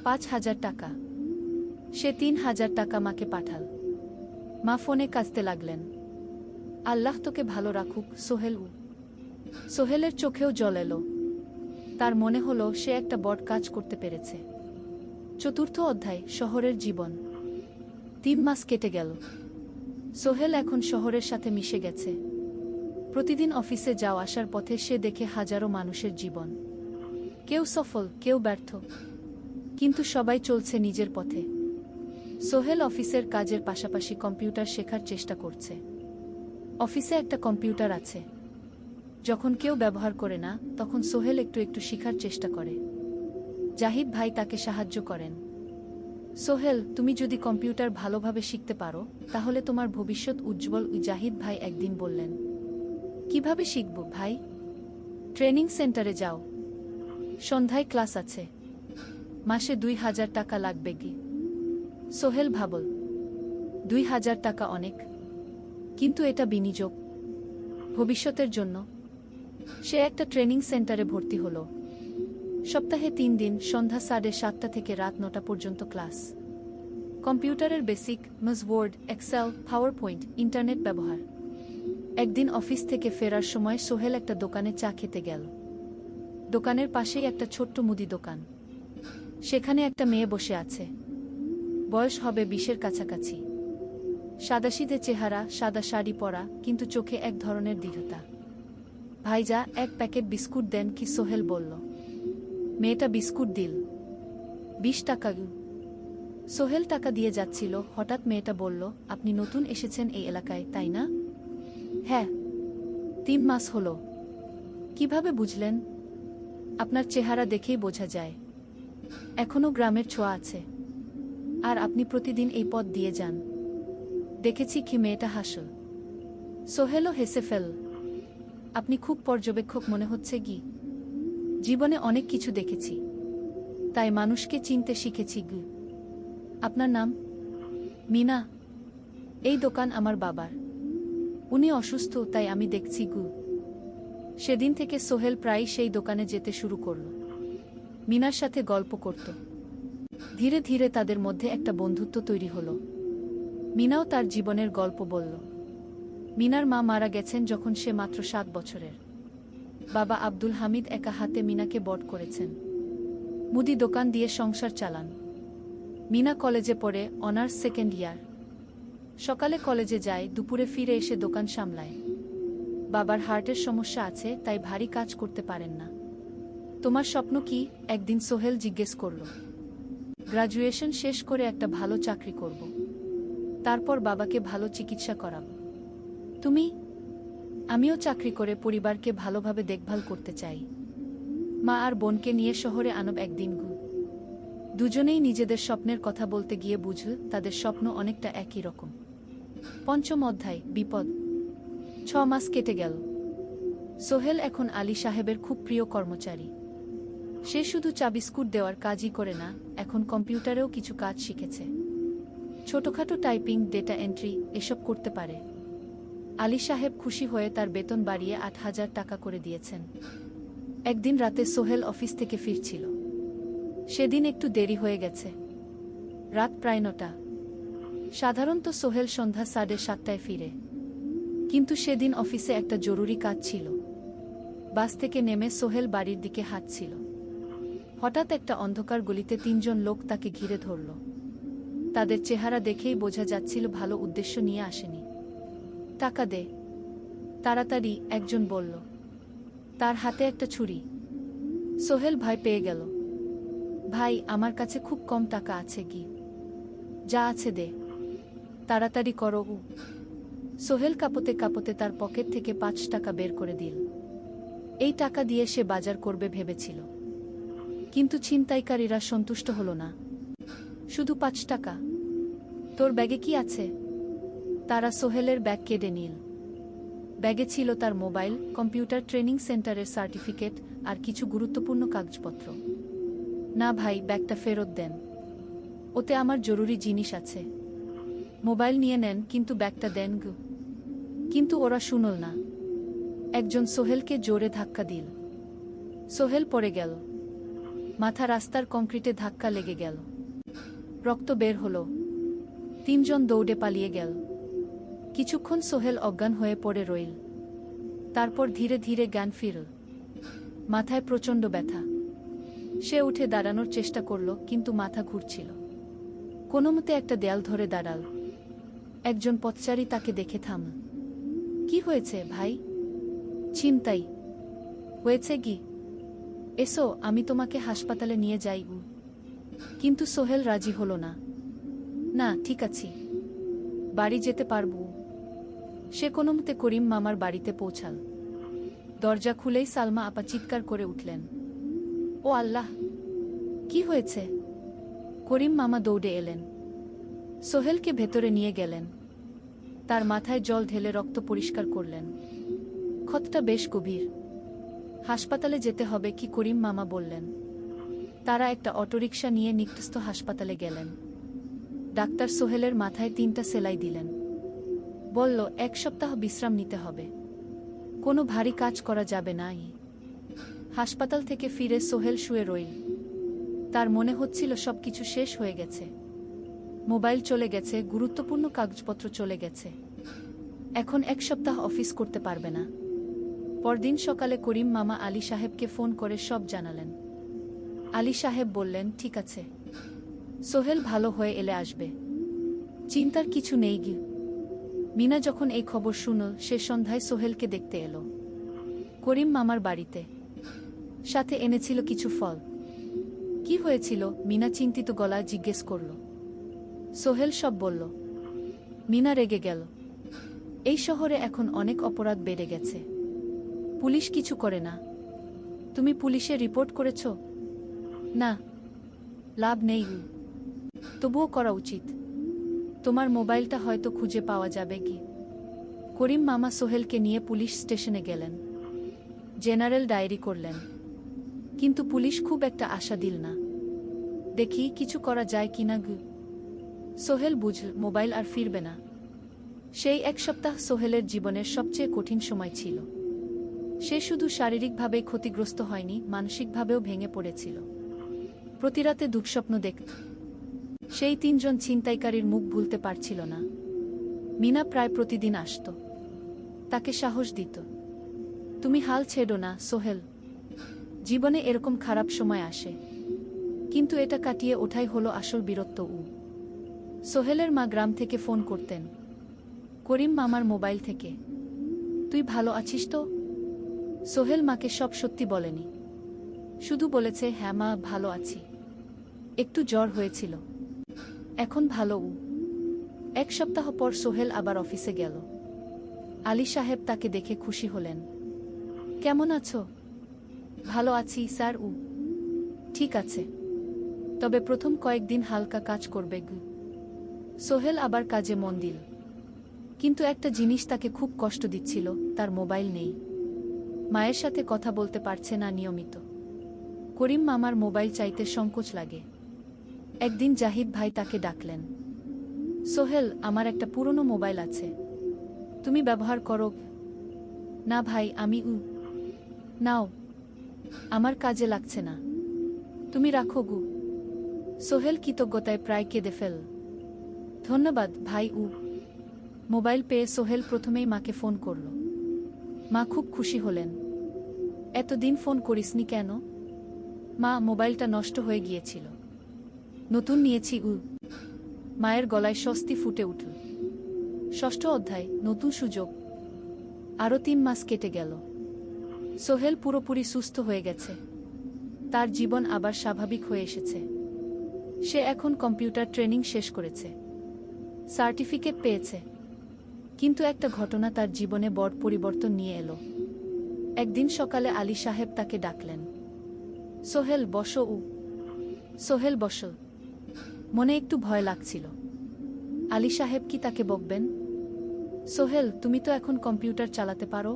5,000 টাকা। সে 3,000 টাকা মাকে পাঠাল। মা ফোনে কাঁদতে লাগলেন। আল্লাহ তোকে ভালো রাখুক সোহেল। সোহেলের চোখেও জল এলো। তার মনে হলো সে একটা বড় কাজ করতে পেরেছে। চতুর্থ অধ্যায়, শহরের জীবন। 3 মাস কেটে গেল। সোহেল এখন শহরের সাথে মিশে গেছে। প্রতিদিন অফিসে যাওয়া আসার পথে সে দেখে হাজারো মানুষের জীবন। কেউ সফল, কেউ ব্যর্থ, কিন্তু সবাই চলছে নিজের পথে। সোহেল অফিসের কাজের পাশাপাশি কম্পিউটার শেখার চেষ্টা করছে। অফিসে একটা কম্পিউটার আছে। যখন কেউ ব্যবহার করে না, তখন সোহেল একটু একটু শেখার চেষ্টা করে। জাহিদ ভাই তাকে সাহায্য করেন। সোহেল, তুমি যদি কম্পিউটার ভালোভাবে শিখতে পারো, তাহলে তোমার ভবিষ্যৎ উজ্জ্বল। জাহিদ ভাই একদিন বললেন। কিভাবে শিখব ভাই? ট্রেনিং সেন্টারে যাও। সন্ধ্যায় ক্লাস আছে। মাসে 2,000 টাকা লাগবে কি? সোহেল ভাবল, 2,000 টাকা অনেক, কিন্তু এটা বিনিয়োগ, ভবিষ্যতের জন্য। সে একটা ট্রেনিং সেন্টারে ভর্তি হল। সপ্তাহে 3 দিন, সন্ধ্যা 7:30 থেকে রাত 9টা পর্যন্ত ক্লাস। কম্পিউটারের basic, MS Word, Excel, PowerPoint, internet ব্যবহার। একদিন অফিস থেকে ফেরার সময় সোহেল একটা দোকানে চা খেতে গেল। দোকানের পাশেই একটা ছোট্ট মুদি দোকান। সেখানে একটা মেয়ে বসে আছে। বয়স হবে 20-এর কাছাকাছি। সাদাসিধে চেহারা, সাদা শাড়ি পরা, কিন্তু চোখে এক ধরনের দৃঢ়তা। ভাইজা, 1 প্যাকেট বিস্কুট দেন কি? সোহেল বলল। মেয়েটা বিস্কুট দিল। 20 টাকা। সোহেল টাকা দিয়ে যাচ্ছিল, হঠাৎ মেয়েটা বলল, আপনি নতুন এসেছেন এই এলাকায়, তাই না? হ্যাঁ। 3 মাস হলো। কিভাবে বুঝলেন? আপনার চেহারা দেখেই বোঝা যায়। এখনো গ্রামের ছোঁয়া আছে। আর আপনি প্রতিদিন এই পথ দিয়ে যান। দেখেছি কি? মেয়েটা হাসল। সোহেলও হেসে ফেল। আপনি খুব পর্যবেক্ষক মনে হচ্ছে কি? জীবনে অনেক কিছু দেখেছি, তাই মানুষকে চিনতে শিখেছি। আপনার নাম? মিনা। এই দোকান আমার বাবার। উনি অসুস্থ, তাই আমি দেখছি। সেদিন থেকে সোহেল প্রায় সেই দোকানে যেতে শুরু করল। মিনার সাথে গল্প করত। ধীরে ধীরে তাদের মধ্যে একটা বন্ধুত্ব তৈরি হলো। মিনাও তার জীবনের গল্প বলল। মিনার মা মারা গেছেন যখন সে মাত্র 7 বছরের। বাবা আব্দুল হামিদ একা হাতে মিনাকে বড় করেছেন। মুদি দোকান দিয়ে সংসার চালান। মিনা কলেজে পড়ে, অনার্স 2nd ইয়ার। সকালে কলেজে যায়, দুপুরে ফিরে এসে দোকান সামলায়। বাবার হার্টের সমস্যা আছে, তাই ভারী কাজ করতে পারেন না। তোমার স্বপ্ন কি? একদিন সোহেল জিজ্ঞেস করল। গ্রাজুয়েশন শেষ করে একটা ভালো চাকরি করব। তারপর বাবাকে ভালো চিকিৎসা করাব। তুমি? আমিও চাকরি করে পরিবারকে ভালোভাবে দেখভাল করতে চাই। মা আর বোনকে নিয়ে শহরে আনব একদিন। দুজনেই নিজেদের স্বপ্নের কথা বলতে গিয়ে বুঝল তাদের স্বপ্ন অনেকটা একই রকম। পঞ্চম অধ্যায়, বিপদ। 6 মাস কেটে গেল। সোহেল এখন আলী সাহেবের খুব প্রিয় কর্মচারী। সে শুধু চা বিস্কুট দেওয়ার কাজই করে না, এখন কম্পিউটারেও কিছু কাজ শিখেছে। ছোটখাটো টাইপিং, ডেটা এন্ট্রি এসব করতে পারে। আলী সাহেব খুশি হয়ে তার বেতন বাড়িয়ে 8,000 টাকা করে দিয়েছেন। একদিন রাতে সোহেল অফিস থেকে ফিরছিল। সেদিন একটু দেরি হয়ে গেছে। রাত প্রায় 9টা। সাধারণত সোহেল সন্ধ্যা 7:30টায় ফিরে, কিন্তু সেদিন অফিসে একটা জরুরি কাজ ছিল। বাস থেকে নেমে সোহেল বাড়ির দিকে হাঁটছিল। হঠাৎ একটা অন্ধকার গলিতে 3 জন লোক তাকে ঘিরে ধরল। তাদের চেহারা দেখেই বোঝা যাচ্ছিল ভালো উদ্দেশ্য নিয়ে আসেনি। টাকা দে, তাড়াতাড়ি, একজন বলল। তার হাতে একটা ছুরি। সোহেল ভয় পেয়ে গেল। ভাই, আমার কাছে খুব কম টাকা আছে, কি যা আছে দে, তাড়াতাড়ি করো। সোহেল কাঁপতে কাঁপতে তার পকেট থেকে 5 টাকা বের করে দিল। এই টাকা দিয়ে সে বাজার করবে ভেবেছিল, কিন্তু ছিনতাইকারীরা সন্তুষ্ট হল না। শুধু 5 টাকা? তোর ব্যাগে কি আছে? তারা সোহেলের ব্যাগ কেড়ে নিল। ব্যাগে ছিল তার মোবাইল, কম্পিউটার ট্রেনিং সেন্টারের সার্টিফিকেট আর কিছু গুরুত্বপূর্ণ কাগজপত্র। না ভাই, ব্যাগটা ফেরত দেন, ওতে আমার জরুরি জিনিস আছে। মোবাইল নিয়ে নেন, কিন্তু ব্যাগটা দেন গো। কিন্তু ওরা শুনল না। একজন সোহেলকে জোরে ধাক্কা দিল। সোহেল পড়ে গেল। মাথা রাস্তার কংক্রিটে ধাক্কা লেগে গেল। রক্ত বের হলো। 3 জন দৌড়ে পালিয়ে গেল। কিছুক্ষণ সোহেল অজ্ঞান হয়ে পড়ে রইল। তারপর ধীরে ধীরে জ্ঞান ফিরল। মাথায় প্রচণ্ড ব্যথা। সে উঠে দাঁড়ানোর চেষ্টা করল, কিন্তু মাথা ঘুরছিল। কোনোমতে একটা দেয়াল ধরে দাঁড়াল। একজন পথচারী তাকে দেখে থামল। কি হয়েছে ভাই? ছিনতাই হয়েছে কি? এসো, আমি তোমাকে হাসপাতালে নিয়ে যাই। কিন্তু সোহেল রাজি হল না। না, ঠিক আছি, বাড়ি যেতে পারব। সে কোনোমতে করিম মামার বাড়িতে পৌঁছাল। দরজা খুলেই সালমা আপা চিৎকার করে উঠলেন, ও আল্লাহ, কি হয়েছে? করিম মামা দৌড়ে এলেন। সোহেলকে ভেতরে নিয়ে গেলেন। তার মাথায় জল ঢেলে রক্ত পরিষ্কার করলেন। ক্ষতটা বেশ গভীর। হাসপাতালে যেতে হবে কি? করিম মামা বললেন। তারা একটা অটোরিকশা নিয়ে নিকটস্থ হাসপাতালে গেলেন। ডাক্তার সোহেলের মাথায় 3টা সেলাই দিলেন। বলল, 1 সপ্তাহ বিশ্রাম নিতে হবে, কোনো ভারী কাজ করা যাবে না। হাসপাতাল থেকে ফিরে সোহেল শুয়ে রইল। তার মনে হচ্ছিল সবকিছু শেষ হয়ে গেছে। মোবাইল চলে গেছে, গুরুত্বপূর্ণ কাগজপত্র চলে গেছে। এখন 1 সপ্তাহ অফিস করতে পারবে না। পরদিন সকালে করিম মামা আলী সাহেবকে ফোন করে সব জানালেন। আলী সাহেব বললেন, ঠিক আছে, সোহেল ভালো হয়ে এলে আসবে, চিন্তার কিছু নেই গি। মিনা যখন এই খবর শুনল, সে সন্ধ্যায় সোহেলকে দেখতে এলো করিম মামার বাড়িতে। সাথে এনেছিল কিছু ফল। কি হয়েছিল? মিনা চিন্তিত গলায় জিজ্ঞেস করল। সোহেল সব বলল। মিনা রেগে গেল। এই শহরে এখন অনেক অপরাধ বেড়ে গেছে, পুলিশ কিছু করে না। তুমি পুলিশে রিপোর্ট করেছ? না, লাভ নেই। তবুও করা উচিত। তোমার মোবাইলটা হয়তো খুঁজে পাওয়া যাবে কি। করিম মামা সোহেলকে নিয়ে পুলিশ স্টেশনে গেলেন। জেনারেল ডায়েরি করলেন, কিন্তু পুলিশ খুব একটা আশা দিল না। দেখি কিছু করা যায় কিনা। সোহেল বুঝল মোবাইল আর ফিরবে না। সেই 1 সপ্তাহ সোহেলের জীবনের সবচেয়ে কঠিন সময় ছিল। সে শুধু শারীরিকভাবেই ক্ষতিগ্রস্ত হয়নি, মানসিকভাবেও ভেঙে পড়েছিল। প্রতিরাতে দুঃস্বপ্ন দেখত। সেই 3 জন ছিনতাইকারীর মুখ ভুলতে পারছিল না। মিনা প্রায় প্রতিদিন আসত, তাকে সাহস দিত। তুমি হাল ছেড়ো না সোহেল, জীবনে এরকম খারাপ সময় আসে, কিন্তু এটা কাটিয়ে ওঠাই হলো আসল বীরত্ব। সোহেলের মা গ্রাম থেকে ফোন করতেন, করিম মামার মোবাইল থেকে। তুই ভালো আছিস তো? সোহেল মাকে সব সত্যি বলেনি, শুধু বলেছে, হ্যাঁ মা, ভালো আছি, একটু জ্বর হয়েছিল, এখন ভালো। 1 সপ্তাহ পর সোহেল আবার অফিসে গেল। আলী সাহেব তাকে দেখে খুশি হলেন। কেমন আছো? ভালো আছি স্যার। ঠিক আছে, তবে প্রথম কয়েকদিন হালকা কাজ করবে। সোহেল আবার কাজে মন দিল। কিন্তু একটা জিনিস তাকে খুব কষ্ট দিচ্ছিল, তার মোবাইল নেই। মায়ের সাথে কথা বলতে পারছে না নিয়মিত। করিম মামার মোবাইল চাইতে সংকোচ লাগে। একদিন জাহিদ ভাই তাকে ডাকলেন। সোহেল, আমার একটা পুরনো মোবাইল আছে, তুমি ব্যবহার করো? না ভাই, আমি নাও, আমার কাজে লাগছে না, তুমি রাখো গু। সোহেল কৃতজ্ঞতায় প্রায় কেঁদে ফেল। ধন্যবাদ ভাই। মোবাইল পেয়ে সোহেল প্রথমেই মাকে ফোন করল। মা খুব খুশি হলেন। এতদিন ফোন করিসনি কেন? মা, মোবাইলটা নষ্ট হয়ে গিয়েছিল, নতুন নিয়েছি। মায়ের গলায় স্বস্তি ফুটে উঠল। ষষ্ঠ অধ্যায়, নতুন সুযোগ। আরও 3 মাস কেটে গেল। সোহেল পুরোপুরি সুস্থ হয়ে গেছে। তার জীবন আবার স্বাভাবিক হয়ে এসেছে। সে এখন কম্পিউটার ট্রেনিং শেষ করেছে, সার্টিফিকেট পেয়েছে। কিন্তু একটা ঘটনা তার জীবনে বড় পরিবর্তন নিয়ে এলো। একদিন সকালে আলী সাহেব তাকে ডাকলেন। সোহেল, বসো। সোহেল বসল। মনে একটু ভয় লাগছিল। আলী সাহেব কি তাকে বকবেন? সোহেল, তুমি তো এখন কম্পিউটার চালাতে পারো?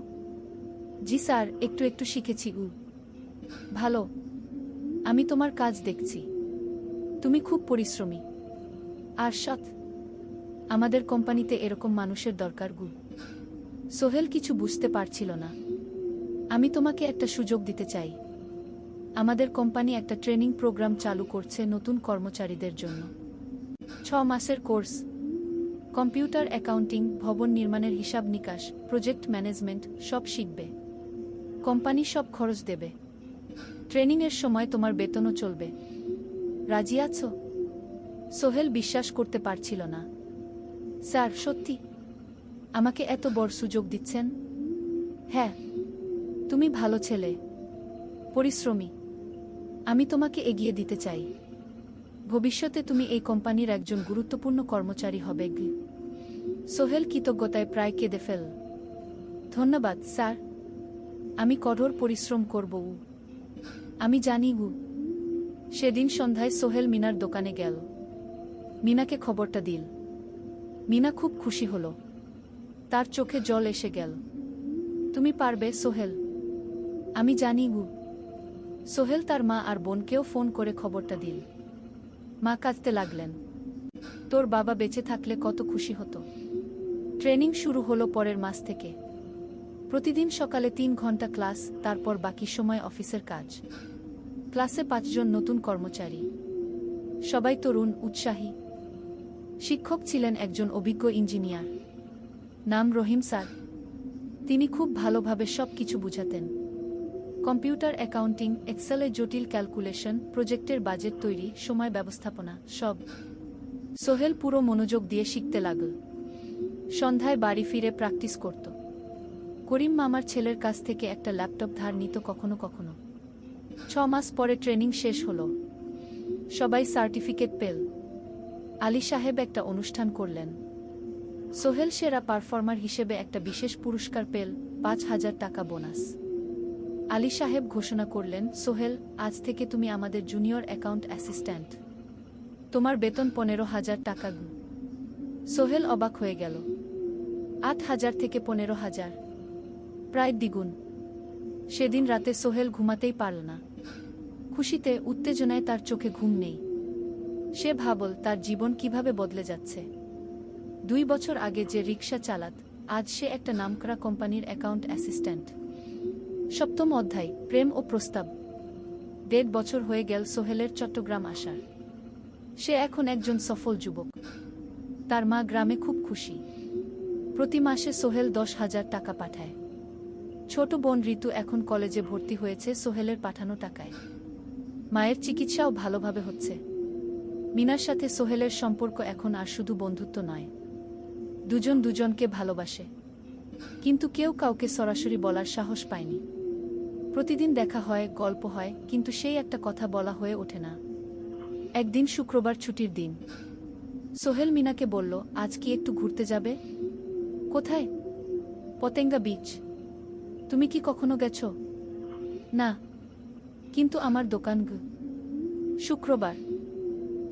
জি স্যার, একটু একটু শিখেছি। ভালো, আমি তোমার কাজ দেখছি, তুমি খুব পরিশ্রমী আর সৎ। আমাদের কোম্পানিতে এরকম মানুষের দরকার। সোহেল কিছু বুঝতে পারছিল না। আমি তোমাকে একটা সুযোগ দিতে চাই। আমাদের কোম্পানি একটা ট্রেনিং প্রোগ্রাম চালু করছে নতুন কর্মচারীদের জন্য। 6 মাসের কোর্স, কম্পিউটার অ্যাকাউন্টিং, ভবন নির্মাণের হিসাব নিকাশ, প্রজেক্ট ম্যানেজমেন্ট সব শিখবে। কোম্পানি সব খরচ দেবে। ট্রেনিংয়ের সময় তোমার বেতনও চলবে। রাজি আছো? সোহেল বিশ্বাস করতে পারছিল না। স্যার, সত্যি আমাকে এত বড় সুযোগ দিচ্ছেন? হ্যাঁ, তুমি ভালো ছেলে, পরিশ্রমী। আমি তোমাকে এগিয়ে দিতে চাই। ভবিষ্যতে তুমি এই কোম্পানির একজন গুরুত্বপূর্ণ কর্মচারী হবে। সোহেল কৃতজ্ঞতায় প্রায় কেঁদে ফেল। ধন্যবাদ স্যার, আমি কঠোর পরিশ্রম করব। আমি জানি। সেদিন সন্ধ্যায় সোহেল মিনার দোকানে গেল। মিনাকে খবরটা দিল। মিনা খুব খুশি হল। তার চোখে জল এসে গেল। তুমি পারবে সোহেল, আমি জানি। সোহেল তার মা আর বোনকেও ফোন করে খবরটা দিল। মা কাঁদতে লাগলেন। তোর বাবা বেঁচে থাকলে কত খুশি হতো। ট্রেনিং শুরু হলো পরের মাস থেকে। প্রতিদিন সকালে 3 ঘন্টা ক্লাস, তারপর বাকি সময় অফিসের কাজ। ক্লাসে 5 জন নতুন কর্মচারী, সবাই তরুণ, উৎসাহী। শিক্ষক ছিলেন একজন অভিজ্ঞ ইঞ্জিনিয়ার, নাম রহিম স্যার। তিনি খুব ভালোভাবে সব কিছু বুঝাতেন। কম্পিউটার অ্যাকাউন্টিং, এক্সেলে জটিল ক্যালকুলেশন, প্রজেক্টের বাজেট তৈরি, সময় ব্যবস্থাপনা সব। সোহেল পুরো মনোযোগ দিয়ে শিখতে লাগল। সন্ধ্যায় বাড়ি ফিরে প্র্যাকটিস করত। করিম মামার ছেলের কাছ থেকে একটা ল্যাপটপ ধার নিত কখনো কখনো। 6 মাস পরে ট্রেনিং শেষ হলো। সবাই সার্টিফিকেট পেল। আলী সাহেব একটা অনুষ্ঠান করলেন। সোহেল সেরা পারফর্মার হিসেবে একটা বিশেষ পুরস্কার পেল, 5,000 টাকা বোনাস। আলী সাহেব ঘোষণা করলেন, সোহেল, আজ থেকে তুমি আমাদের জুনিয়র অ্যাকাউন্ট অ্যাসিস্ট্যান্ট। তোমার বেতন 15,000 টাকা। সোহেল অবাক হয়ে গেল। 8,000 থেকে 15,000, প্রায় দ্বিগুণ। সেদিন রাতে সোহেল ঘুমাতেই পারল না। খুশিতে, উত্তেজনায় তার চোখে ঘুম নেই। সে ভাবল তার জীবন কিভাবে বদলে যাচ্ছে। 2 বছর আগে যে রিকশা চালাত, আজ সে একটা নামকরা কোম্পানির অ্যাকাউন্ট অ্যাসিস্ট্যান্ট। 7ম অধ্যায়, প্রেম ও প্রস্তাব। 1.5 বছর হয়ে গেল সোহেলের চট্টগ্রাম আসার। সে এখন একজন সফল যুবক। তার মা গ্রামে খুব খুশি। প্রতি মাসে সোহেল 10,000 টাকা পাঠায়। ছোট বোন ঋতু এখন কলেজে ভর্তি হয়েছে সোহেলের পাঠানো টাকায়। মায়ের চিকিৎসাও ভালোভাবে হচ্ছে। মিনার সাথে সোহেলের সম্পর্ক এখন আর শুধু বন্ধুত্ব নয়, দুজন দুজনকে ভালোবাসে। কিন্তু কেউ কাউকে সরাসরি বলার সাহস পায়নি। প্রতিদিন দেখা হয়, গল্প হয়, কিন্তু সেই একটা কথা বলা হয়ে ওঠে না। একদিন শুক্রবার ছুটির দিন। সোহেল মিনাকে বলল, আজ কি একটু ঘুরতে যাবে? কোথায়? পতেঙ্গা বিচ। তুমি কি কখনো গেছো? না, কিন্তু আমার দোকান গু। শুক্রবার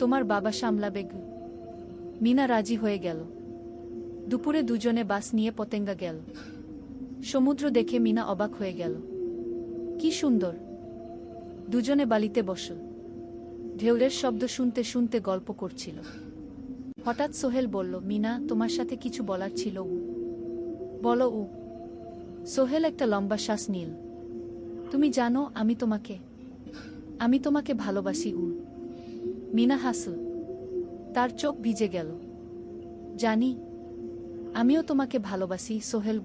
তোমার বাবা সামলাবে গু। মিনা রাজি হয়ে গেল। দুপুরে দুজনে বাস নিয়ে পতেঙ্গা গেল। সমুদ্র দেখে মিনা অবাক হয়ে গেল। কি সুন্দর! দুজনে বালিতে বসল। ঢেউয়ের শব্দ শুনতে শুনতে গল্প করছিল। হঠাৎ সোহেল বলল, মিনা, তোমার সাথে কিছু বলার ছিল। বলো। সোহেল একটা লম্বা শ্বাস নিল। তুমি জানো আমি তোমাকে ভালোবাসি। মিনা হাসল। তার চোখ ভিজে গেল। জানি, আমিও তোমাকে ভালোবাসি সোহেল।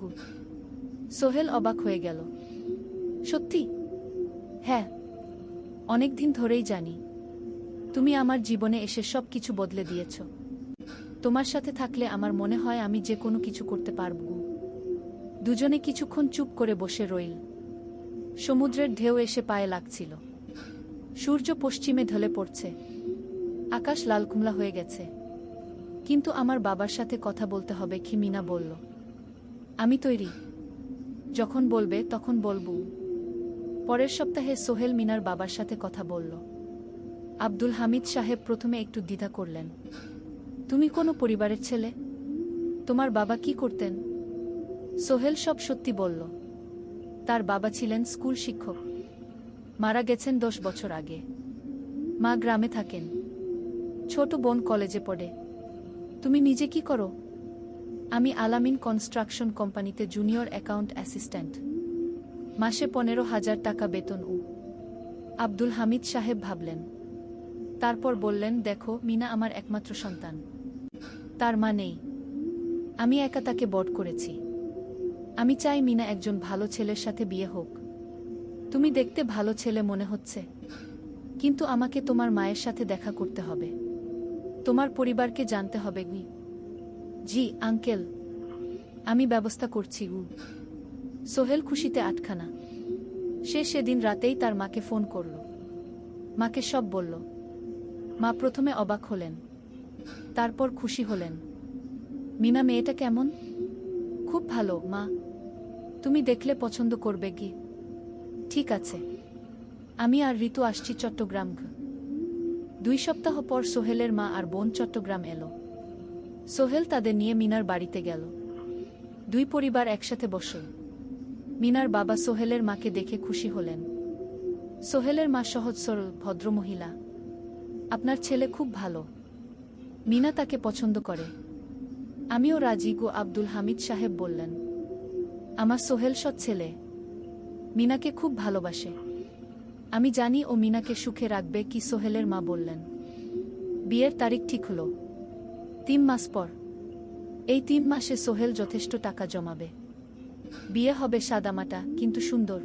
সোহেল অবাক হয়ে গেল। সত্যি? হ্যাঁ, অনেকদিন ধরেই জানি। তুমি আমার জীবনে এসে সব কিছু বদলে দিয়েছ। তোমার সাথে থাকলে আমার মনে হয় আমি যে কোনো কিছু করতে পারব। দুজনে কিছুক্ষণ চুপ করে বসে রইল। সমুদ্রের ঢেউ এসে পায়ে লাগছিল। সূর্য পশ্চিমে ঢলে পড়ছে। আকাশ লাল কুমলা হয়ে গেছে। কিন্তু আমার বাবার সাথে কথা বলতে হবে কি? মিনা বলল। আমি তৈরি। যখন বলবে তখন বলবো। পরের সপ্তাহে সোহেল মিনার বাবার সাথে কথা বলল। আব্দুল হামিদ সাহেব প্রথমে একটু দ্বিধা করলেন। তুমি কোনো পরিবারের ছেলে? তোমার বাবা কি করতেন? সোহেল সব সত্যি বলল। তার বাবা ছিলেন স্কুল শিক্ষক। মারা গেছেন 10 বছর আগে। মা গ্রামে থাকেন। ছোট বোন কলেজে পড়ে। তুমি নিজে কি করো? আমি আলামিন কনস্ট্রাকশন কোম্পানিতে জুনিয়র অ্যাকাউন্ট অ্যাসিস্ট্যান্ট। মাসে 15,000 টাকা বেতন। আব্দুল হামিদ সাহেব ভাবলেন। তারপর বললেন, দেখো মিনা আমার একমাত্র সন্তান। তার মা নেই। আমি একা তাকে বড় করেছি। আমি চাই মিনা একজন ভালো ছেলের সাথে বিয়ে হোক। তুমি দেখতে ভালো ছেলে মনে হচ্ছে, কিন্তু আমাকে তোমার মায়ের সাথে দেখা করতে হবে। তোমার পরিবারকে জানতে হবে। জি আঙ্কেল, আমি ব্যবস্থা করছি। সোহেল খুশিতে আটখানা। সে সেদিন রাতেই তার মাকে ফোন করল। মাকে সব বলল। মা প্রথমে অবাক হলেন, তারপর খুশি হলেন। মিনা মেয়েটা কেমন? খুব ভালো মা, তুমি দেখলে পছন্দ করবে। ঠিক আছে, আমি আর ঋতু আসছি চট্টগ্রাম। 2 সপ্তাহ পর সোহেলের মা আর বোন চট্টগ্রাম এলো। সোহেল তাদের নিয়ে মিনার বাড়িতে গেল। 2 পরিবার একসাথে বসল। মিনার বাবা সোহেলের মাকে দেখে খুশি হলেন। সোহেলের মা সহজ সরল ভদ্রমহিলা। আপনার ছেলে খুব ভালো। মিনা তাকে পছন্দ করে। আমিও রাজি। আব্দুল হামিদ সাহেব বললেন। আমার সোহেল সৎ ছেলে। মিনাকে খুব ভালোবাসে। আমি জানি ও মিনাকে সুখে রাখবে। সোহেলের মা বললেন। বিয়ের তারিখ ঠিক হলো 3 মাস পর। এই 3 মাসে সোহেল যথেষ্ট টাকা জমাবে। বিয়ে হবে সাদামাটা কিন্তু সুন্দর।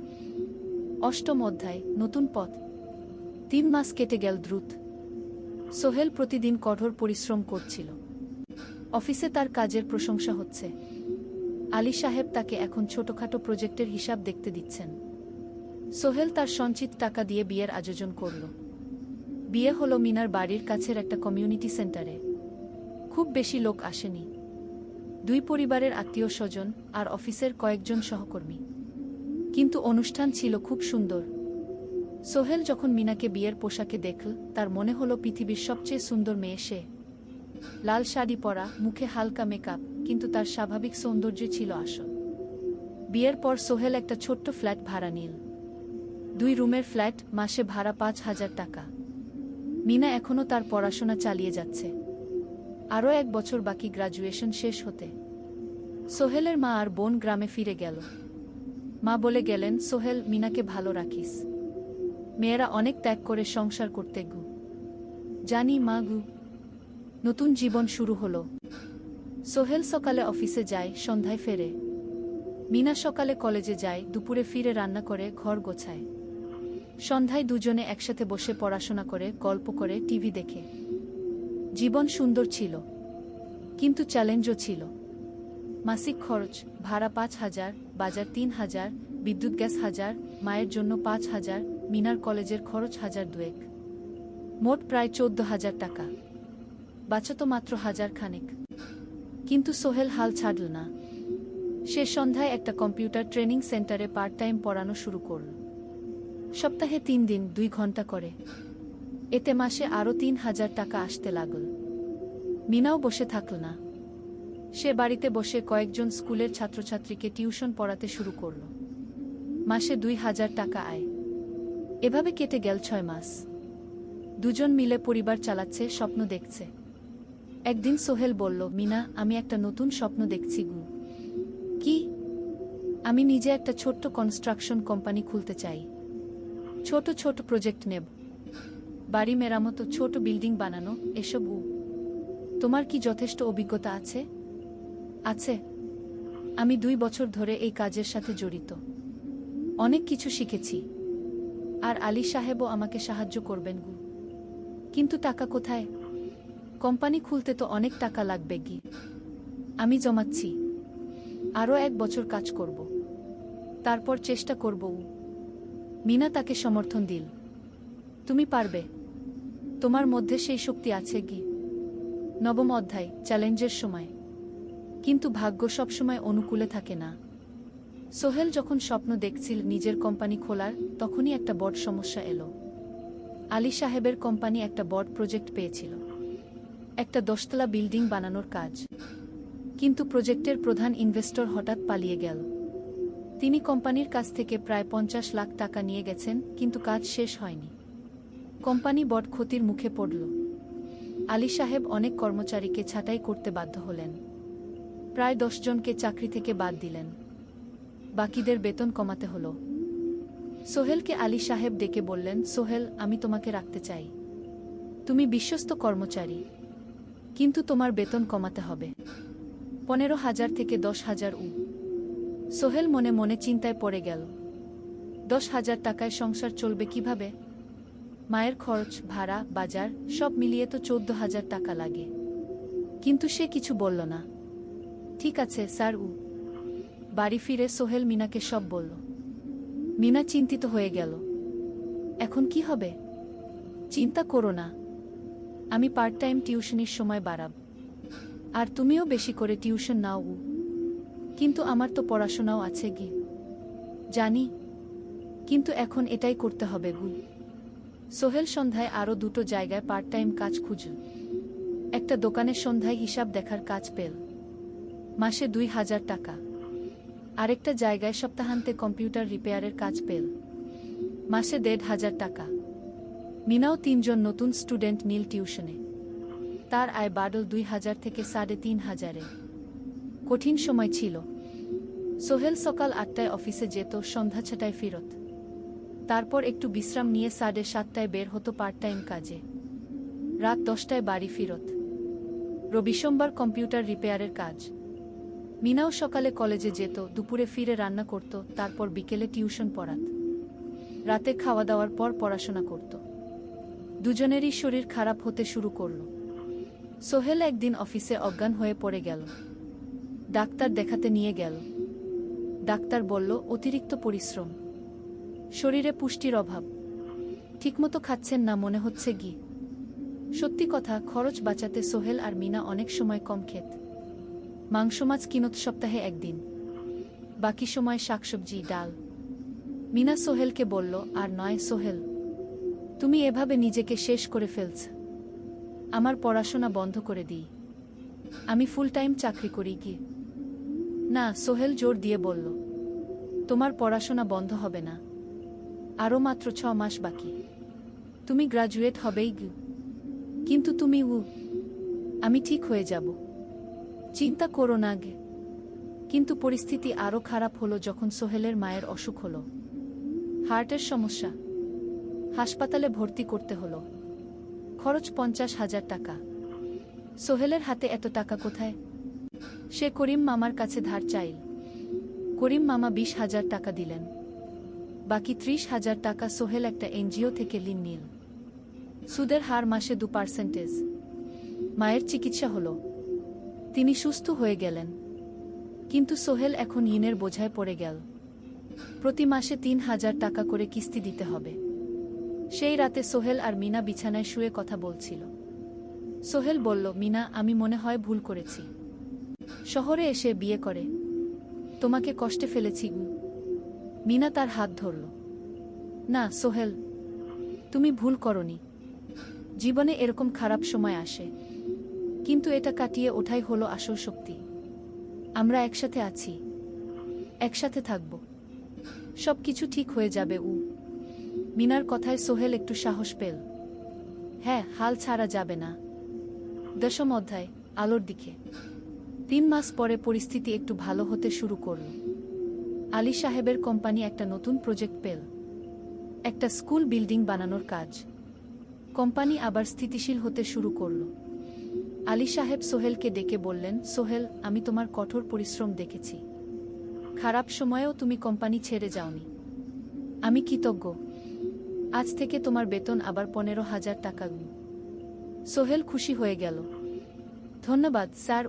8ম অধ্যায়, নতুন পথ। 3 মাস কেটে গেল দ্রুত। সোহেল প্রতিদিন কঠোর পরিশ্রম করছিল। অফিসে তার কাজের প্রশংসা হচ্ছে। আলী সাহেব তাকে এখন ছোটখাটো প্রজেক্টের হিসাব দেখতে দিচ্ছেন। সোহেল তার সঞ্চিত টাকা দিয়ে বিয়ের আয়োজন করল। বিয়ে হলো মিনার বাড়ির কাছের একটা কমিউনিটি সেন্টারে। খুব বেশি লোক আসেনি। 2 পরিবারের আত্মীয় স্বজন আর অফিসের কয়েকজন সহকর্মী। কিন্তু অনুষ্ঠান ছিল খুব সুন্দর। সোহেল যখন মিনাকে বিয়ের পোশাকে দেখল, তার মনে হলো পৃথিবীর সবচেয়ে সুন্দর মেয়ে সে। লাল শাড়ি পরা, মুখে হালকা মেকআপ, কিন্তু তার স্বাভাবিক সৌন্দর্য ছিল আসল। বিয়ের পর সোহেল একটা ছোট্ট ফ্ল্যাট ভাড়া নিল। 2 রুমের ফ্ল্যাট, মাসে ভাড়া 5,000 টাকা। মিনা এখনও তার পড়াশোনা চালিয়ে যাচ্ছে। আরও 1 বছর বাকি গ্রাজুয়েশন শেষ হতে। সোহেলের মা আর বোন গ্রামে ফিরে গেল। মা বলে গেলেন, সোহেল, মিনাকে ভালো রাখিস। মেয়েরা অনেক ত্যাগ করে সংসার করতে। জানি মা। নতুন জীবন শুরু হলো। সোহেল সকালে অফিসে যায়, সন্ধ্যায় ফেরে। মিনা সকালে কলেজে যায়, দুপুরে ফিরে রান্না করে, ঘর গোছায়। সন্ধ্যায় দুজনে একসাথে বসে পড়াশোনা করে, গল্প করে, টিভি দেখে। জীবন সুন্দর ছিল, কিন্তু চ্যালেঞ্জও ছিল। মাসিক খরচ, ভাড়া 5,000, বাজার 3,000, বিদ্যুৎ গ্যাস 1,000, মায়ের জন্য 5,000, মিনার কলেজের খরচ 1,200। মোট প্রায় 14,000 টাকা। বাঁচত মাত্র 1,000 খানেক। কিন্তু সোহেল হাল ছাড়ল না। সে সন্ধ্যায় একটা কম্পিউটার ট্রেনিং সেন্টারে পার্ট টাইম পড়ানো শুরু করল। সপ্তাহে 3 দিন 2 ঘন্টা করে। এতে মাসে আরও 3,000 টাকা আসতে লাগল। মিনাও বসে থাকল না। সে বাড়িতে বসে কয়েকজন স্কুলের ছাত্রছাত্রীকে টিউশন পড়াতে শুরু করল। মাসে 2,000 টাকা আয়। এভাবে কেটে গেল 6 মাস। দুজন মিলে পরিবার চালাচ্ছে, স্বপ্ন দেখছে। একদিন সোহেল বলল, মিনা, আমি একটা নতুন স্বপ্ন দেখছি গু। কি? আমি নিজে একটা ছোট্ট কনস্ট্রাকশন কোম্পানি খুলতে চাই। ছোট ছোট প্রজেক্ট নেব, বাড়ি মেরামত, ছোট বিল্ডিং বানানো, এসব। তোমার কি যথেষ্ট অভিজ্ঞতা আছে? আছে। আমি 2 বছর ধরে এই কাজের সাথে জড়িত। অনেক কিছু শিখেছি। আর আলী সাহেবও আমাকে সাহায্য করবেন গু। কিন্তু টাকা কোথায়? কোম্পানি খুলতে তো অনেক টাকা লাগবে গি। আমি জমাচ্ছি। আরও 1 বছর কাজ করব, তারপর চেষ্টা করব। মিনা তাকে সমর্থন দিল। তুমি পারবে। তোমার মধ্যে সেই শক্তি আছে গি। নবম অধ্যায়, চ্যালেঞ্জের সময়। কিন্তু ভাগ্য সবসময় অনুকূলে থাকে না। সোহেল যখন স্বপ্ন দেখছিল নিজের কোম্পানি খোলার, তখনই একটা বড় সমস্যা এলো। আলী সাহেবের কোম্পানি একটা বড় প্রজেক্ট পেয়েছিল, একটা 10তলা বিল্ডিং বানানোর কাজ। কিন্তু প্রজেক্টের প্রধান ইনভেস্টর হঠাৎ পালিয়ে গেল। তিনি কোম্পানির কাছ থেকে প্রায় 50 লাখ টাকা নিয়ে গেছেন, কিন্তু কাজ শেষ হয়নি। কোম্পানি বড় ক্ষতির মুখে পড়ল। আলী সাহেব অনেক কর্মচারীকে ছাঁটাই করতে বাধ্য হলেন। প্রায় 10 জনকে চাকরি থেকে বাদ দিলেন। বাকিদের বেতন কমাতে হলো। সোহেলকে আলী সাহেব ডেকে বললেন, সোহেল, আমি তোমাকে রাখতে চাই। তুমি বিশ্বস্ত কর্মচারী, কিন্তু তোমার বেতন কমাতে হবে। 15,000 থেকে 10,000 সোহেল মনে মনে চিন্তায় পড়ে গেল। 10,000 টাকায় সংসার চলবে কিভাবে? মায়ের খরচ, ভাড়া, বাজার সব মিলিয়ে তো 14,000 টাকা লাগে। কিন্তু সে কিছু বলল না। ঠিক আছে স্যার। বাড়ি ফিরে সোহেল মিনাকে সব বলল। মিনা চিন্তিত হয়ে গেল। এখন কি হবে? চিন্তা করো না, আমি পার্ট টাইম টিউশনির সময় বাড়াব। আর তুমিও বেশি করে টিউশন নাও। কিন্তু আমার তো পড়াশোনাও আছে গি। জানি, কিন্তু এখন এটাই করতে হবে গু। সোহেল সন্ধ্যায় আরও 2টো জায়গায় পার্ট টাইম কাজ খুঁজল। একটা দোকানের সন্ধ্যায় হিসাব দেখার কাজ পেল, মাসে 2,000 টাকা। আরেকটা জায়গায় সপ্তাহান্তে কম্পিউটার রিপেয়ারের কাজ পেল, মাসে 1,500 টাকা। মিনাও 3 জন নতুন স্টুডেন্ট নীল টিউশনে। তার আয় বাড়ল 2,000 থেকে 3,500-এ। কঠিন সময় ছিল। সোহেল সকাল 8টায় অফিসে যেত, সন্ধ্যা 6টায় ফিরত। তারপর একটু বিশ্রাম নিয়ে 7:30টায় বের হতো পার্ট টাইম কাজে। রাত 10টায় বাড়ি ফিরত। রবি সোমবার কম্পিউটার রিপেয়ারের কাজ। মিনাও সকালে কলেজে যেত, দুপুরে ফিরে রান্না করত, তারপর বিকেলে টিউশন পড়াত। রাতে খাওয়া দাওয়ার পর পড়াশোনা করত। দুজনেরই শরীর খারাপ হতে শুরু করল। সোহেল একদিন অফিসে অজ্ঞান হয়ে পড়ে গেল। ডাক্তার দেখাতে নিয়ে গেল। ডাক্তার বলল, অতিরিক্ত পরিশ্রম, শরীরে পুষ্টির অভাব, ঠিকমতো খাচ্ছেন না মনে হচ্ছে গি। সত্যি কথা, খরচ বাঁচাতে সোহেল আর মিনা অনেক সময় কম খেত। মাংস মাছ কিনত সপ্তাহে 1 দিন, বাকি সময় শাকসবজি, ডাল। মিনা সোহেলকে বলল, আর নয় সোহেল, তুমি এভাবে নিজেকে শেষ করে ফেলছ। আমার পড়াশোনা বন্ধ করে দিই, আমি ফুল টাইম চাকরি করি কি। না, সোহেল জোর দিয়ে বলল, তোমার পড়াশোনা বন্ধ হবে না। আরও মাত্র 6 মাস বাকি, তুমি গ্রাজুয়েট হবেই গি। কিন্তু তুমি আমি ঠিক হয়ে যাব, চিন্তা করো না গে। কিন্তু পরিস্থিতি আরও খারাপ হলো যখন সোহেলের মায়ের অসুখ হলো। হার্টের সমস্যা। হাসপাতালে ভর্তি করতে হলো। খরচ 50,000 টাকা। সোহেলের হাতে এত টাকা কোথায়? সে করিম মামার কাছে ধার চাইল। করিম মামা 20,000 টাকা দিলেন। বাকি 30,000 টাকা সোহেল একটা এনজিও থেকে ঋণ নিল। সুদের হার মাসে 2%। মায়ের চিকিৎসা হলো, তিনি সুস্থ হয়ে গেলেন। কিন্তু সোহেল এখন ঋণের বোঝায় পড়ে গেল। প্রতি মাসে 3,000 টাকা করে কিস্তি দিতে হবে। সেই রাতে সোহেল আর মিনা বিছানায় শুয়ে কথা বলছিল। সোহেল বলল, মিনা, আমি মনে হয় ভুল করেছি। শহরে এসে বিয়ে করে তোমাকে কষ্টে ফেলেছি। মিনা তার হাত ধরল। না সোহেল, তুমি ভুল করনি। জীবনে এরকম খারাপ সময় আসে, কিন্তু এটা কাটিয়ে ওঠাই হলো আসল শক্তি। আমরা একসাথে আছি, একসাথে থাকব, সবকিছু ঠিক হয়ে যাবে। মিনার কথায় সোহেল একটু সাহস পেল। হ্যাঁ, হাল ছাড়া যাবে না। 10ম অধ্যায়, আলোর দিকে। 3 মাস পরে পরিস্থিতি একটু ভালো হতে শুরু করল। আলী সাহেবের কোম্পানি একটা নতুন প্রজেক্ট পেল, একটা স্কুল বিল্ডিং বানানোর কাজ। কোম্পানি আবার স্থিতিশীল হতে শুরু করল। আলী সাহেব সোহেলকে ডেকে বললেন, সোহেল, আমি তোমার কঠোর পরিশ্রম দেখেছি। খারাপ সময়েও তুমি কোম্পানি ছেড়ে যাওনি। আমি কৃতজ্ঞ। আজ থেকে তোমার বেতন আবার 15,000 টাকা। সোহেল খুশি হয়ে গেল। ধন্যবাদ স্যার।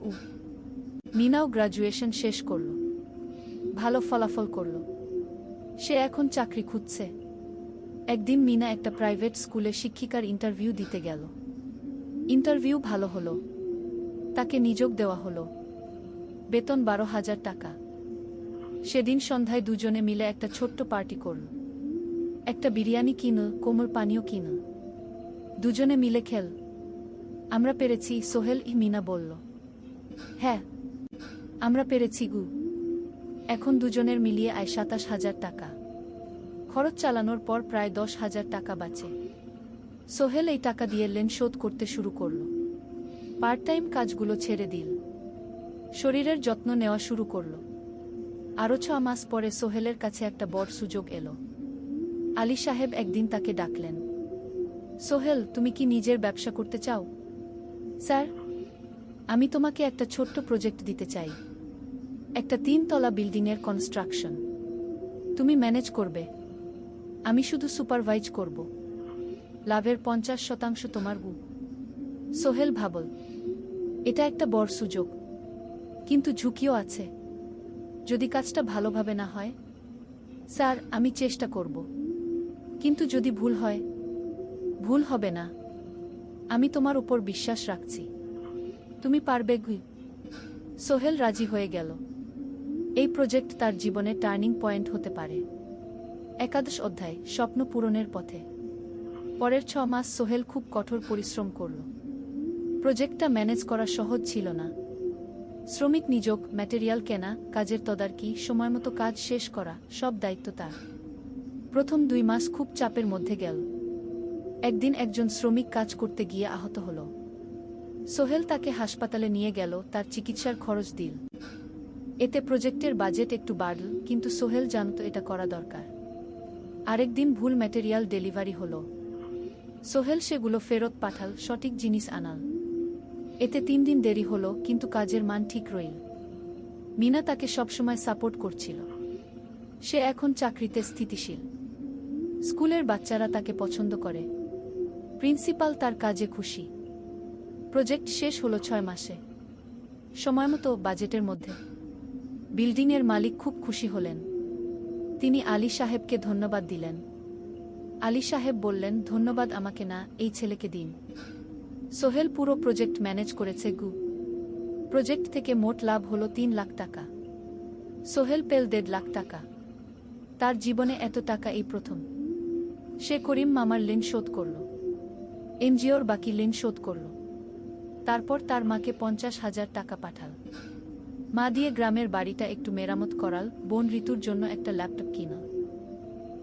মিনাও গ্রাজুয়েশন শেষ করল, ভালো ফলাফল করল। সে এখন চাকরি খুঁজছে। একদিন মিনা একটা প্রাইভেট স্কুলে শিক্ষিকার ইন্টারভিউ দিতে গেল। ইন্টারভিউ ভালো হলো, তাকে নিয়োগ দেওয়া হলো। বেতন 12,000 টাকা। সেদিন সন্ধ্যায় দুজনে মিলে একটা ছোট্ট পার্টি করল। একটা বিরিয়ানি কিনল, কোমল পানীয় কিনল। দুজনে মিলে খেল। আমরা পেরেছি সোহেল, মিনা বলল। হ্যাঁ, আমরা পেরেছি গু। এখন দুজনের মিলিয়ে আয় 27,000 টাকা। খরচ চালানোর পর প্রায় 10,000 টাকা বাঁচে। সোহেল এই টাকা দিয়ে লোন শোধ করতে শুরু করল। পার্ট টাইম কাজগুলো ছেড়ে দিল, শরীরের যত্ন নেওয়া শুরু করল। আরও 6 মাস পরে সোহেলের কাছে একটা বড় সুযোগ এলো। আলী সাহেব একদিন তাকে ডাকলেন। সোহেল, তুমি কি নিজের ব্যবসা করতে চাও? স্যার, আমি তোমাকে একটা ছোট্ট প্রজেক্ট দিতে চাই। একটা 3 তলা বিল্ডিংয়ের কনস্ট্রাকশন। তুমি ম্যানেজ করবে, আমি শুধু সুপারভাইজ করব। লাভের 50% তোমার। সোহেল ভাবল, এটা একটা বড় সুযোগ, কিন্তু ঝুঁকিও আছে। যদি কাজটা ভালোভাবে না হয়? স্যার, আমি চেষ্টা করব, কিন্তু যদি ভুল হয়? ভুল হবে না, আমি তোমার উপর বিশ্বাস রাখছি, তুমি পারবে। সোহেল রাজি হয়ে গেল। এই প্রজেক্ট তার জীবনে টার্নিং পয়েন্ট হতে পারে। 11 অধ্যায়, স্বপ্ন পূরণের পথে। পরের 6 মাস সোহেল খুব কঠোর পরিশ্রম করল। প্রজেক্টটা ম্যানেজ করা সহজ ছিল না। শ্রমিক নিয়োগ, ম্যাটেরিয়াল কেনা, কাজের তদারকি, সময়মতো কাজ শেষ করা, সব দায়িত্ব তার। প্রথম 2 মাস খুব চাপের মধ্যে গেল। একদিন একজন শ্রমিক কাজ করতে গিয়ে আহত হল। সোহেল তাকে হাসপাতালে নিয়ে গেল, তার চিকিৎসার খরচ দিল। এতে প্রজেক্টের বাজেট একটু বাড়ল, কিন্তু সোহেল জানত এটা করা দরকার। আরেকদিন ভুল ম্যাটেরিয়াল ডেলিভারি হলো। সোহেল সেগুলো ফেরত পাঠাল, সঠিক জিনিস আনাল। এতে 3 দিন দেরি হলো, কিন্তু কাজের মান ঠিক রইল। মিনা তাকে সবসময় সাপোর্ট করছিল। সে এখন চাকরিতে স্থিতিশীল। স্কুলের বাচ্চারা তাকে পছন্দ করে। প্রিন্সিপাল তার কাজে খুশি। প্রজেক্ট শেষ হলো 6 মাসে, সময়মতো, বাজেটের মধ্যে। বিল্ডিংয়ের মালিক খুব খুশি হলেন। তিনি আলী সাহেবকে ধন্যবাদ দিলেন। আলী সাহেব বললেন, ধন্যবাদ আমাকে না, এই ছেলেকে দিন। সোহেল পুরো প্রজেক্ট ম্যানেজ করেছে। প্রজেক্ট থেকে মোট লাভ হলো 3 লাখ টাকা। সোহেল পেল 1.5 লাখ টাকা। তার জীবনে এত টাকা এই প্রথম। সে করিম মামার ঋণ শোধ করল, এনজিওর বাকি ঋণ শোধ করল। তারপর তার মাকে 50,000 টাকা পাঠাল। মা দিয়ে গ্রামের বাড়িটা একটু মেরামত করাল, বোন ঋতুর জন্য একটা ল্যাপটপ কিনল।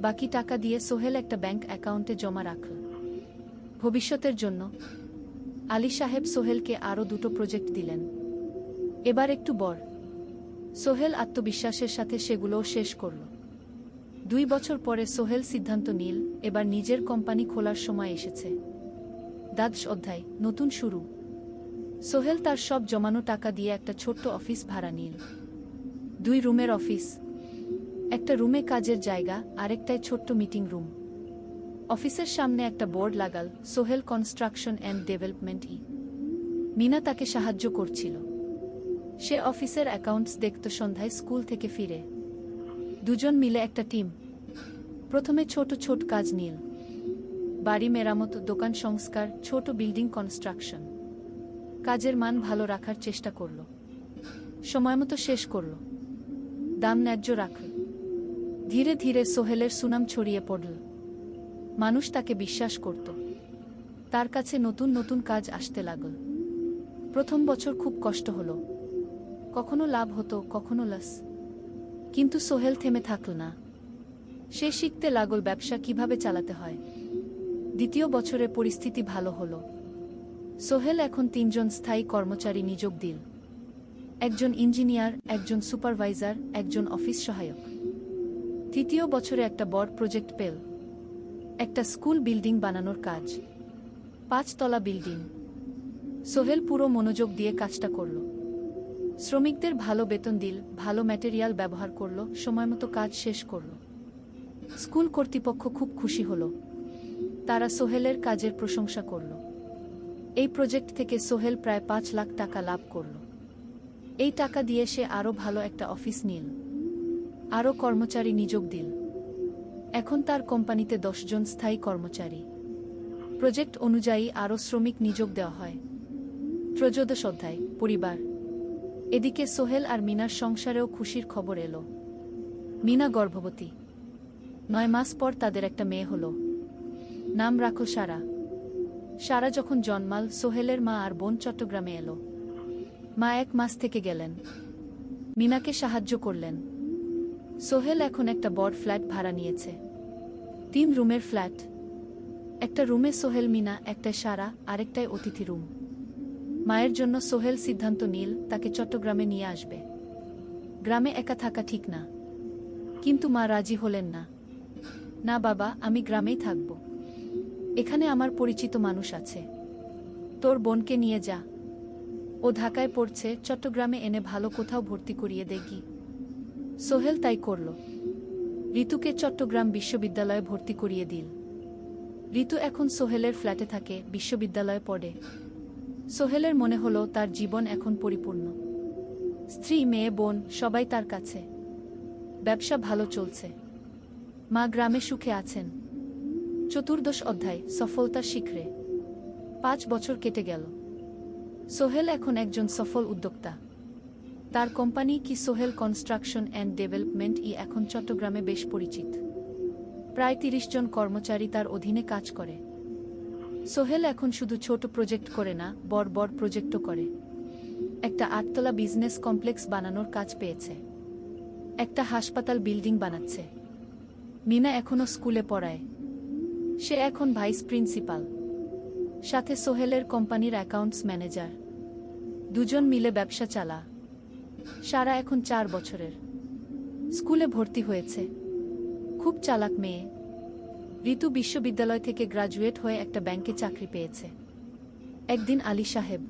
বাকি টাকা দিয়ে সোহেল একটা ব্যাংক অ্যাকাউন্টে জমা রাখল, ভবিষ্যতের জন্য। আলী সাহেব সোহেলকে আরও 2টো প্রজেক্ট দিলেন, এবার একটু বড়। সোহেল আত্মবিশ্বাসের সাথে সেগুলোও শেষ করল। 2 বছর পরে সোহেল সিদ্ধান্ত নিল, এবার নিজের কোম্পানি খোলার সময় এসেছে। 10 অধ্যায়, নতুন শুরু। সোহেল তার সব জমানো টাকা দিয়ে একটা ছোট্ট অফিস ভাড়া নিল। 2 রুমের অফিস। একটা রুমে কাজের জায়গা, আরেকটায় ছোট্ট মিটিং রুম। অফিসের সামনে একটা বোর্ড লাগাল, Sohel construction and development. Mina তাকে সাহায্য করছিল। সে অফিসের অ্যাকাউন্টস দেখত সন্ধ্যায় স্কুল থেকে ফিরে। দুজন মিলে একটা টিম। প্রথমে ছোট ছোট কাজ নিল, বাড়ি মেরামত, দোকান সংস্কার, ছোট বিল্ডিং কনস্ট্রাকশন। কাজের মান ভালো রাখার চেষ্টা করল, সময়মতো শেষ করল। দাম ন্যায্য রাখল। ধীরে ধীরে সোহেলের সুনাম ছড়িয়ে পড়ল। মানুষ তাকে বিশ্বাস করত। তার কাছে নতুন নতুন কাজ আসতে লাগল। প্রথম বছর খুব কষ্ট হলো। কখনো লাভ হতো, কখনো লস। কিন্তু সোহেল থেমে থাকল না। সে শিখতে লাগল ব্যবসা কিভাবে চালাতে হয়। দ্বিতীয় বছরে পরিস্থিতি ভালো হলো। সোহেল এখন 3 জন স্থায়ী কর্মচারী নিয়োগ দিল। একজন ইঞ্জিনিয়ার, একজন সুপারভাইজার, একজন অফিস সহায়ক। তৃতীয় বছরে একটা বড় প্রজেক্ট পেল। একটা স্কুল বিল্ডিং বানানোর কাজ। 5 তলা বিল্ডিং। সোহেল পুরো মনোযোগ দিয়ে কাজটা করল। শ্রমিকদের ভালো বেতন দিল, ভালো ম্যাটেরিয়াল ব্যবহার করল, সময়মতো কাজ শেষ করল। স্কুল কর্তৃপক্ষ খুব খুশি হল। তারা সোহেলের কাজের প্রশংসা করল। এই প্রজেক্ট থেকে সোহেল প্রায় 5 লাখ টাকা লাভ করল। এই টাকা দিয়ে সে আরও ভালো একটা অফিস নিল। আরও কর্মচারী নিয়োগ দিল। এখন তার কোম্পানিতে 10 জন স্থায়ী কর্মচারী। প্রজেক্ট অনুযায়ী আরও শ্রমিক নিয়োগ দেওয়া হয়। 13 অধ্যায়, পরিবার। এদিকে সোহেল আর মিনার সংসারেও খুশির খবর এলো। মিনা গর্ভবতী। 9 মাস পর তাদের একটা মেয়ে হলো। নাম রাখল সারা। সারা যখন জন্মাল, সোহেলের মা আর বোন চট্টগ্রামে এলো। মা 1 মাস থেকে গেলেন। মিনাকে সাহায্য করলেন। সোহেল এখন একটা বড় ফ্ল্যাট ভাড়া নিয়েছে। 3 রুমের ফ্ল্যাট। একটা রুমে সোহেল, মিনা, একটায় সারা, আরেকটায় অতিথি রুম। মায়ের জন্য সোহেল সিদ্ধান্ত নিল তাকে চট্টগ্রামে নিয়ে আসবে। গ্রামে একা থাকা ঠিক না। কিন্তু মা রাজি হলেন না। না বাবা, আমি গ্রামেই থাকব। এখানে আমার পরিচিত মানুষ আছে। তোর বোনকে নিয়ে যা। ও ঢাকায় পড়ছে, চট্টগ্রামে এনে ভালো কোথাও ভর্তি করিয়ে দেখি। সোহেল তাই করল। ঋতুকে চট্টগ্রাম বিশ্ববিদ্যালয়ে ভর্তি করিয়ে দিল। ঋতু এখন সোহেলের ফ্ল্যাটে থাকে, বিশ্ববিদ্যালয়ে পড়ে। সোহেলের মনে হলো তার জীবন এখন পরিপূর্ণ। স্ত্রী, মেয়ে, বোন সবাই তার কাছে। ব্যবসা ভালো চলছে। মা গ্রামে সুখে আছেন। 14 অধ্যায়, সফলতার শিখরে। 5 বছর কেটে গেল। সোহেল এখন একজন সফল উদ্যোক্তা। তার কোম্পানি কি সোহেল কনস্ট্রাকশন অ্যান্ড ডেভেলপমেন্ট এখন চট্টগ্রামে বেশ পরিচিত। প্রায় 30 জন কর্মচারী তার অধীনে কাজ করে। সোহেল এখন শুধু ছোট প্রজেক্ট করে না, বড় বড় প্রজেক্টও করে। একটা 8 তলা বিজনেস কমপ্লেক্স বানানোর কাজ পেয়েছে। একটা হাসপাতাল বিল্ডিং বানাচ্ছে। মিনা এখনো স্কুলে পড়ায়। সে এখন ভাইস প্রিন্সিপাল। সাথে সোহেলের কোম্পানির অ্যাকাউন্টস ম্যানেজার। 2 জন মিলে ব্যবসা চালা। সারা এখন 4 বছরের। স্কুলে ভর্তি হয়েছে। খুব চালাক মেয়ে। ঋতু বিশ্ববিদ্যালয় থেকে গ্রাজুয়েট হয়ে একটা ব্যাংকে চাকরি পেয়েছে। একদিন আলী সাহেব